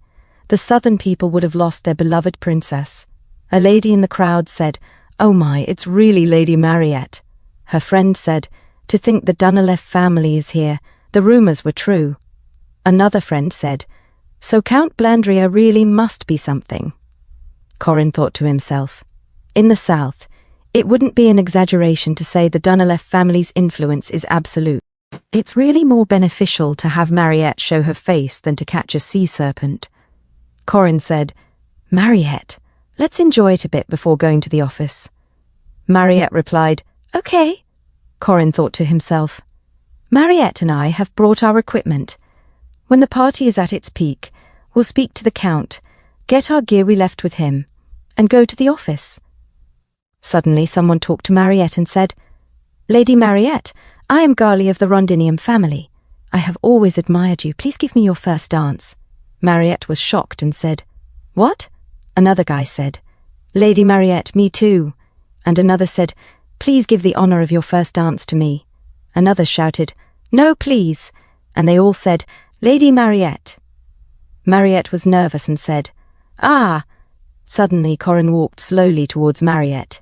Speaker 1: The southern people would have lost their beloved princess." A lady in the crowd said, "Oh my, it's really Lady Mariette." Her friend said, "To think the Dunilef family is here. The rumours were true." Another friend said, "So Count Blandria really must be something." Corin thought to himself, in the south, it wouldn't be an exaggeration to say the Dunilef family's influence is absolute. It's really more beneficial to have Mariette show her face than to catch a sea serpent. Corin said, "Mariette, let's enjoy it a bit before going to the office." Mariette replied, "Okay." Corin thought to himself, Mariette and I have brought our equipment. When the party is at its peak, we'll speak to the Count, get our gear we left with him, and go to the office. Suddenly someone talked to Mariette and said, "Lady Mariette, I am Garly of the Rondinium family. I have always admired you. Please give me your first dance." Mariette was shocked and said, "What?" Another guy said, "Lady Mariette, me too." And another said, "Please give the honor of your first dance to me." Another shouted, "No, please." And they all said, "Lady Mariette." Mariette was nervous and said, "Ah." Suddenly Corin walked slowly towards Mariette.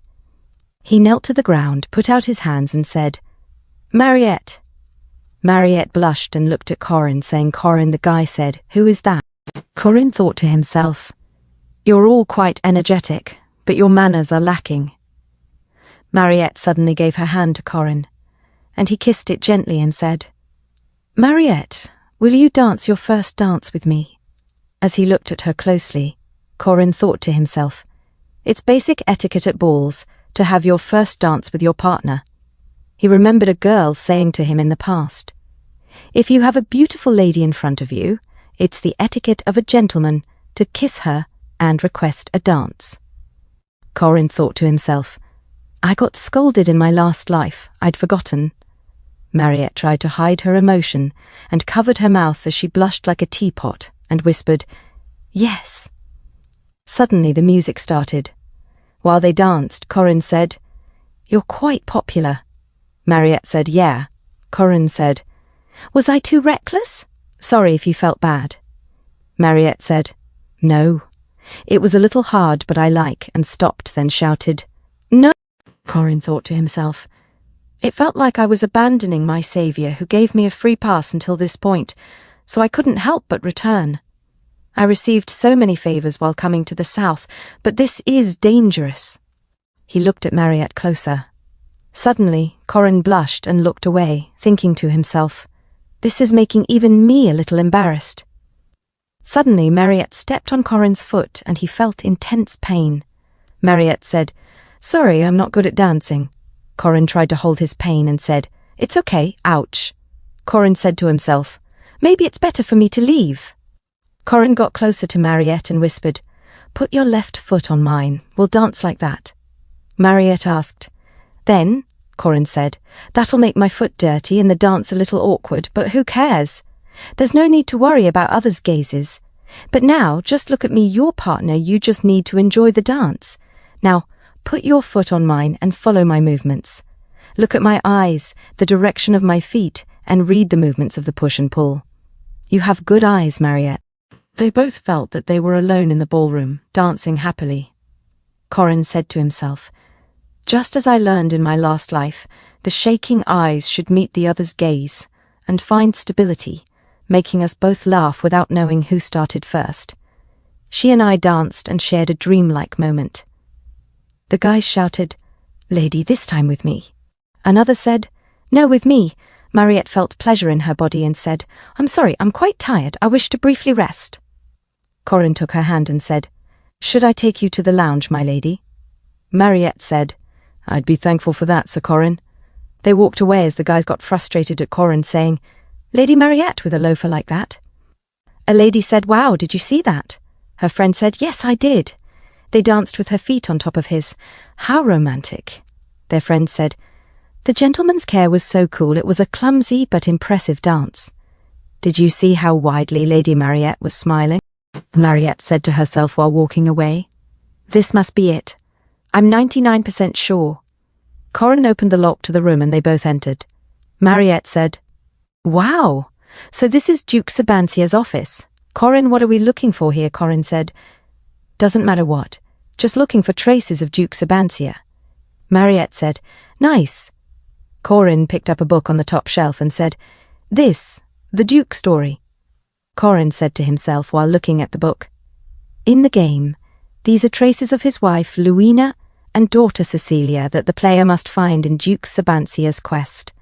Speaker 1: He knelt to the ground, put out his hands and said, "Mariette." Mariette blushed and looked at Corin, saying, "Corin," the guy said, "Who is that?" Corin thought to himself, "You're all quite energetic, but your manners are lacking." Mariette suddenly gave her hand to Corin, and he kissed it gently and said, "Mariette, will you dance your first dance with me?" As he looked at her closely, Corin thought to himself, "It's basic etiquette at balls to have your first dance with your partner." He remembered a girl saying to him in the past, "If you have a beautiful lady in front of you, it's the etiquette of a gentleman to kiss her and request a dance." Corin thought to himself, "I got scolded in my last life, I'd forgotten." Mariette tried to hide her emotion and covered her mouth as she blushed like a teapot and whispered, "Yes." Suddenly the music started. While they danced, Corin said, "You're quite popular." Mariette said, "Yeah." Corin said, "Was I too reckless?" Sorry if you felt bad. Mariette said, No. It was a little hard, but I like, and stopped, then shouted, No. Corin thought to himself. It felt like I was abandoning my saviour who gave me a free pass until this point, so I couldn't help but return. I received so many favours while coming to the south, but this is dangerous. He looked at Mariette closer. Suddenly, Corin blushed and looked away, thinking to himself, This is making even me a little embarrassed. Suddenly, Mariette stepped on Corin's foot and he felt intense pain. Mariette said, Sorry, I'm not good at dancing. Corin tried to hold his pain and said, It's okay, ouch. Corin said to himself, Maybe it's better for me to leave. Corin got closer to Mariette and whispered, Put your left foot on mine, we'll dance like that. Mariette asked, Then, Corin said, That'll make my foot dirty and the dance a little awkward, but who cares? There's no need to worry about others' gazes. But now, just look at me, your partner, you just need to enjoy the dance. Now, put your foot on mine and follow my movements. Look at my eyes, the direction of my feet, and read the movements of the push and pull. You have good eyes, Mariette. They both felt that they were alone in the ballroom, dancing happily. Corin said to himself, Just as I learned in my last life, the shaking eyes should meet the other's gaze and find stability, making us both laugh without knowing who started first. She and I danced and shared a dreamlike moment. The guys shouted, Lady, this time with me. Another said, No, with me. Mariette felt pleasure in her body and said, I'm sorry, I'm quite tired. I wish to briefly rest. Corin took her hand and said, Should I take you to the lounge, my lady? Mariette said, I'd be thankful for that, Sir Corin. They walked away as the guys got frustrated at Corin, saying, Lady Mariette with a loafer like that. A lady said, Wow, did you see that? Her friend said, Yes, I did. They danced with her feet on top of his. How romantic. Their friend said, The gentleman's care was so cool, it was a clumsy but impressive dance. Did you see how widely Lady Mariette was smiling? Mariette said to herself while walking away. This must be it. I'm 99% sure. Corin opened the lock to the room and they both entered. Mariette said, Wow, so this is Duke Sabansia's office. Corin, what are we looking for here? Corin said. Doesn't matter what, just looking for traces of Duke Sabansia. Mariette said, Nice. Corin picked up a book on the top shelf and said, This, the Duke story. Corin said to himself while looking at the book, In the game, these are traces of his wife, Luina, and daughter Cecilia that the player must find in Duke Sabansia's quest.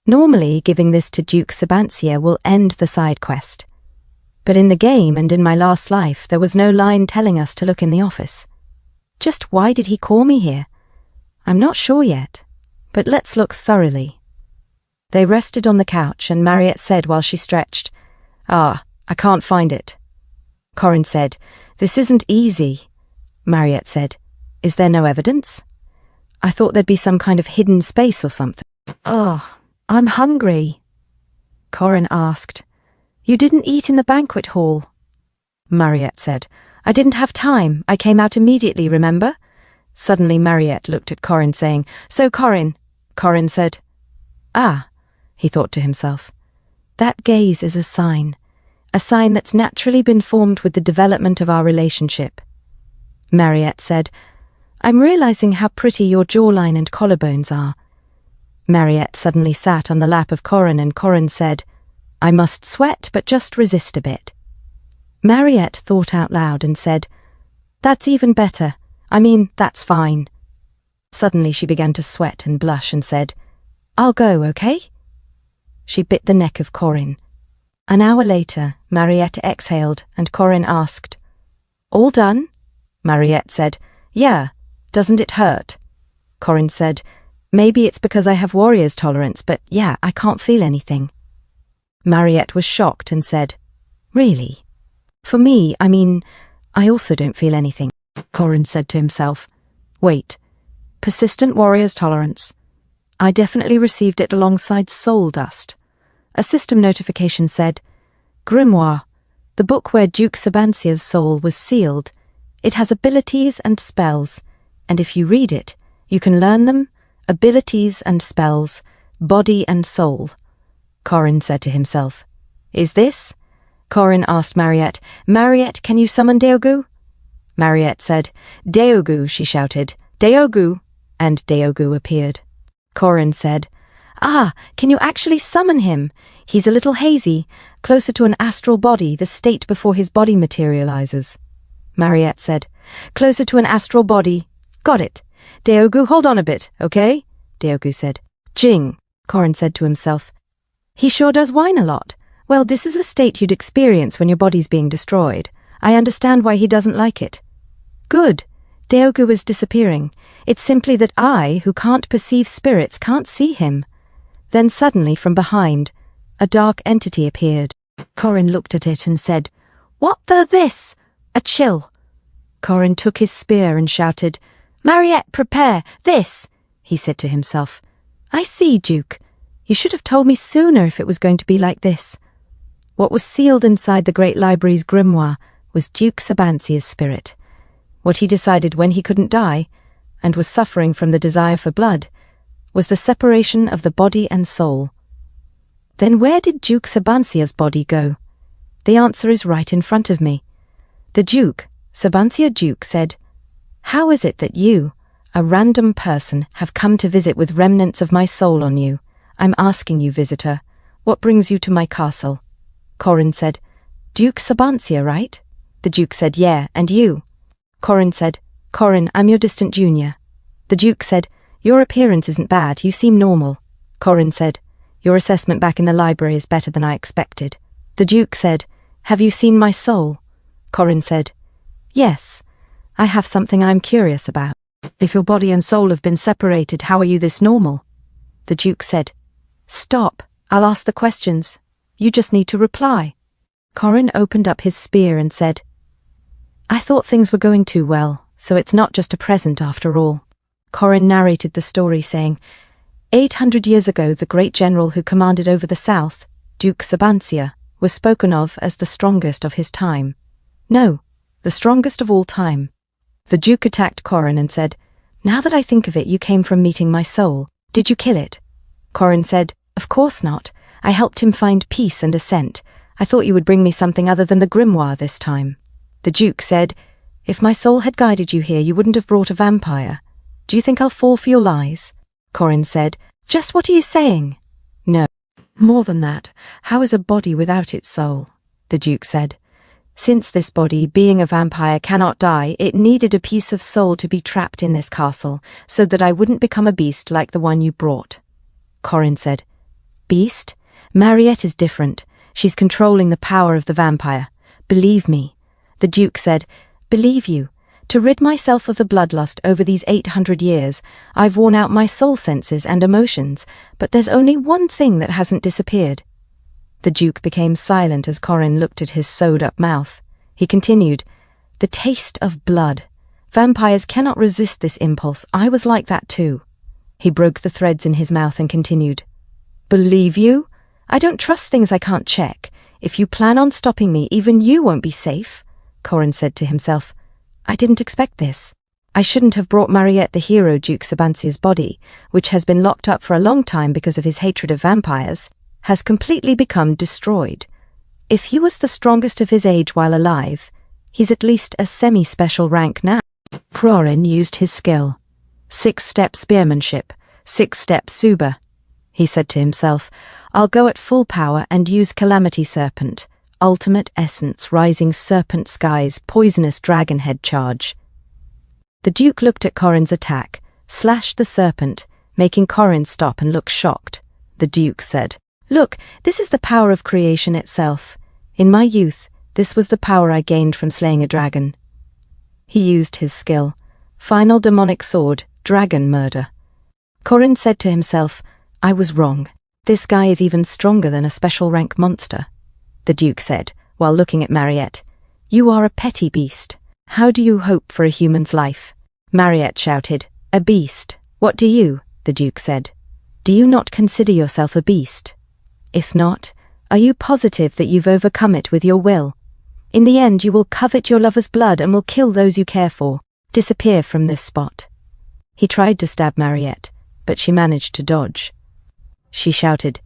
Speaker 1: Normally, giving this to Duke Sabansia will end the side quest. But in the game and in my last life, there was no line telling us to look in the office. Just why did he call me here? I'm not sure yet, but let's look thoroughly. They rested on the couch and Mariette said while she stretched, I can't find it. Corin said, This isn't easy. Mariette said, Is there no evidence? I thought there'd be some kind of hidden space or something. I'm hungry. Corin asked, You didn't eat in the banquet hall. Mariette said, I didn't have time. I came out immediately, remember? Suddenly Mariette looked at Corin saying, So Corin. Corin said, he thought to himself. That gaze is a sign that's naturally been formed with the development of our relationship. Mariette said, I'm realizing how pretty your jawline and collarbones are. Mariette suddenly sat on the lap of Corin and Corin said, I must sweat, but just resist a bit. Mariette thought out loud and said, That's even better. That's fine. Suddenly she began to sweat and blush and said, I'll go, okay? She bit the neck of Corin. An hour later, Mariette exhaled and Corin asked, All done? Mariette said, Yeah. Doesn't it hurt? Corin said, Maybe it's because I have warrior's tolerance, but yeah, I can't feel anything. Mariette was shocked and said, Really? For me, I also don't feel anything. Corin said to himself, Wait, persistent warrior's tolerance. I definitely received it alongside soul dust. A system notification said, Grimoire, the book where Duke Sabansia's soul was sealed. It has abilities and spells, and if you read it, you can learn them, abilities and spells, body and soul. Corin said to himself, Is this? Corin asked Mariette. Mariette, can you summon Deogu? Mariette said, Deogu, she shouted. Deogu! And Deogu appeared. Corin said, Ah, can you actually summon him? He's a little hazy, closer to an astral body, the state before his body materializes. Mariette said, Closer to an astral body. Got it. Deogu, hold on a bit, okay? Deogu said. Jing, Corin said to himself. He sure does whine a lot. Well, this is a state you'd experience when your body's being destroyed. I understand why he doesn't like it. Good. Deogu is disappearing. It's simply that I, who can't perceive spirits, can't see him. Then suddenly, from behind, a dark entity appeared. Corin looked at it and said, What the this? A chill. Corin took his spear and shouted, Mariette, prepare, this, he said to himself. I see, Duke. You should have told me sooner if it was going to be like this. What was sealed inside the Great Library's grimoire was Duke Sabancia's spirit. What he decided when he couldn't die, and was suffering from the desire for blood, was the separation of the body and soul. Then where did Duke Sabancia's body go? The answer is right in front of me. The Duke, Sabancia Duke, said, How is it that you, a random person, have come to visit with remnants of my soul on you? I'm asking you, visitor, what brings you to my castle? Corin said, Duke Sabancia, right? The Duke said, Yeah, and you? Corin said, Corin, I'm your distant junior. The Duke said, Your appearance isn't bad, you seem normal. Corin said, Your assessment back in the library is better than I expected. The Duke said, Have you seen my soul? Corin said, Yes, I have something I'm curious about. If your body and soul have been separated, how are you this normal? The Duke said, Stop, I'll ask the questions. You just need to reply. Corin opened up his spear and said, I thought things were going too well, so it's not just a present after all. Corin narrated the story, saying, 800 years ago, the great general who commanded over the south, Duke Sabancia, was spoken of as the strongest of his time. No, the strongest of all time. The Duke attacked Corin and said, Now that I think of it, you came from meeting my soul. Did you kill it? Corin said, Of course not. I helped him find peace and ascent. I thought you would bring me something other than the grimoire this time. The Duke said, If my soul had guided you here, you wouldn't have brought a vampire. Do you think I'll fall for your lies? Corin said, Just what are you saying? No. More than that, how is a body without its soul? The Duke said, Since this body, being a vampire, cannot die, it needed a piece of soul to be trapped in this castle, so that I wouldn't become a beast like the one you brought. Corin said, Beast? Mariette is different. She's controlling the power of the vampire. Believe me. The Duke said, Believe you. To rid myself of the bloodlust over these 800 years, I've worn out my soul senses and emotions, but there's only one thing that hasn't disappeared. The Duke became silent as Corin looked at his sewed-up mouth. He continued, The taste of blood. Vampires cannot resist this impulse. I was like that too. He broke the threads in his mouth and continued, Believe you? I don't trust things I can't check. If you plan on stopping me, even you won't be safe. Corin said to himself, I didn't expect this. I shouldn't have brought Mariette the hero Duke Sabancia's body, which has been locked up for a long time because of his hatred of vampires, has completely become destroyed. If he was the strongest of his age while alive, he's at least a semi-special rank now. Corin used his skill. 6-step spearmanship, 6-step Suba. He said to himself, I'll go at full power and use Calamity Serpent. Ultimate Essence, Rising Serpent Skies, Poisonous Dragonhead Charge. The Duke looked at Corin's attack, slashed the serpent, making Corin stop and look shocked. The Duke said, Look, this is the power of creation itself. In my youth, this was the power I gained from slaying a dragon. He used his skill. Final demonic sword, dragon murder. Corin said to himself, I was wrong. This guy is even stronger than a special rank monster. The Duke said, while looking at Mariette, You are a petty beast. How do you hope for a human's life? Mariette shouted, A beast. What do you? The Duke said. Do you not consider yourself a beast? If not, are you positive that you've overcome it with your will? In the end, you will covet your lover's blood and will kill those you care for. Disappear from this spot. He tried to stab Mariette, but she managed to dodge. She shouted,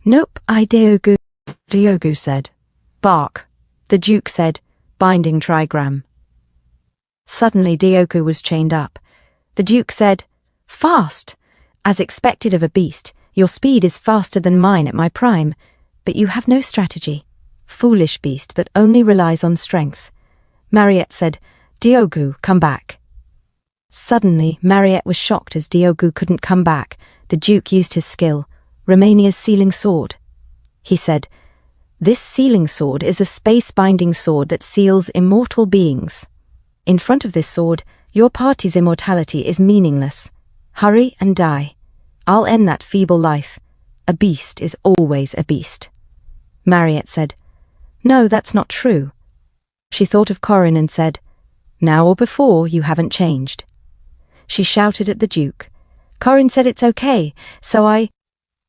Speaker 1: Nope, I Deogu. Diogo said. Bark, the Duke said, binding trigram. Suddenly Diogo was chained up. The Duke said, Fast! As expected of a beast, your speed is faster than mine at my prime, but you have no strategy. Foolish beast that only relies on strength. Mariette said, Diogo, come back. Suddenly, Mariette was shocked as Diogo couldn't come back. The Duke used his skill, Romania's sealing sword. He said, This sealing sword is a space-binding sword that seals immortal beings. In front of this sword, your party's immortality is meaningless. Hurry and die. I'll end that feeble life. A beast is always a beast. Mariette said, No, that's not true. She thought of Corin and said, Now or before, you haven't changed. She shouted at the Duke. Corin said it's okay, so I...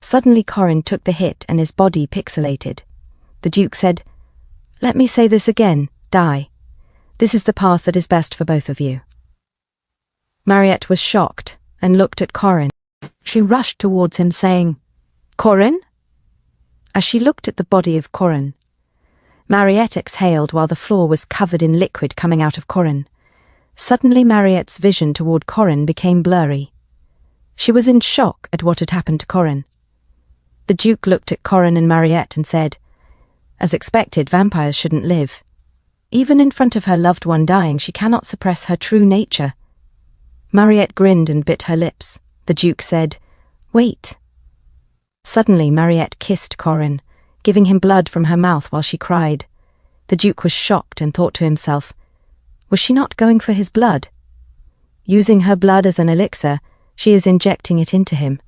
Speaker 1: Suddenly Corin took the hit and his body pixelated. The Duke said, Let me say this again, die. This is the path that is best for both of you. Mariette was shocked and looked at Corin. She rushed towards him saying, Corin? As she looked at the body of Corin, Mariette exhaled while the floor was covered in liquid coming out of Corin. Suddenly Mariette's vision toward Corin became blurry. She was in shock at what had happened to Corin. The Duke looked at Corin and Mariette and said, As expected, vampires shouldn't live. Even in front of her loved one dying, she cannot suppress her true nature. Mariette grinned and bit her lips. The Duke said, Wait. Suddenly Mariette kissed Corin, giving him blood from her mouth while she cried. The Duke was shocked and thought to himself, Was she not going for his blood? Using her blood as an elixir, she is injecting it into him.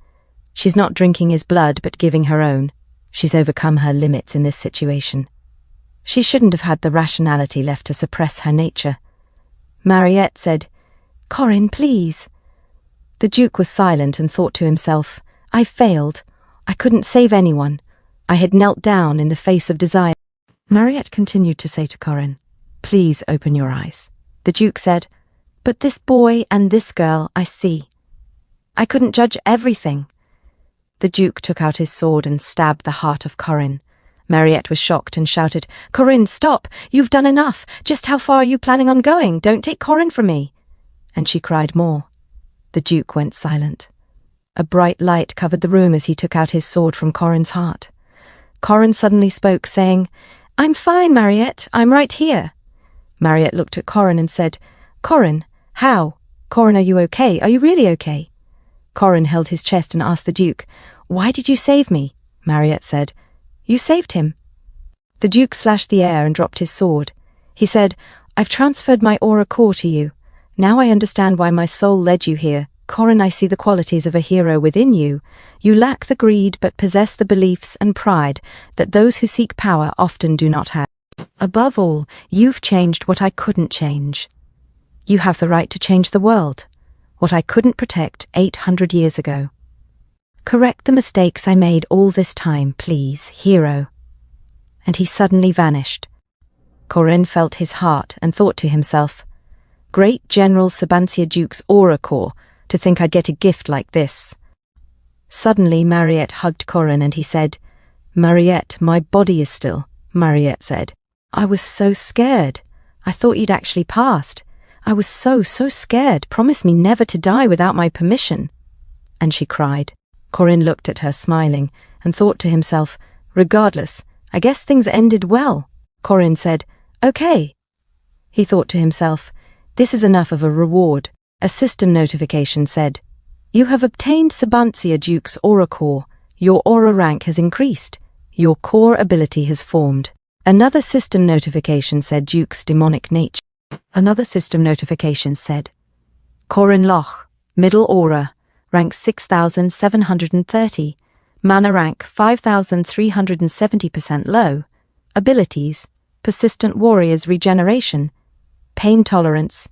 Speaker 1: She's not drinking his blood but giving her own. She's overcome her limits in this situation. She shouldn't have had the rationality left to suppress her nature. Mariette said, Corin, please. The Duke was silent and thought to himself, I failed. I couldn't save anyone. I had knelt down in the face of desire. Mariette continued to say to Corin, Please open your eyes. The Duke said, But this boy and this girl I see. I couldn't judge everything. The Duke took out his sword and stabbed the heart of Corin. Mariette was shocked and shouted, Corin, stop! You've done enough! Just how far are you planning on going? Don't take Corin from me! And she cried more. The Duke went silent. A bright light covered the room as he took out his sword from Corin's heart. Corin suddenly spoke, saying, I'm fine, Mariette. I'm right here. Mariette looked at Corin and said, Corin, how? Corin, are you okay? Are you really okay? Corin held his chest and asked the Duke, Why did you save me? Mariette said, You saved him. The Duke slashed the air and dropped his sword. He said, I've transferred my aura core to you. Now I understand why my soul led you here. Corin, I see the qualities of a hero within you. You lack the greed but possess the beliefs and pride that those who seek power often do not have. Above all, you've changed what I couldn't change. You have the right to change the world, what I couldn't protect 800 years ago. Correct the mistakes I made all this time, please, hero. And he suddenly vanished. Corin felt his heart and thought to himself, Great General Sabancia Duke's aura core, to think I'd get a gift like this. Suddenly Mariette hugged Corin and he said, Mariette, my body is still. Mariette said, I was so scared. I thought you'd actually passed. I was so scared. Promise me never to die without my permission. And she cried. Corin looked at her smiling and thought to himself, Regardless, I guess things ended well. Corin said, Okay. He thought to himself, This is enough of a reward. A system notification said, You have obtained Sabancia Duke's aura core. Your aura rank has increased. Your core ability has formed. Another system notification said Duke's demonic nature. Another system notification said, Corin Loch, middle aura, rank 6,730, mana rank 5,370% low, abilities, persistent warrior's regeneration, pain tolerance,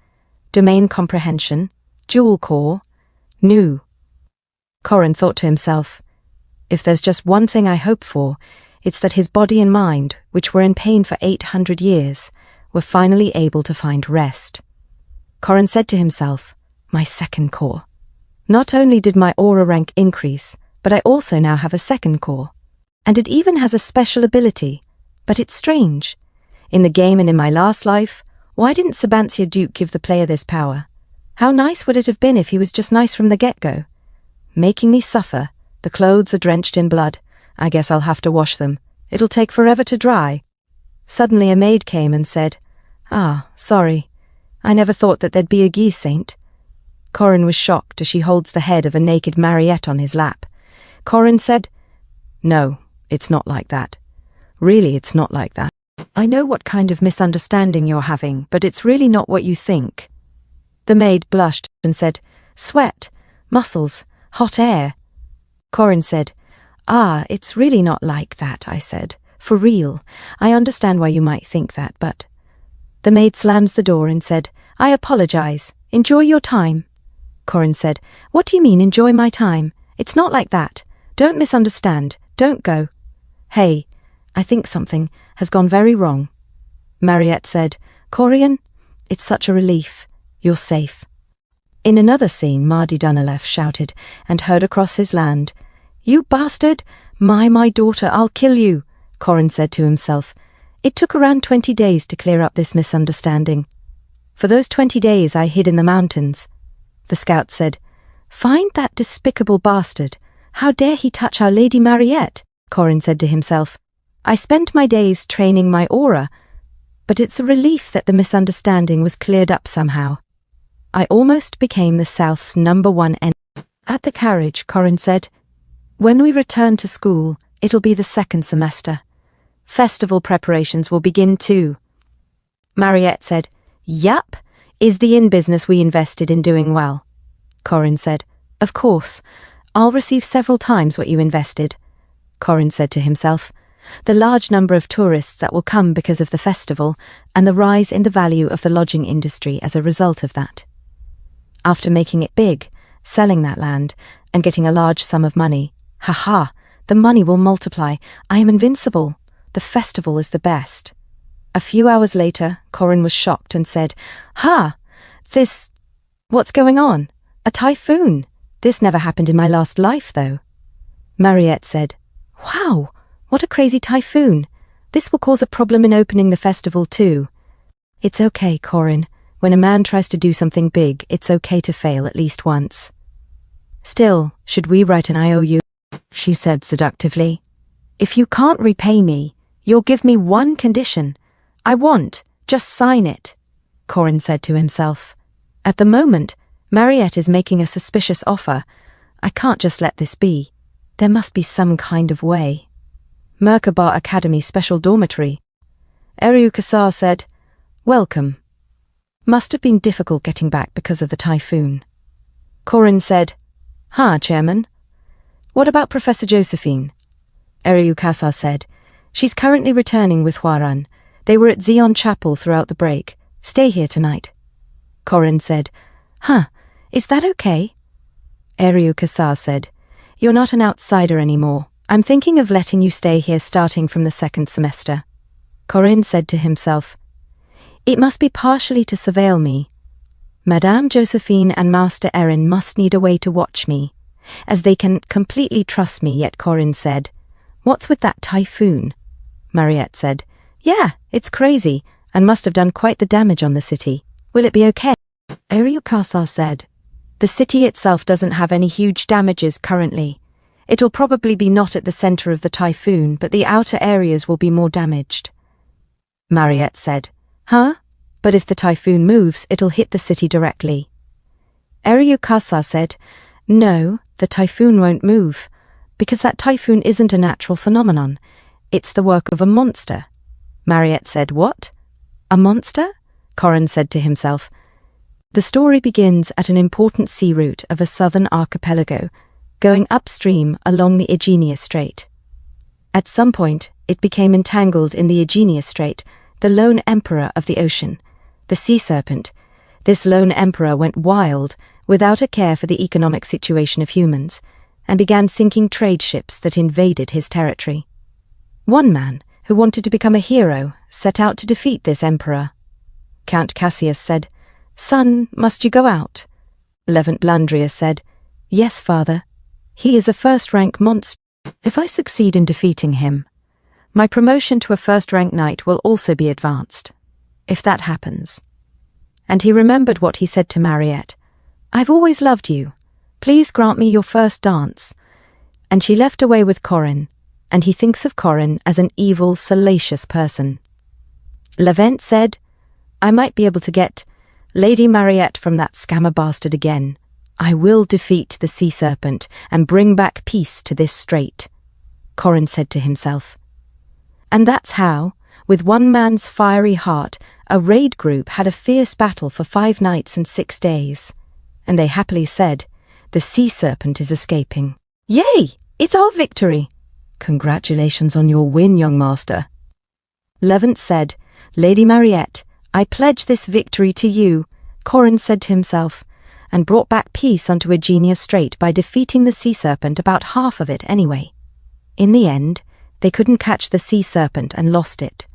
Speaker 1: domain comprehension, dual core, new. Corin thought to himself, If there's just one thing I hope for, it's that his body and mind, which were in pain for 800 years, were finally able to find rest. Corin said to himself, My second core. Not only did my aura rank increase, but I also now have a second core. and it even has a special ability. But it's strange. In the game and in my last life, why didn't Sabantia Duke give the player this power? How nice would it have been if he was just nice from the get-go? Making me suffer. The clothes are drenched in blood. I guess I'll have to wash them. It'll take forever to dry. Suddenly a maid came and said, "Ah, sorry. I never thought that there'd be a geese saint." Corin was shocked as she holds the head of a naked Mariette on his lap. Corin said, "No, it's not like that. Really, it's not like that. I know what kind of misunderstanding you're having, but it's really not what you think." The maid blushed and said, "Sweat, muscles, hot air." Corin said, "Ah, it's really not like that," I said. "For real. I understand why you might think that, but—" The maid slams the door and said, "I apologize. Enjoy your time." Corin said, "What do you mean, enjoy my time? It's not like that. Don't misunderstand. Don't go." "Hey, I think something has gone very wrong." Mariette said, "Corin, it's such a relief. You're safe." In another scene, Mardi Dunalef shouted and heard across his land, "You bastard! My daughter, I'll kill you," Corin said to himself. It took around 20 days to clear up this misunderstanding. "For those 20 days I hid in the mountains." The scout said, "Find that despicable bastard. How dare he touch our Lady Mariette?" Corin said to himself. "I spent my days training my aura, but it's a relief that the misunderstanding was cleared up somehow. I almost became the South's #1 enemy." At the carriage, Corin said, "When we return to school, it'll be the second semester. Festival preparations will begin too." Mariette said, "Yup. Is the inn business we invested in doing well?" Corin said, "Of course. I'll receive several times what you invested." Corin said to himself, "The large number of tourists that will come because of the festival and the rise in the value of the lodging industry as a result of that. After making it big, selling that land, and getting a large sum of money, the money will multiply. I am invincible. The festival is the best." A few hours later, Corin was shocked and said, What's going on? A typhoon. This never happened in my last life, though." Mariette said, "Wow, what a crazy typhoon. This will cause a problem in opening the festival too." "It's okay, Corin. When a man tries to do something big, it's okay to fail at least once." "Still, should we write an IOU?" she said seductively. "If you can't repay me, you'll give me one condition. I want, just sign it," Corin said to himself. At the moment, Mariette is making a suspicious offer. I can't just let this be. There must be some kind of way. Merkaba Academy Special Dormitory. Eriu Kassar said, "Welcome. Must have been difficult getting back because of the typhoon." Corin said, Chairman. "What about Professor Josephine?" Eriu Kassar said, "She's currently returning with Huaran. They were at Zion Chapel throughout the break. Stay here tonight." Corin said, Is that okay?" Eriu Kassar said, "You're not an outsider anymore. I'm thinking of letting you stay here starting from the second semester." Corin said to himself, "It must be partially to surveil me. Madame Josephine and Master Erin must need a way to watch me, as they can completely trust me." Yet Corin said, "What's with that typhoon?" Mariette said, "Yeah, it's crazy, and must have done quite the damage on the city. Will it be okay?" Eriu Kassar said, "The city itself doesn't have any huge damages currently. It'll probably be not at the center of the typhoon, but the outer areas will be more damaged." Mariette said, But if the typhoon moves, it'll hit the city directly." Eriu Kassar said, "No, the typhoon won't move, because that typhoon isn't a natural phenomenon. It's the work of a monster." Mariette said, "What? A monster?" Corin said to himself. The story begins at an important sea route of a southern archipelago, going upstream along the Aegina Strait. At some point, it became entangled in the Aegina Strait, the lone emperor of the ocean, the sea serpent. This lone emperor went wild, without a care for the economic situation of humans, and began sinking trade ships that invaded his territory. One man, who wanted to become a hero, set out to defeat this emperor. Count Cassius said, "Son, must you go out?" Levant Blandrius said, "Yes, father. He is a first-rank monster." If I succeed in defeating him, my promotion to a first-rank knight will also be advanced. If that happens. And he remembered what he said to Mariette. I've always loved you. Please grant me your first dance. And she left away with Corin, and he thinks of Corin as an evil, salacious person. Levent said, I might be able to get Lady Mariette from that scammer bastard again. I will defeat the sea serpent and bring back peace to this strait, Corin said to himself. And that's how, with one man's fiery heart, a raid group had a fierce battle for 5 nights and 6 days. And they happily said, the sea serpent is escaping. Yay! It's our victory! Congratulations on your win, young master. Levent said, Lady Mariette, I pledge this victory to you, Corin said to himself, and brought back peace unto Aegina Strait by defeating the sea serpent, about half of it anyway. In the end, they couldn't catch the sea serpent and lost it.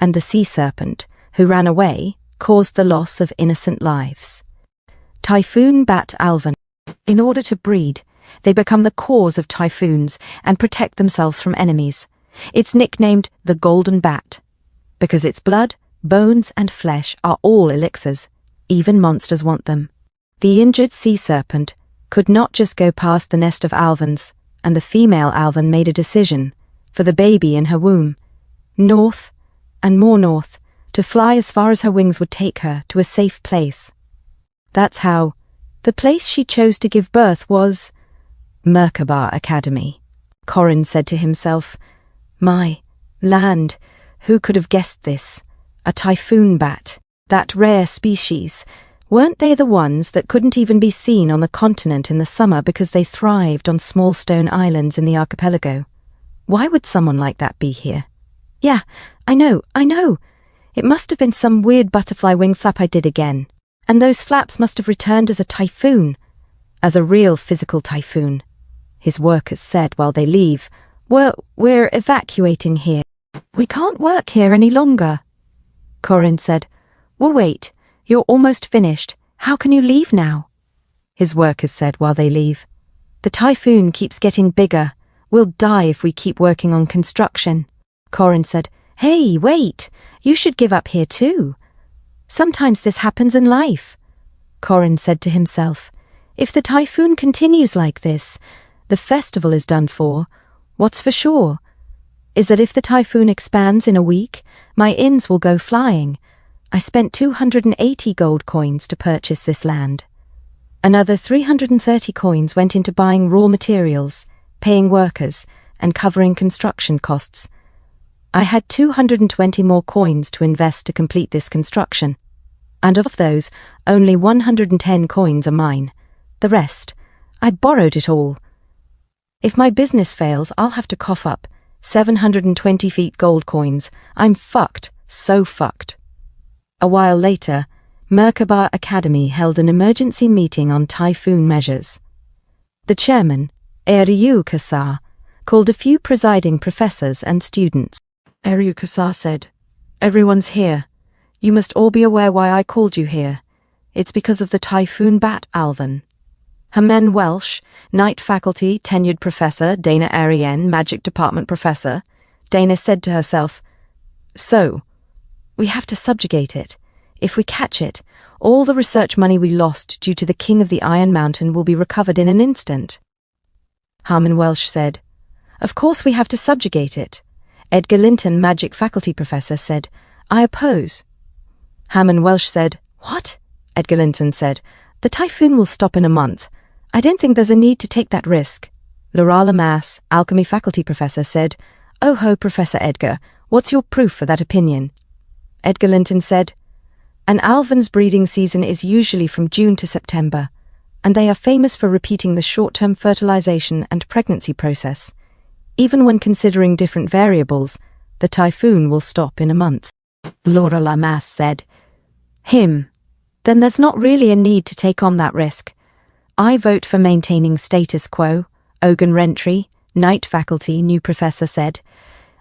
Speaker 1: And the sea serpent, who ran away, caused the loss of innocent lives. Typhoon bat alvin. In order to breed, they become the cause of typhoons and protect themselves from enemies. It's nicknamed the golden bat, because its blood, bones and flesh are all elixirs. Even monsters want them. The injured sea serpent could not just go past the nest of alvins, and the female alvin made a decision, for the baby in her womb, north and more north, to fly as far as her wings would take her to a safe place. That's how the place she chose to give birth was Merkaba Academy. Corin said to himself, My land, who could have guessed this? A typhoon bat, that rare species. Weren't they the ones that couldn't even be seen on the continent in the summer because they thrived on small stone islands in the archipelago? Why would someone like that be here? Yeah, I know. It must have been some weird butterfly wing flap I did again. And those flaps must have returned as a typhoon. As a real physical typhoon. His workers said while they leave, We're evacuating here. We can't work here any longer. Corin said, Well, wait, you're almost finished. How can you leave now? His workers said while they leave, The typhoon keeps getting bigger. We'll die if we keep working on construction. Corin said, Hey, wait, you should give up here too. Sometimes this happens in life. Corin said to himself, If the typhoon continues like this, the festival is done for. What's for sure is that if the typhoon expands in a week, my inns will go flying. I spent 280 gold coins to purchase this land. Another 330 coins went into buying raw materials, paying workers, and covering construction costs. I had 220 more coins to invest to complete this construction, and of those, only 110 coins are mine. The rest, I borrowed it all. If my business fails, I'll have to cough up 720 feet gold coins. I'm fucked, so fucked. A while later, Merkaba Academy held an emergency meeting on typhoon measures. The chairman, Ryu Kasar, called a few presiding professors and students. Ryu Kasar said, Everyone's here. You must all be aware why I called you here. It's because of the typhoon bat Alvin. Hermen Welsh, Knight Faculty, Tenured Professor, Dana Arienne, Magic Department Professor. Dana said to herself, So, we have to subjugate it. If we catch it, all the research money we lost due to the King of the Iron Mountain will be recovered in an instant. Harmon Welsh said, Of course we have to subjugate it. Edgar Linton, Magic Faculty Professor, said, I oppose. Harmon Welsh said, What? Edgar Linton said, The typhoon will stop in a month. I don't think there's a need to take that risk. Laura Lamass, Alchemy Faculty Professor, said, Oh ho, Professor Edgar, what's your proof for that opinion? Edgar Linton said, An Alvin's breeding season is usually from June to September, and they are famous for repeating the short-term fertilization and pregnancy process. Even when considering different variables, the typhoon will stop in a month. Laura Lamass said, Then there's not really a need to take on that risk. I vote for maintaining status quo, Ogun Rentry, Knight Faculty, new professor said.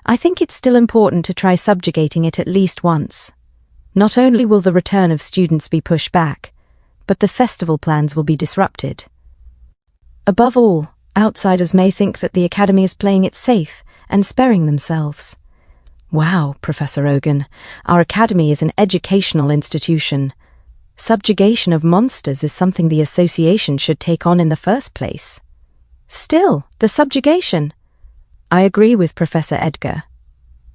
Speaker 1: I think it's still important to try subjugating it at least once. Not only will the return of students be pushed back, but the festival plans will be disrupted. Above all, Outsiders may think that the Academy is playing it safe and sparing themselves. Wow, Professor Ogun, our Academy is an educational institution. Subjugation of monsters is something the association should take on in the first place. Still, the subjugation. I agree with Professor Edgar.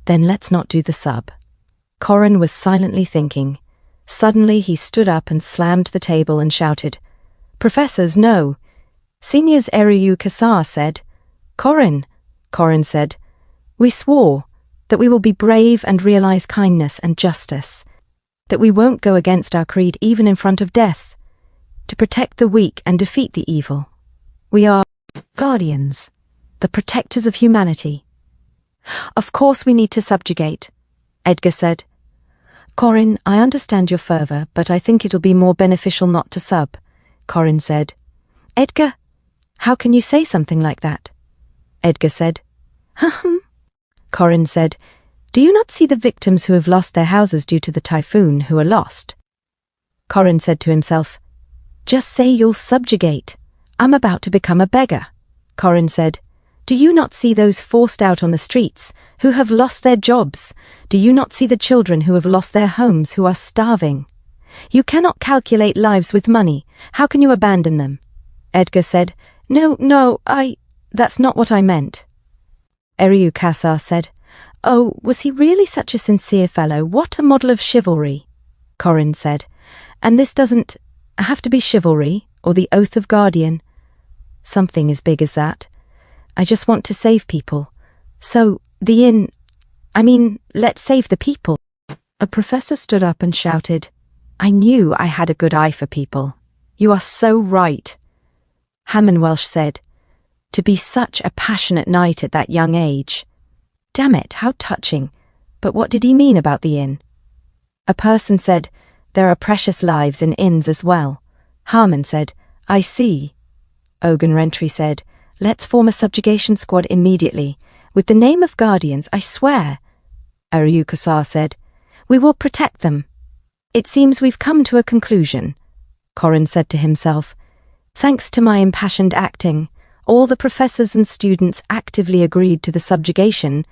Speaker 1: Then let's not do the sub. Corin was silently thinking. Suddenly he stood up and slammed the table and shouted, Professors, no. Seniors Eriyu Kasar said, Corin said, we swore that we will be brave and realize kindness and justice, that we won't go against our creed even in front of death, to protect the weak and defeat the evil. We are guardians, the protectors of humanity. Of course we need to subjugate, Edgar said. Corin, I understand your fervor, but I think it'll be more beneficial not to sub, Corin said. Edgar, how can you say something like that? Edgar said. Corin said, do you not see the victims who have lost their houses due to the typhoon who are lost? Corin said to himself, just say you'll subjugate. I'm about to become a beggar. Corin said, do you not see those forced out on the streets who have lost their jobs? Do you not see the children who have lost their homes who are starving? You cannot calculate lives with money. How can you abandon them? Edgar said, No, that's not what I meant. Eriyu Kasar said, oh, was he really such a sincere fellow? What a model of chivalry, Corin said. And this doesn't have to be chivalry or the oath of guardian. Something as big as that. I just want to save people. So, let's save the people. A professor stood up and shouted, I knew I had a good eye for people. You are so right. Hammond Welsh said, to be such a passionate knight at that young age. Damn it, how touching. But what did he mean about the inn? A person said, there are precious lives in inns as well. Harmon said, I see. Ogun Rentry said, let's form a subjugation squad immediately. With the name of guardians, I swear. Eriyu Kasar said, we will protect them. It seems we've come to a conclusion, Corin said to himself. Thanks to my impassioned acting, all the professors and students actively agreed to the subjugation,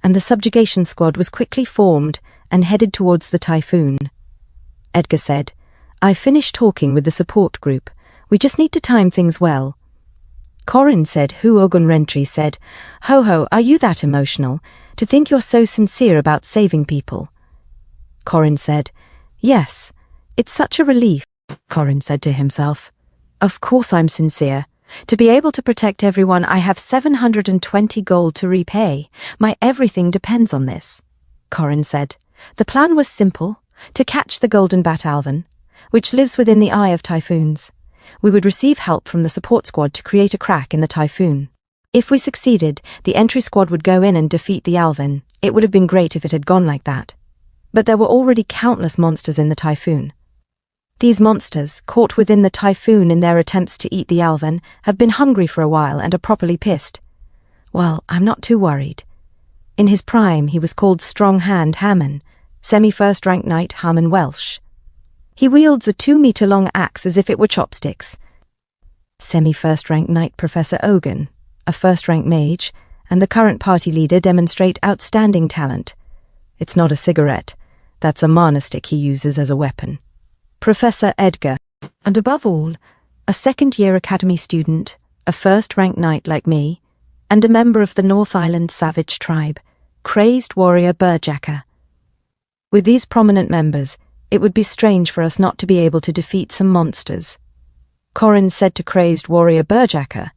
Speaker 1: and the subjugation squad was quickly formed and headed towards the typhoon. Edgar said, I finished talking with the support group. We just need to time things well. Corin said, who Ogun Rentry said, Ho, are you that emotional? To think you're so sincere about saving people? Corin said, yes, it's such a relief. Corin said to himself, of course I'm sincere. To be able to protect everyone, I have 720 gold to repay. My everything depends on this. Corin said, the plan was simple, to catch the golden bat alvin, which lives within the eye of typhoons. We would receive help from the support squad to create a crack in the typhoon. If we succeeded, the entry squad would go in and defeat the alvin. It would have been great if it had gone like that. But there were already countless monsters in the typhoon. These monsters, caught within the typhoon in their attempts to eat the alvin, have been hungry for a while and are properly pissed. Well, I'm not too worried. In his prime, he was called Strong Hand Hammon, semi-first rank knight Harmon Welsh. He wields a 2-meter-long axe as if it were chopsticks. Semi-first rank knight Professor Ogun, a first-rank mage, and the current party leader demonstrate outstanding talent. It's not a cigarette. That's a mana stick he uses as a weapon. Professor Edgar, and above all, a second-year academy student, a first-rank knight like me, and a member of the North Island savage tribe, Crazed Warrior Burjacker. With these prominent members, it would be strange for us not to be able to defeat some monsters. Corin said to Crazed Warrior Burjacker,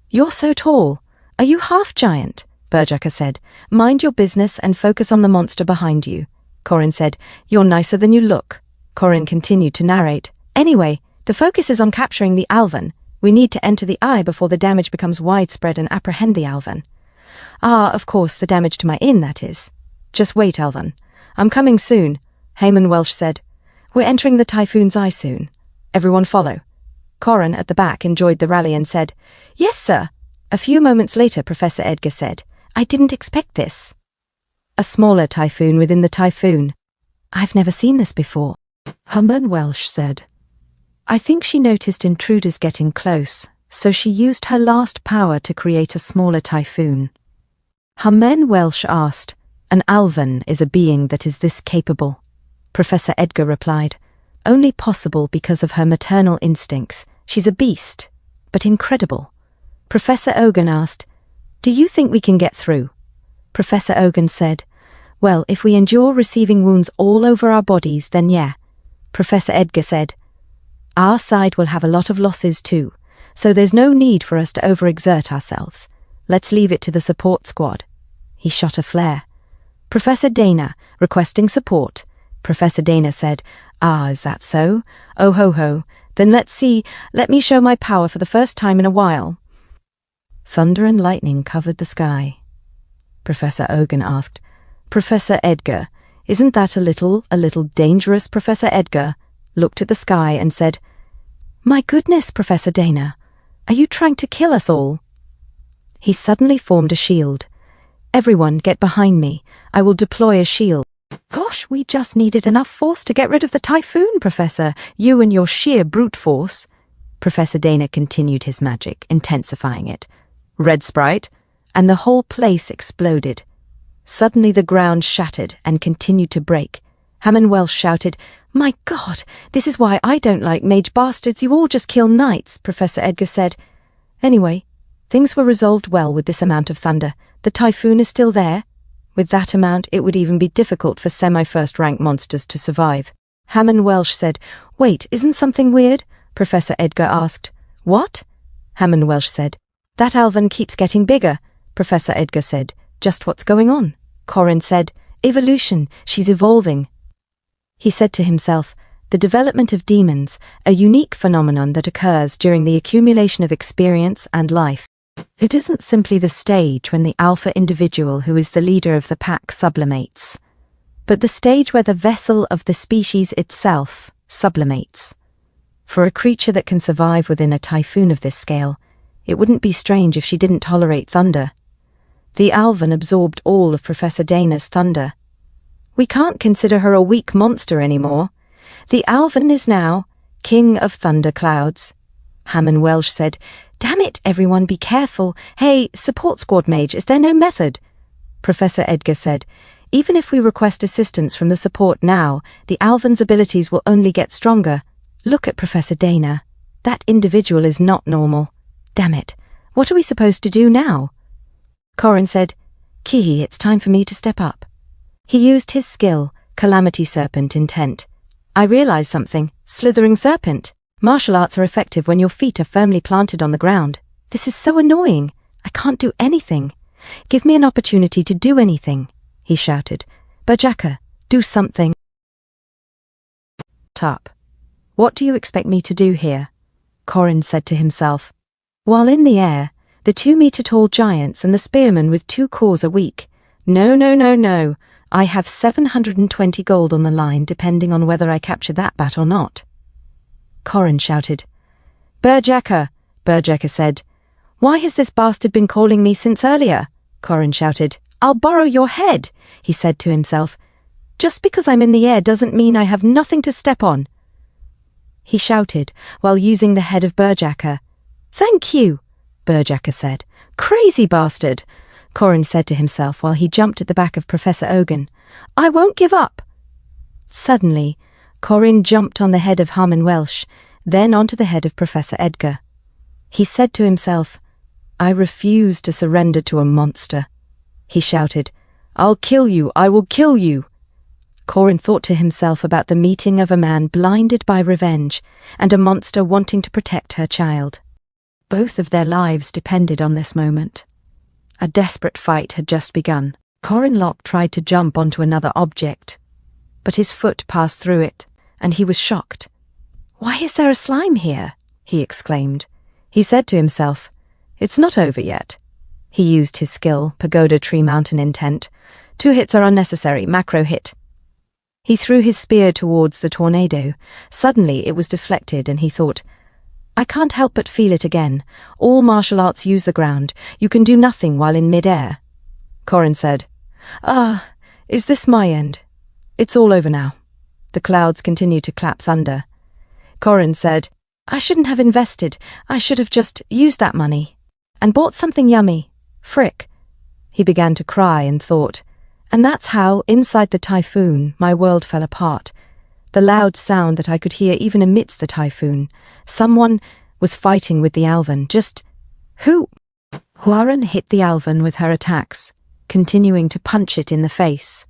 Speaker 1: You're so tall. Are you half-giant? Burjacker said, Mind your business and focus on the monster behind you. Corin said, You're nicer than you look. Corin continued to narrate, Anyway, the focus is on capturing the alvin. We need to enter the eye before the damage becomes widespread and apprehend the alvin. Ah, of course, the damage to my inn, that is. Just wait, Alvin. I'm coming soon, Hammon Welsh said. We're entering the typhoon's eye soon. Everyone follow. Corin at the back enjoyed the rally and said, Yes, sir. A few moments later, Professor Edgar said, I didn't expect this. A smaller typhoon within the typhoon. I've never seen this before. Hammon Welsh said. I think she noticed intruders getting close, so she used her last power to create a smaller typhoon. Hamen Welsh asked, "An Alvan is a being that is this capable?" Professor Edgar replied, "Only possible because of her maternal instincts. She's a beast, but incredible." Professor Ogan asked, "Do you think we can get through?" Professor Ogan said, "Well, if we endure receiving wounds all over our bodies, then yeah." Professor Edgar said, "Our side will have a lot of losses too, so there's no need for us to overexert ourselves. Let's leave it to the support squad." He shot a flare. Professor Dana, requesting support. Professor Dana said, "Is that so? Oh ho ho, then let's see, let me show my power for the first time in a while." Thunder and lightning covered the sky. Professor Ogan asked, "Professor Edgar, isn't that a little dangerous?" Professor Edgar looked at the sky and said, "My goodness, Professor Dana, are you trying to kill us all?" He suddenly formed a shield. "Everyone get behind me. I will deploy a shield." "Gosh, we just needed enough force to get rid of the typhoon, Professor. You and your sheer brute force." Professor Dana continued his magic, intensifying it. Red sprite, and the whole place exploded. Suddenly the ground shattered and continued to break. Hammond Welsh shouted, "My God, this is why I don't like mage bastards. You all just kill knights," Professor Edgar said. "Anyway, things were resolved well with this amount of thunder. The typhoon is still there. With that amount, it would even be difficult for semi-first rank monsters to survive." Hammond Welsh said, "Wait, isn't something weird?" Professor Edgar asked. "What?" Hammond Welsh said. "That Alvan keeps getting bigger." Professor Edgar said, "Just what's going on?" Corin said, "Evolution, she's evolving." He said to himself, "The development of demons, a unique phenomenon that occurs during the accumulation of experience and life. It isn't simply the stage when the alpha individual who is the leader of the pack sublimates, but the stage where the vessel of the species itself sublimates. For a creature that can survive within a typhoon of this scale, it wouldn't be strange if she didn't tolerate thunder. The Alvan absorbed all of Professor Dana's thunder. We can't consider her a weak monster anymore. The Alvan is now King of Thunder Clouds." Hammond Welsh said, "Damn it, everyone, be careful. Hey, support squad mage, is there no method?" Professor Edgar said, "Even if we request assistance from the support now, the Alvan's abilities will only get stronger. Look at Professor Dana. That individual is not normal. Damn it, what are we supposed to do now?" Corin said, "Kihi, it's time for me to step up." He used his skill, Calamity Serpent Intent. "I realize something. Slithering Serpent. Martial arts are effective when your feet are firmly planted on the ground. This is so annoying. I can't do anything. Give me an opportunity to do anything," he shouted. "Berjaka, do something." "Top. What do you expect me to do here?" Corin said to himself. While in the air, the 2-meter-tall giants and the spearmen with 2 cores are weak. No, no, no, no. I have 720 gold on the line depending on whether I capture that bat or not. Corin shouted. "Berjaka," Berjaka said. "Why has this bastard been calling me since earlier?" Corin shouted. "I'll borrow your head," he said to himself. "Just because I'm in the air doesn't mean I have nothing to step on." He shouted while using the head of Berjaka. "Thank you," Berjaka said. "Crazy bastard," Corin said to himself while he jumped at the back of Professor Ogan. "I won't give up." Suddenly, Corin jumped on the head of Hammond Welsh, then onto the head of Professor Edgar. He said to himself, "I refuse to surrender to a monster." He shouted, "I'll kill you, I will kill you." Corin thought to himself about the meeting of a man blinded by revenge and a monster wanting to protect her child. Both of their lives depended on this moment. A desperate fight had just begun. Corin Locke tried to jump onto another object, but his foot passed through it, and he was shocked. "Why is there a slime here?" he exclaimed. He said to himself, "It's not over yet." He used his skill, Pagoda Tree Mountain Intent. 2 hits are unnecessary, macro hit. He threw his spear towards the tornado. Suddenly it was deflected, and he thought, "I can't help but feel it again. All martial arts use the ground. You can do nothing while in mid-air." Corin said, Is this my end? It's all over now." The clouds continued to clap thunder. Corin said, I shouldn't have invested. I should have just used that money and bought something yummy. Frick. He began to cry and thought, and that's how, inside the typhoon, my world fell apart. The loud sound that I could hear even amidst the typhoon. Someone was fighting with the Alvan. Just who? Corin hit the Alvan with her attacks, continuing to punch it in the face.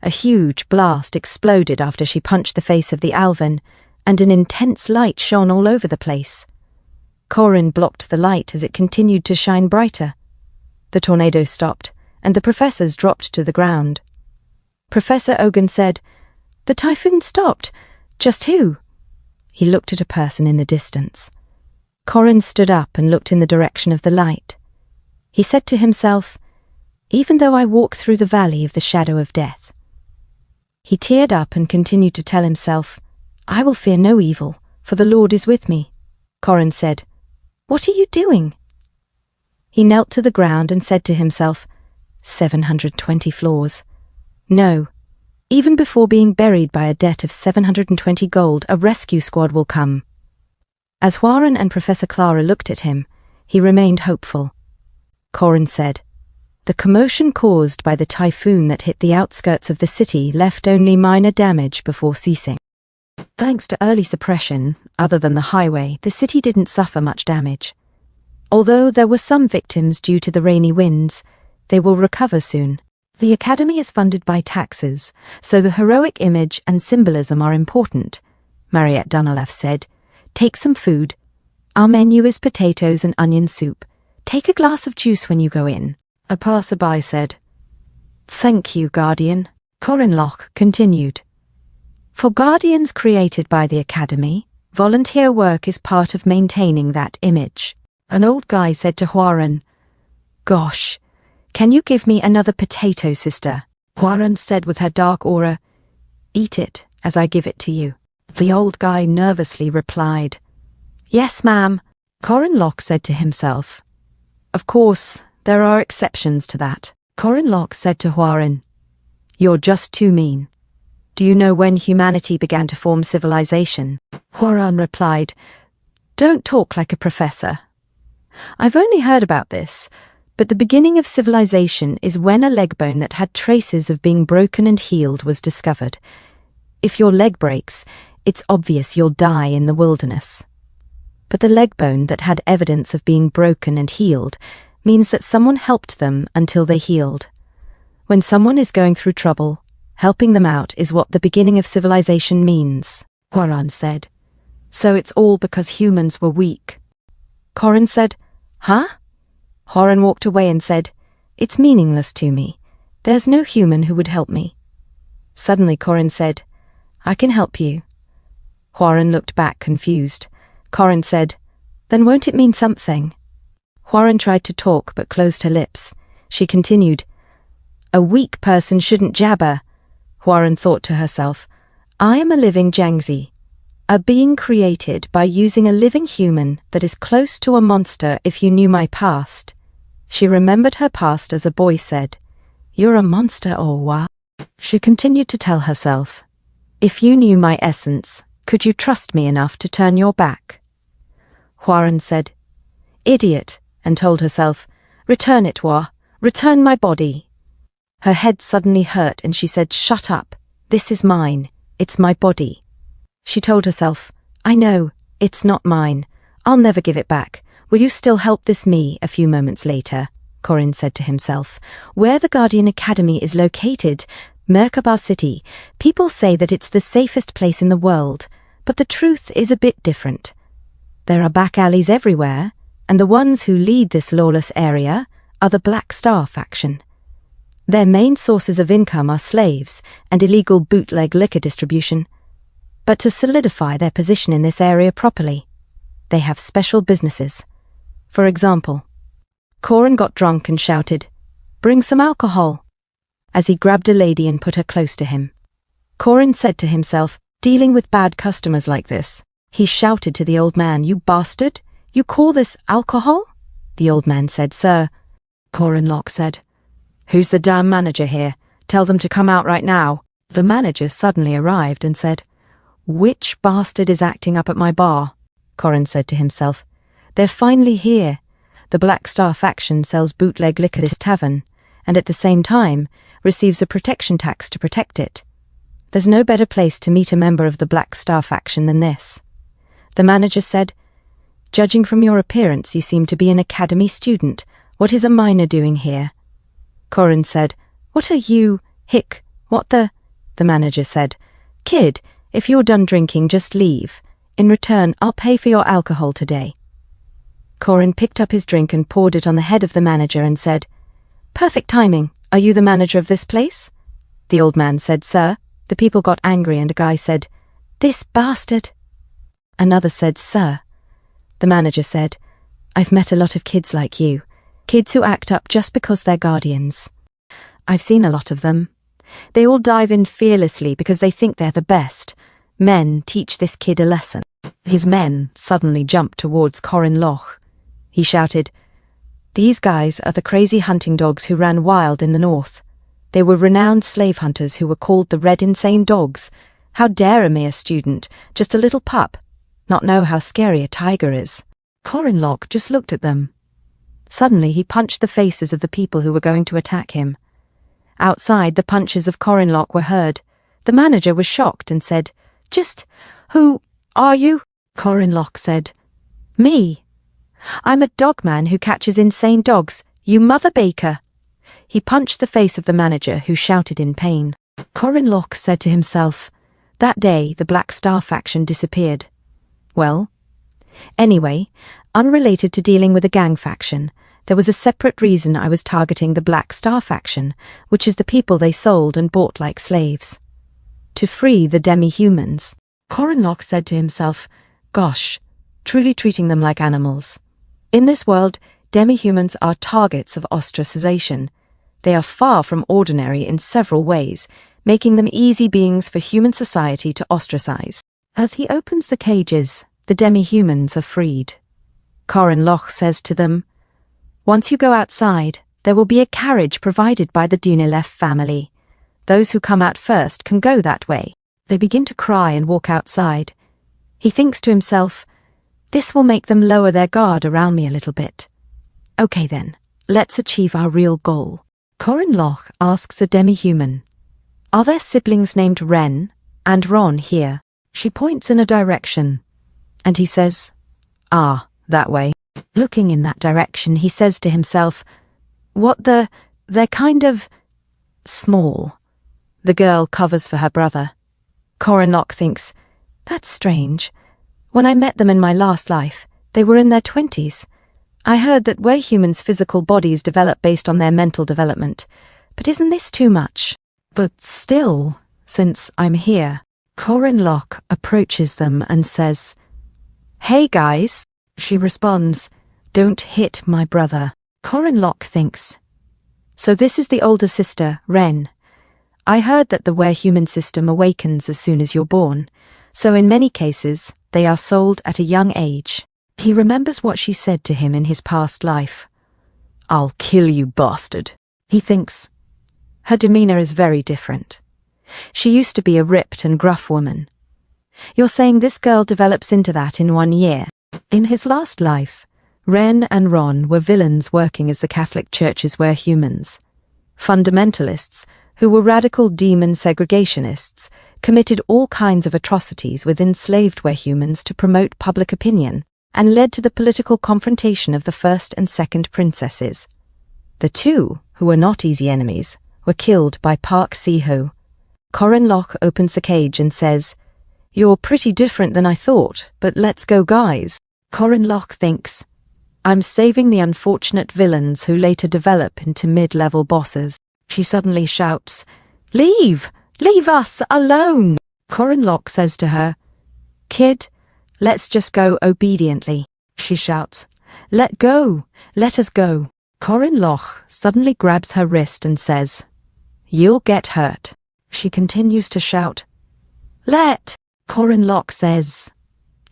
Speaker 1: A huge blast exploded after she punched the face of the Alvan, and an intense light shone all over the place. Corin blocked the light as it continued to shine brighter. The tornado stopped, and the professors dropped to the ground. Professor Ogun said, "The typhoon stopped. Just who?" He looked at a person in the distance. Corin stood up and looked in the direction of the light. He said to himself, "Even though I walk through the valley of the shadow of death." He teared up and continued to tell himself, "I will fear no evil, for the Lord is with me." Corin said, "What are you doing?" He knelt to the ground and said to himself, 720 floors. No, even before being buried by a debt of 720 gold, a rescue squad will come. As Corin and Professor Clara looked at him, he remained hopeful. Corin said, "The commotion caused by the typhoon that hit the outskirts of the city left only minor damage before ceasing. Thanks to early suppression, other than the highway, the city didn't suffer much damage. Although there were some victims due to the rainy winds, they will recover soon. The Academy is funded by taxes, so the heroic image and symbolism are important," Mariette Dunlaf said. "Take some food. Our menu is potatoes and onion soup. Take a glass of juice when you go in." A passerby said, "Thank you, Guardian." Corin Loch continued, "For Guardians created by the Academy, volunteer work is part of maintaining that image." An old guy said to Corin, "Gosh, can you give me another potato, sister?" Corin said with her dark aura, "Eat it as I give it to you." The old guy nervously replied, "Yes, ma'am." Corin Loch said to himself, "Of course, there are exceptions to that." Corin Loch said to Corin, "You're just too mean. Do you know when humanity began to form civilization?" Corin replied, "Don't talk like a professor. I've only heard about this, but the beginning of civilization is when a leg bone that had traces of being broken and healed was discovered. If your leg breaks, it's obvious you'll die in the wilderness. But the leg bone that had evidence of being broken and healed means that someone helped them until they healed. When someone is going through trouble, helping them out is what the beginning of civilization means," Corin said. "So it's all because humans were weak." Corin said, "Huh?" Corin walked away and said, "It's meaningless to me. There's no human who would help me." Suddenly Corin said, "I can help you." Corin looked back confused. Corin said, "Then won't it mean something?" Corin tried to talk but closed her lips. She continued, "A weak person shouldn't jabber." Corin thought to herself, "I am a living Jiangzi, a being created by using a living human that is close to a monster. If you knew my past." She remembered her past as a boy said, "You're a monster or what?" She continued to tell herself, "If you knew my essence, could you trust me enough to turn your back?" Corin said, "Idiot," and told herself, "Return it, return my body." Her head suddenly hurt and she said, "Shut up, this is mine, it's my body." She told herself, "I know, it's not mine. I'll never give it back. Will you still help this me?" A few moments later, Corin said to himself, "Where the Guardian Academy is located, Merkaba City, people say that it's the safest place in the world, but the truth is a bit different. There are back alleys everywhere, and the ones who lead this lawless area are the Black Star faction. Their main sources of income are slaves and illegal bootleg liquor distribution. But to solidify their position in this area properly, they have special businesses. For example, Corin got drunk and shouted, "Bring some alcohol," as he grabbed a lady and put her close to him. Corin said to himself, "Dealing with bad customers like this." He shouted to the old man, "You bastard! You call this alcohol?" The old man said, "Sir." Corin Loch said, "Who's the damn manager here? Tell them to come out right now." The manager suddenly arrived and said, "Which bastard is acting up at my bar?" Corin said to himself. They're finally here. The Black Star faction sells bootleg liquor at this tavern, and at the same time receives a protection tax to protect it. There's no better place to meet a member of the Black Star faction than this. The manager said, Judging from your appearance, you seem to be an academy student. What is a minor doing here? Corin said, What are you, what the manager said, Kid, if you're done drinking, just leave. In return, I'll pay for your alcohol today. Corin picked up his drink and poured it on the head of the manager and said, Perfect timing. Are you the manager of this place? The old man said, Sir. The people got angry and a guy said, This bastard. Another said, Sir. The manager said, I've met a lot of kids like you. Kids who act up just because they're guardians. I've seen a lot of them. They all dive in fearlessly because they think they're the best. Men teach this kid a lesson. His men suddenly jumped towards Corin Loch. He shouted, These guys are the crazy hunting dogs who ran wild in the north. They were renowned slave hunters who were called the Red Insane Dogs. How dare a mere student, just a little pup, not know how scary a tiger is? Corin Loch just looked at them. Suddenly he punched the faces of the people who were going to attack him. Outside, the punches of Corin Loch were heard. The manager was shocked and said, Just, who are you? Corin Loch said, Me. I'm a dogman who catches insane dogs, you mother baker. He punched the face of the manager, who shouted in pain. Corin Loch said to himself, That day the Black Star faction disappeared. Well, anyway, unrelated to dealing with a gang faction, there was a separate reason I was targeting the Black Star faction, which is the people they sold and bought like slaves. To free the demi-humans. Corin Loch said to himself, Gosh, truly treating them like animals. In this world, demi-humans are targets of ostracization. They are far from ordinary in several ways, making them easy beings for human society to ostracize. As he opens the cages, the demi-humans are freed. Corin Loch says to them, Once you go outside, there will be a carriage provided by the Dunilef family. Those who come out first can go that way. They begin to cry and walk outside. He thinks to himself, This will make them lower their guard around me a little bit. Okay then, let's achieve our real goal. Corin Loch asks a demi-human, Are there siblings named Ren and Ron here? She points in a direction, and he says, that way. Looking in that direction, he says to himself, They're kind of small. The girl covers for her brother. Corin Loch thinks, That's strange. When I met them in my last life, they were in their 20s. I heard that humans' physical bodies develop based on their mental development. But isn't this too much? But still, since I'm here, Corin Loch approaches them and says, Hey guys. She responds, Don't hit my brother. Corin Loch thinks, So this is the older sister, Ren. I heard that the were-human system awakens as soon as you're born, so in many cases, they are sold at a young age. He remembers what she said to him in his past life. I'll kill you, bastard. He thinks. Her demeanor is very different. She used to be a ripped and gruff woman. You're saying this girl develops into that in 1 year? In his last life, Ren and Ron were villains working as the Catholic Church's were-humans. Fundamentalists, who were radical demon segregationists, committed all kinds of atrocities with enslaved were-humans to promote public opinion, and led to the political confrontation of the first and second princesses. The two, who were not easy enemies, were killed by Park Sihoo. Corin Loch opens the cage and says, You're pretty different than I thought, but let's go, guys. Corin Loch thinks, I'm saving the unfortunate villains who later develop into mid-level bosses. She suddenly shouts, Leave! Leave us alone! Corin Loch says to her, Kid, let's just go obediently. She shouts, Let go! Let us go! Corin Loch suddenly grabs her wrist and says, You'll get hurt. She continues to shout, Let! Corin Loch says,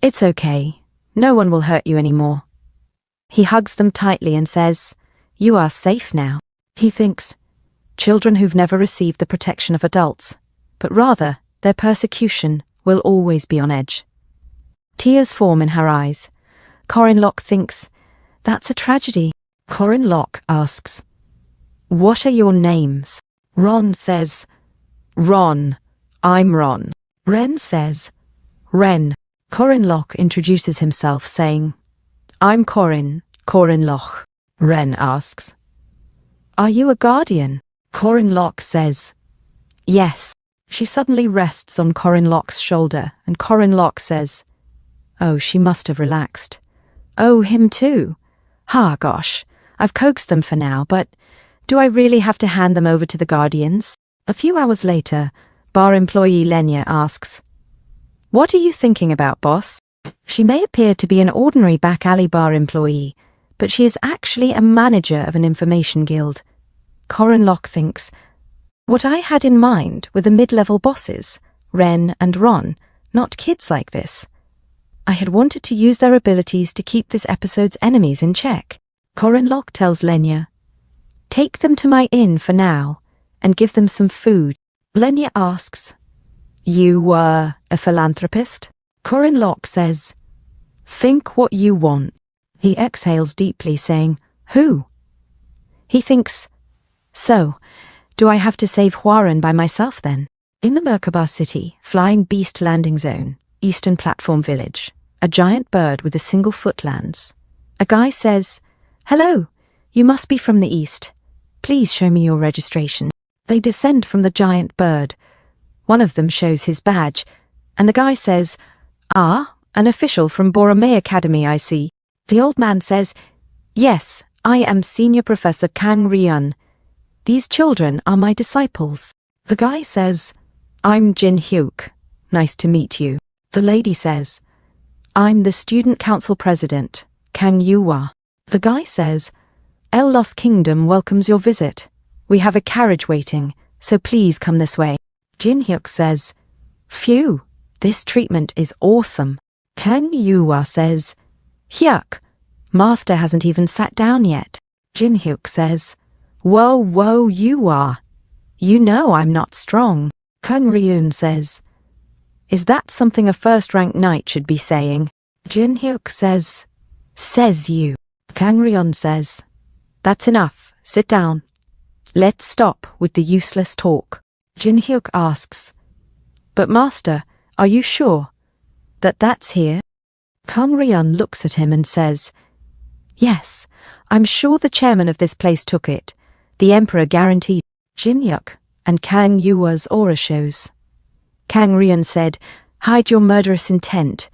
Speaker 1: It's okay. No one will hurt you anymore. He hugs them tightly and says, You are safe now. He thinks, Children who've never received the protection of adults, but rather their persecution will always be on edge. Tears form in her eyes. Corin Locke thinks, that's a tragedy.
Speaker 2: Corin Locke asks, what are your names? Ron says, Ron. I'm Ron. Ren says, Ren. Corin Locke introduces himself saying, I'm Corin, Corin Locke. Ren asks, are you a guardian? Corin Locke says, yes. She suddenly rests on Corin Locke's shoulder, and Corin Locke says, oh, she must have relaxed. Oh, him too. Ha, gosh, I've coaxed them for now, but do I really have to hand them over to the guardians? A few hours later, bar employee Lenya asks, what are you thinking about, boss? She may appear to be an ordinary back alley bar employee, but she is actually a manager of an information guild. Corin Locke thinks, what I had in mind were the mid-level bosses, Ren and Ron, not kids like this. I had wanted to use their abilities to keep this episode's enemies in check. Corin Locke tells Lenya, take them to my inn for now, and give them some food. Lenya asks, you were a philanthropist? Corin Locke says, think what you want. He exhales deeply, saying, who? He thinks, so, do I have to save Huaren by myself then? In the Merkaba City, Flying Beast Landing Zone, Eastern Platform Village, a giant bird with a single foot lands. A guy says, hello, you must be from the east. Please show me your registration. They descend from the giant bird. One of them shows his badge, and the guy says, ah, an official from Boromei Academy, I see. The old man says, yes, I am Senior Professor Kang Ryun. These children are my disciples. The guy says, I'm Jin Hyuk. Nice to meet you. The lady says, I'm the Student Council President, Kang Yuwa. The guy says, El Lost Kingdom welcomes your visit. We have a carriage waiting, so please come this way. Jin Hyuk says, phew, this treatment is awesome. Kang Yuwa says, Hyuk, Master hasn't even sat down yet. Jin Hyuk says, whoa, you are. You know I'm not strong. Kang Ryun says, is that something a first-rank knight should be saying? Jin Hyuk says you. Kang Ryun says, that's enough, sit down. Let's stop with the useless talk. Jin Hyuk asks, but Master, are you sure that that's here? Kang Ryun looks at him and says, yes, I'm sure the chairman of this place took it. The Emperor guaranteed. Jin Hyuk and Kang Yuwa's aura shows. Kang Ryun said, hide your murderous intent.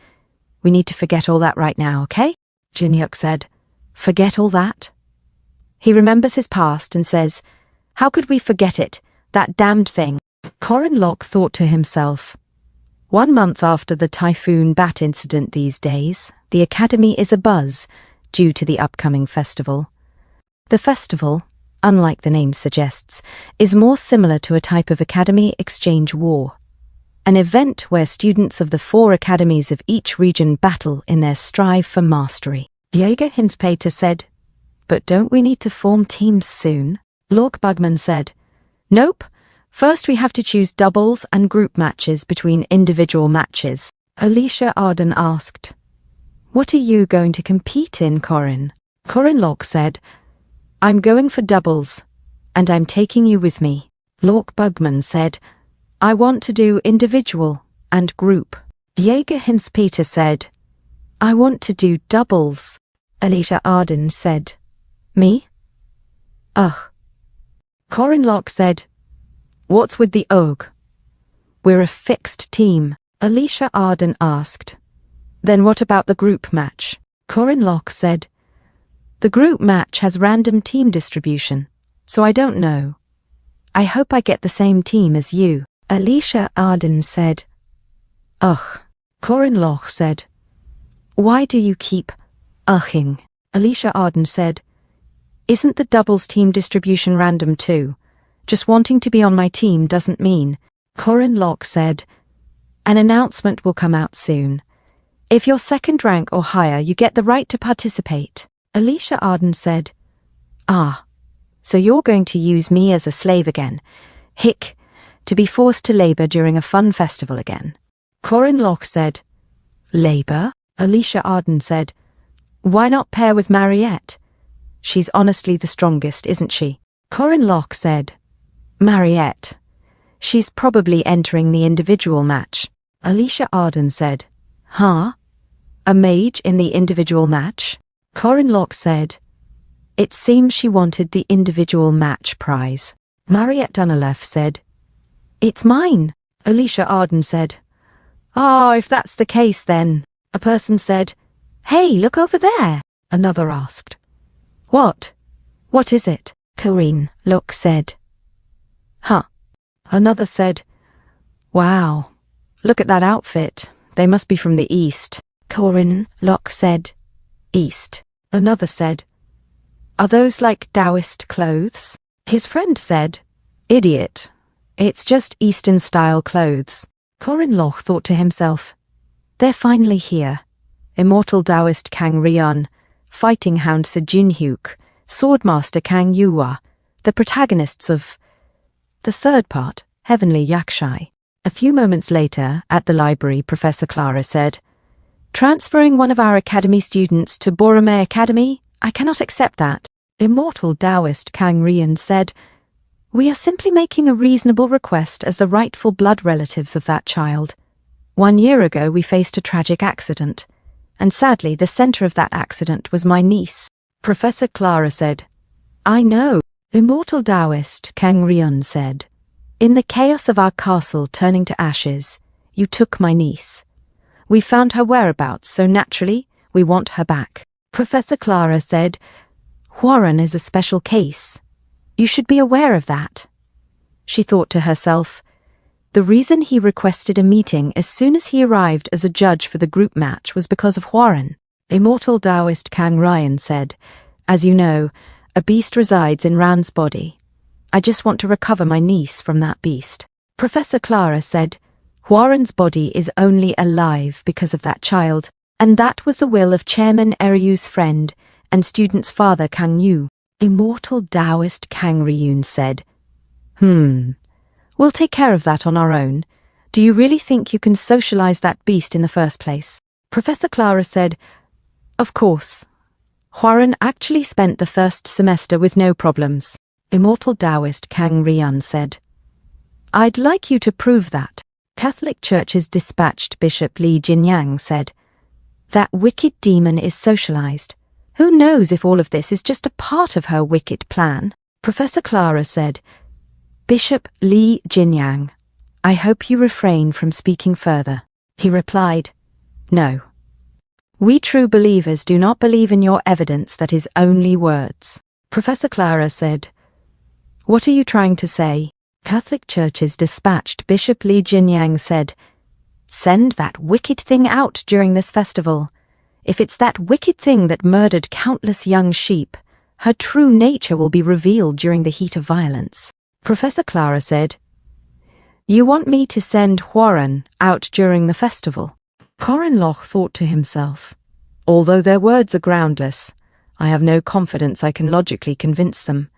Speaker 2: We need to forget all that right now, okay? Jin Hyuk said, forget all that? He remembers his past and says, how could we forget it, that damned thing? Corin Locke thought to himself, 1 month after the Typhoon Bat incident these days, the Academy is abuzz due to the upcoming festival. The festival, unlike the name suggests, is more similar to a type of Academy exchange war. An event where students of the 4 academies of each region battle in their strive for mastery. Jaeger Hinspeter said, but don't we need to form teams soon? Lork Bugman said, nope, first we have to choose doubles and group matches between individual matches. Alicia Arden asked, what are you going to compete in, Corin? Corin Locke said, I'm going for doubles, and I'm taking you with me. Lork Bugman said, I want to do individual and group. Jaeger Hinspeter said, I want to do doubles. Alicia Arden said, me? Ugh. Corin Locke said, what's with the ugh? We're a fixed team. Alicia Arden asked, then what about the group match? Corin Locke said, the group match has random team distribution, so I don't know. I hope I get the same team as you. Alicia Arden said, ugh. Corin Locke said, why do you keep ughing? Alicia Arden said, isn't the doubles team distribution random too? Just wanting to be on my team doesn't mean. Corin Locke said, an announcement will come out soon. If you're second rank or higher, you get the right to participate. Alicia Arden said, ah, so you're going to use me as a slave again. Hick, to be forced to labour during a fun festival again. Corin Locke said, Labour? Alicia Arden said. Why not pair with Mariette? She's honestly the strongest, isn't she? Corin Locke said. Mariette. She's probably entering the individual match. Alicia Arden said. Huh? A mage in the individual match? Corin Locke said. It seems she wanted the individual match prize. Mariette Dunelef said. It's mine. Alicia Arden said. Ah, if that's the case then. A person said. Hey, look over there. Another asked. What? What is it?
Speaker 1: Corin Locke said.
Speaker 2: Huh. Another said. Wow. Look at that outfit. They must be from the East.
Speaker 1: Corin Locke said. East.
Speaker 2: Another said. Are those like Taoist clothes? His friend said. Idiot. It's just Eastern-style clothes. Corin Locke thought to himself. They're finally here. Immortal Taoist Kang Ryun, Fighting Hound Sejinhyuk, Swordmaster Kang Yuwa, the protagonists of the third part, Heavenly Yakshai. A few moments later, at the library, Professor Clara said, Transferring one of our academy students to Borome Academy? I cannot accept that. Immortal Taoist Kang Ryun said, We are simply making a reasonable request as the rightful blood relatives of that child. 1 year ago we faced a tragic accident, and sadly the centre of that accident was my niece. Professor Clara said, I know. Immortal Taoist Kang Ryun said, In the chaos of our castle turning to ashes, you took my niece. We found her whereabouts, so naturally we want her back. Professor Clara said, Warren is a special case. You should be aware of that. She thought to herself, the reason he requested a meeting as soon as he arrived as a judge for the group match was because of Warren. Immortal Taoist Kang Ryan said, As you know, a beast resides in Ran's body. I just want to recover my niece from that beast. Professor Clara said, Warren's body is only alive because of that child, and that was the will of Chairman Eryu's friend and student's father Kang Yu. Immortal Taoist Kang Ryun said, We'll take care of that on our own. Do you really think you can socialize that beast in the first place? Professor Clara said, Of course. Warren actually spent the first semester with no problems. Immortal Taoist Kang Ryun said, I'd like you to prove that. Catholic Church's dispatched Bishop Li Jinyang said, That wicked demon is socialized. Who knows if all of this is just a part of her wicked plan? Professor Clara said, Bishop Li Jinyang, I hope you refrain from speaking further. He replied, No. We true believers do not believe in your evidence that is only words. Professor Clara said, What are you trying to say? Catholic Church's dispatched Bishop Li Jinyang said, Send that wicked thing out during this festival. If it's that wicked thing that murdered countless young sheep, her true nature will be revealed during the heat of violence. Professor Clara said, You want me to send Warren out during the festival? Corin Locke thought to himself, Although their words are groundless, I have no confidence I can logically convince them.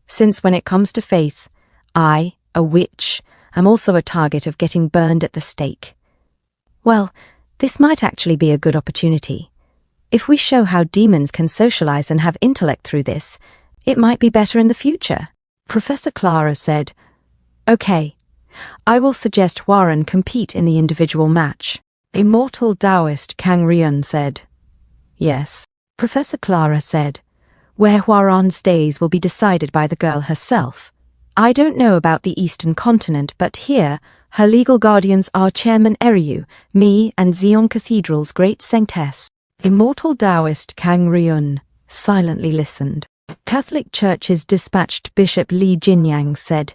Speaker 2: Since when it comes to faith, I, a witch, am also a target of getting burned at the stake. Well, this might actually be a good opportunity. If we show how demons can socialize and have intellect through this, it might be better in the future. Professor Clara said, Okay, I will suggest Warren compete in the individual match. Immortal Taoist Kang Ryun said, Yes. Professor Clara said, Where Warren stays will be decided by the girl herself. I don't know about the Eastern continent, but here, her legal guardians are Chairman Eryu, me, and Xion Cathedral's great saintess. Immortal Taoist Kang Ryun silently listened. Catholic Church's dispatched Bishop Li Jinyang said,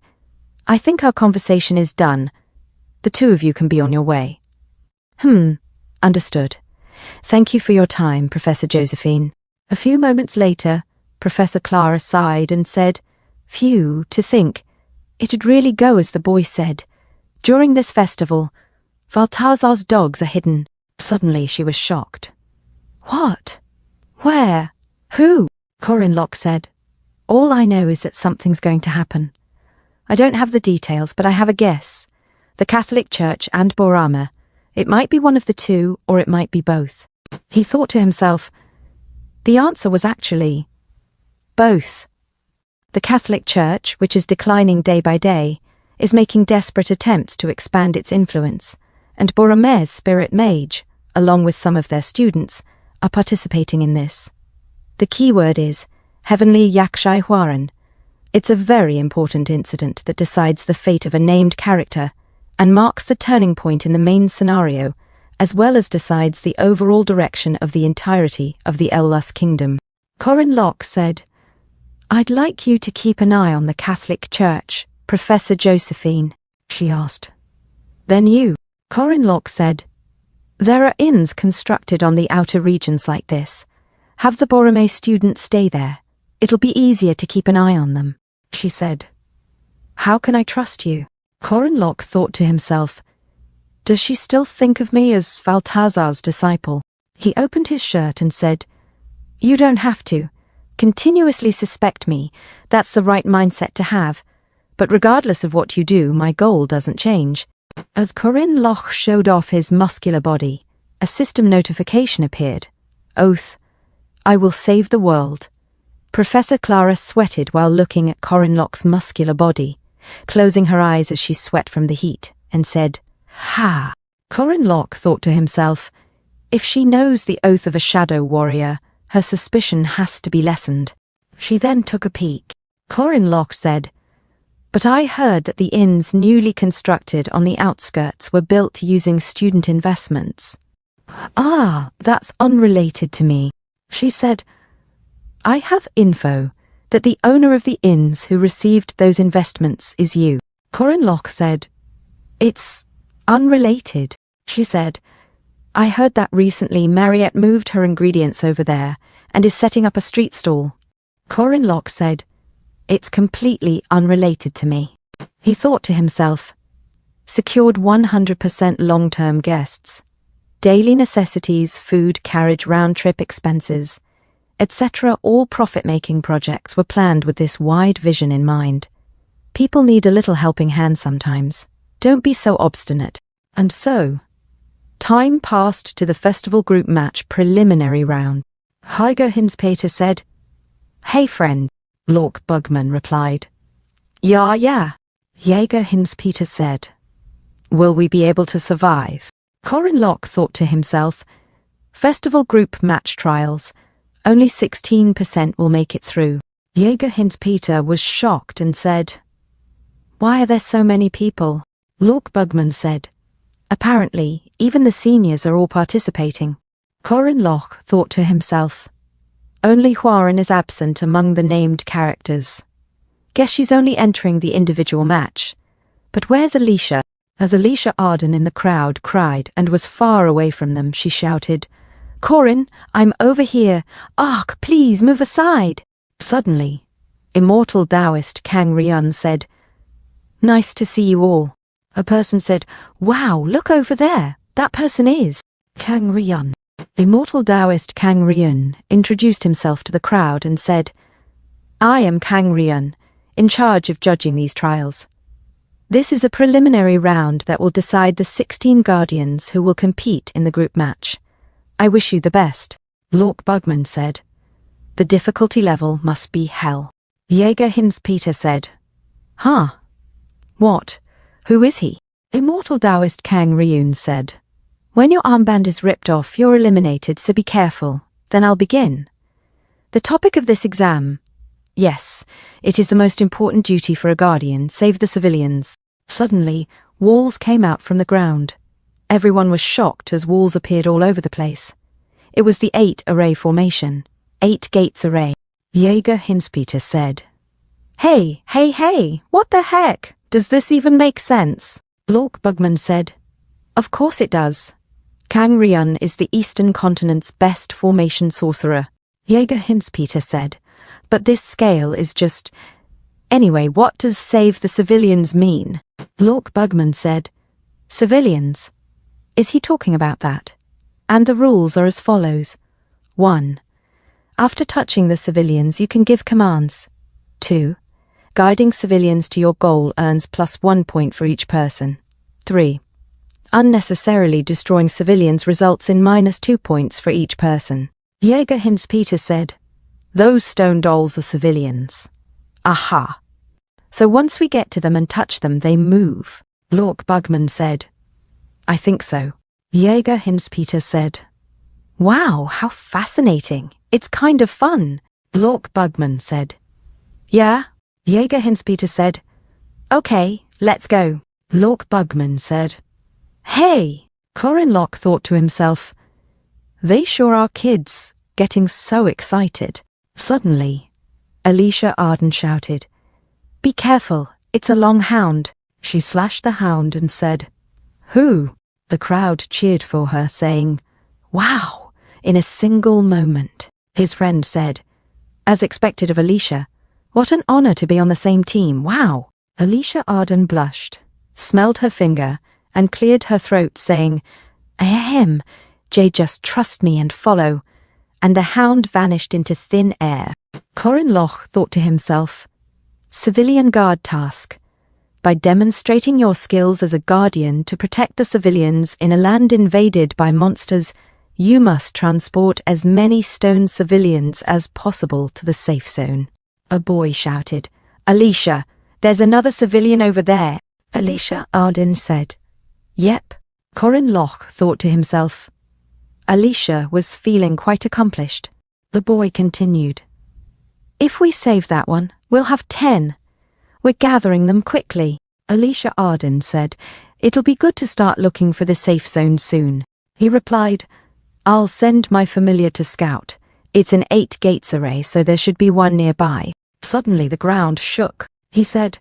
Speaker 2: I think our conversation is done. The two of you can be on your way. Understood. Thank you for your time, Professor Josephine. A few moments later, Professor Clara sighed and said, Phew, to think. It'd really go as the boy said. During this festival, Valtazar's dogs are hidden. Suddenly she was shocked. What? Where? Who? Corin Locke said, All I know is that something's going to happen. I don't have the details, but I have a guess. The Catholic Church and Borama, It might be one of the two, or it might be both. He thought to himself, the answer was actually both. The Catholic Church, which is declining day by day, is making desperate attempts to expand its influence, and Boromir's spirit mage, along with some of their students, are participating in this. The key word is Heavenly Yakshai Hwaran. It's a very important incident that decides the fate of a named character and marks the turning point in the main scenario, as well as decides the overall direction of the entirety of the Ellus kingdom. Corin Locke said, I'd like you to keep an eye on the Catholic Church, Professor Josephine, she asked. Then you, Corin Locke said, there are inns constructed on the outer regions like this. Have the Boromir students stay there. It'll be easier to keep an eye on them, she said. How can I trust you? Corin Locke thought to himself, does she still think of me as Valtazar's disciple? He opened his shirt and said, you don't have to. Continuously suspect me. That's the right mindset to have. But regardless of what you do, my goal doesn't change. As Corin Locke showed off his muscular body, a system notification appeared. Oath, I will save the world. Professor Clara sweated while looking at Corin Locke's muscular body, closing her eyes as she sweat from the heat, and said, ha! Corin Locke thought to himself, if she knows the oath of a shadow warrior, her suspicion has to be lessened. She then took a peek. Corin Locke said, but I heard that the inns newly constructed on the outskirts were built using student investments. Ah, that's unrelated to me, she said. I have info that the owner of the inns who received those investments is you. Corin Locke said, it's unrelated, she said. I heard that recently Mariette moved her ingredients over there and is setting up a street stall. Corin Locke said, it's completely unrelated to me. He thought to himself, secured 100% long-term guests, daily necessities, food, carriage, round-trip expenses, etc. All profit-making projects were planned with this wide vision in mind. People need a little helping hand sometimes. Don't be so obstinate. And so, time passed to the festival group match preliminary round. Heiger Hinspeter said, hey friend. Lork Bugman replied, yeah. Jaeger Hinspeter said, will we be able to survive? Corin Locke thought to himself, festival group match trials, only 16% will make it through. Jaeger Hinspeter was shocked and said, why are there so many people? Lork Bugman said, apparently, even the seniors are all participating. Corin Locke thought to himself, only Hwaran is absent among the named characters. Guess she's only entering the individual match. But where's Alicia? As Alicia Arden in the crowd cried and was far away from them, she shouted, Corin, I'm over here. Ark, please move aside. Suddenly, immortal Taoist Kang Ryun said, nice to see you all. A person said, wow, look over there. That person is Kang Ryun. Immortal Taoist Kang Ryun introduced himself to the crowd and said, I am Kang Ryun, in charge of judging these trials. This is a preliminary round that will decide the 16 guardians who will compete in the group match. I wish you the best. Lork Bugman said, the difficulty level must be hell. Jaeger Hinspeter said, huh? What? Who is he? Immortal Taoist Kang Ryun said, when your armband is ripped off, you're eliminated, so be careful. Then I'll begin. The topic of this exam. Yes, it is the most important duty for a guardian, save the civilians. Suddenly, walls came out from the ground. Everyone was shocked as walls appeared all over the place. It was the 8-array formation. 8 gates array. Jaeger Hinspeter said, hey, what the heck? Does this even make sense? Lork Bugman said, of course it does. Kang Ryun is the Eastern Continent's best formation sorcerer. Jaeger Hinspeter said, but this scale is just... Anyway, what does save the civilians mean? Lork Bugman said, civilians? Is he talking about that? And the rules are as follows. 1. After touching the civilians, you can give commands. 2. Guiding civilians to your goal earns +1 point for each person. 3.
Speaker 1: Unnecessarily destroying civilians results in -2 points for each person.
Speaker 2: Jäger Hinz-Peter said, "Those stone dolls are civilians."
Speaker 1: Aha. So once we get to them and touch them, they move.
Speaker 2: Lork Bugman said,
Speaker 1: I think so.
Speaker 2: Jäger Hinz-Peter said,
Speaker 1: Wow, how fascinating. It's kind of fun.
Speaker 2: Lork Bugman said.
Speaker 1: Yeah?
Speaker 2: Jäger Hinz-Peter said,
Speaker 1: Okay, let's go.
Speaker 2: Lork Bugman said.
Speaker 1: Hey!
Speaker 2: Corin Locke thought to himself, they sure are kids, getting so excited. Suddenly, Alicia Arden shouted,
Speaker 1: Be careful, it's a long hound.
Speaker 2: She slashed the hound and said, Who? The crowd cheered for her, saying, Wow, in a single moment. His friend said, as expected of Alicia, what an honor to be on the same team, wow. Alicia Arden blushed, smelled her finger, and cleared her throat, saying,
Speaker 1: Ahem, Jay, just trust me and follow. And the hound vanished into thin air.
Speaker 2: Corin Locke thought to himself,
Speaker 1: Civilian guard task. By demonstrating your skills as a guardian to protect the civilians in a land invaded by monsters, you must transport as many stone civilians as possible to the safe zone.
Speaker 2: A boy shouted,
Speaker 1: Alicia, there's another civilian over there.
Speaker 2: Alicia Arden said.
Speaker 1: Yep.
Speaker 2: Corin Locke thought to himself.
Speaker 1: Alicia was feeling quite accomplished.
Speaker 2: The boy continued.
Speaker 1: If we save that one, we'll have 10. We're gathering them quickly.
Speaker 2: Alicia Arden said.
Speaker 1: It'll be good to start looking for the safe zone soon.
Speaker 2: He replied,
Speaker 1: I'll send my familiar to scout. It's an 8 gates array, so there should be one nearby.
Speaker 2: Suddenly the ground shook. He said,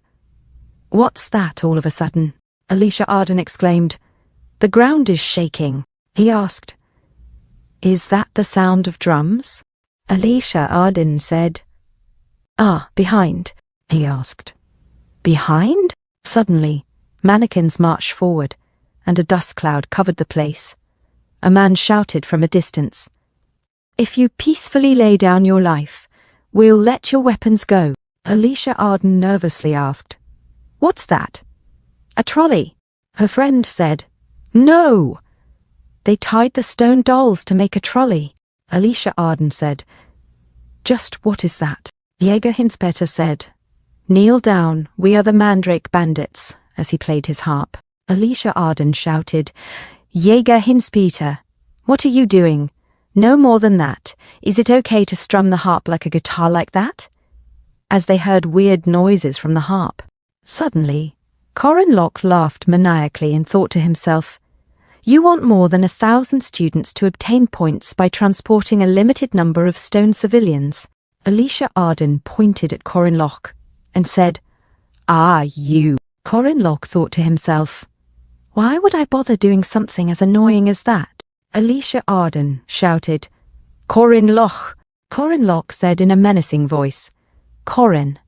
Speaker 2: What's that all of a sudden?
Speaker 1: Alicia Arden exclaimed, The ground is shaking.
Speaker 2: He asked,
Speaker 1: Is that the sound of drums?
Speaker 2: Alicia Arden said.
Speaker 1: Behind.
Speaker 2: He asked.
Speaker 1: Behind?
Speaker 2: Suddenly, mannequins marched forward, and a dust cloud covered the place. A man shouted from a distance,
Speaker 1: If you peacefully lay down your life, we'll let your weapons go.
Speaker 2: Alicia Arden nervously asked,
Speaker 1: What's that?
Speaker 2: A trolley.
Speaker 1: Her friend said,
Speaker 2: No!
Speaker 1: They tied the stone dolls to make a trolley.
Speaker 2: Alicia Arden said,
Speaker 1: Just what is that?
Speaker 2: Jäger Hinz-Peter said,
Speaker 1: Kneel down, we are the Mandrake Bandits, as he played his harp.
Speaker 2: Alicia Arden shouted,
Speaker 1: Jäger Hinz-Peter, what are you doing? No more than that. Is it okay to strum the harp like a guitar like that? As they heard weird noises from the harp.
Speaker 2: Suddenly, Corin Locke laughed maniacally and thought to himself,
Speaker 1: You want more than 1,000 students to obtain points by transporting a limited number of stone civilians.
Speaker 2: Alicia Arden pointed at Corin Locke and said,
Speaker 1: You.
Speaker 2: Corin Locke thought to himself,
Speaker 1: Why would I bother doing something as annoying as that?
Speaker 2: Alicia Arden shouted,
Speaker 1: Corin Locke.
Speaker 2: Corin Locke said in a menacing voice,
Speaker 1: Corin,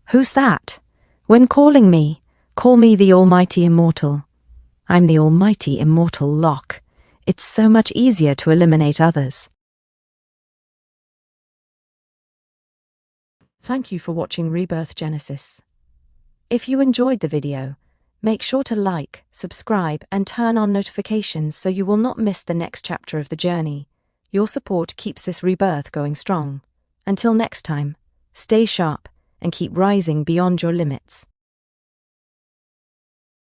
Speaker 1: who's that? When calling me, call me the Almighty Immortal. I'm the Almighty Immortal Locke. It's so much easier to eliminate others.
Speaker 2: Thank you for watching Rebirth Genesis. If you enjoyed the video, make sure to like, subscribe, and turn on notifications so you will not miss the next chapter of the journey. Your support keeps this rebirth going strong. Until next time, stay sharp and keep rising beyond your limits.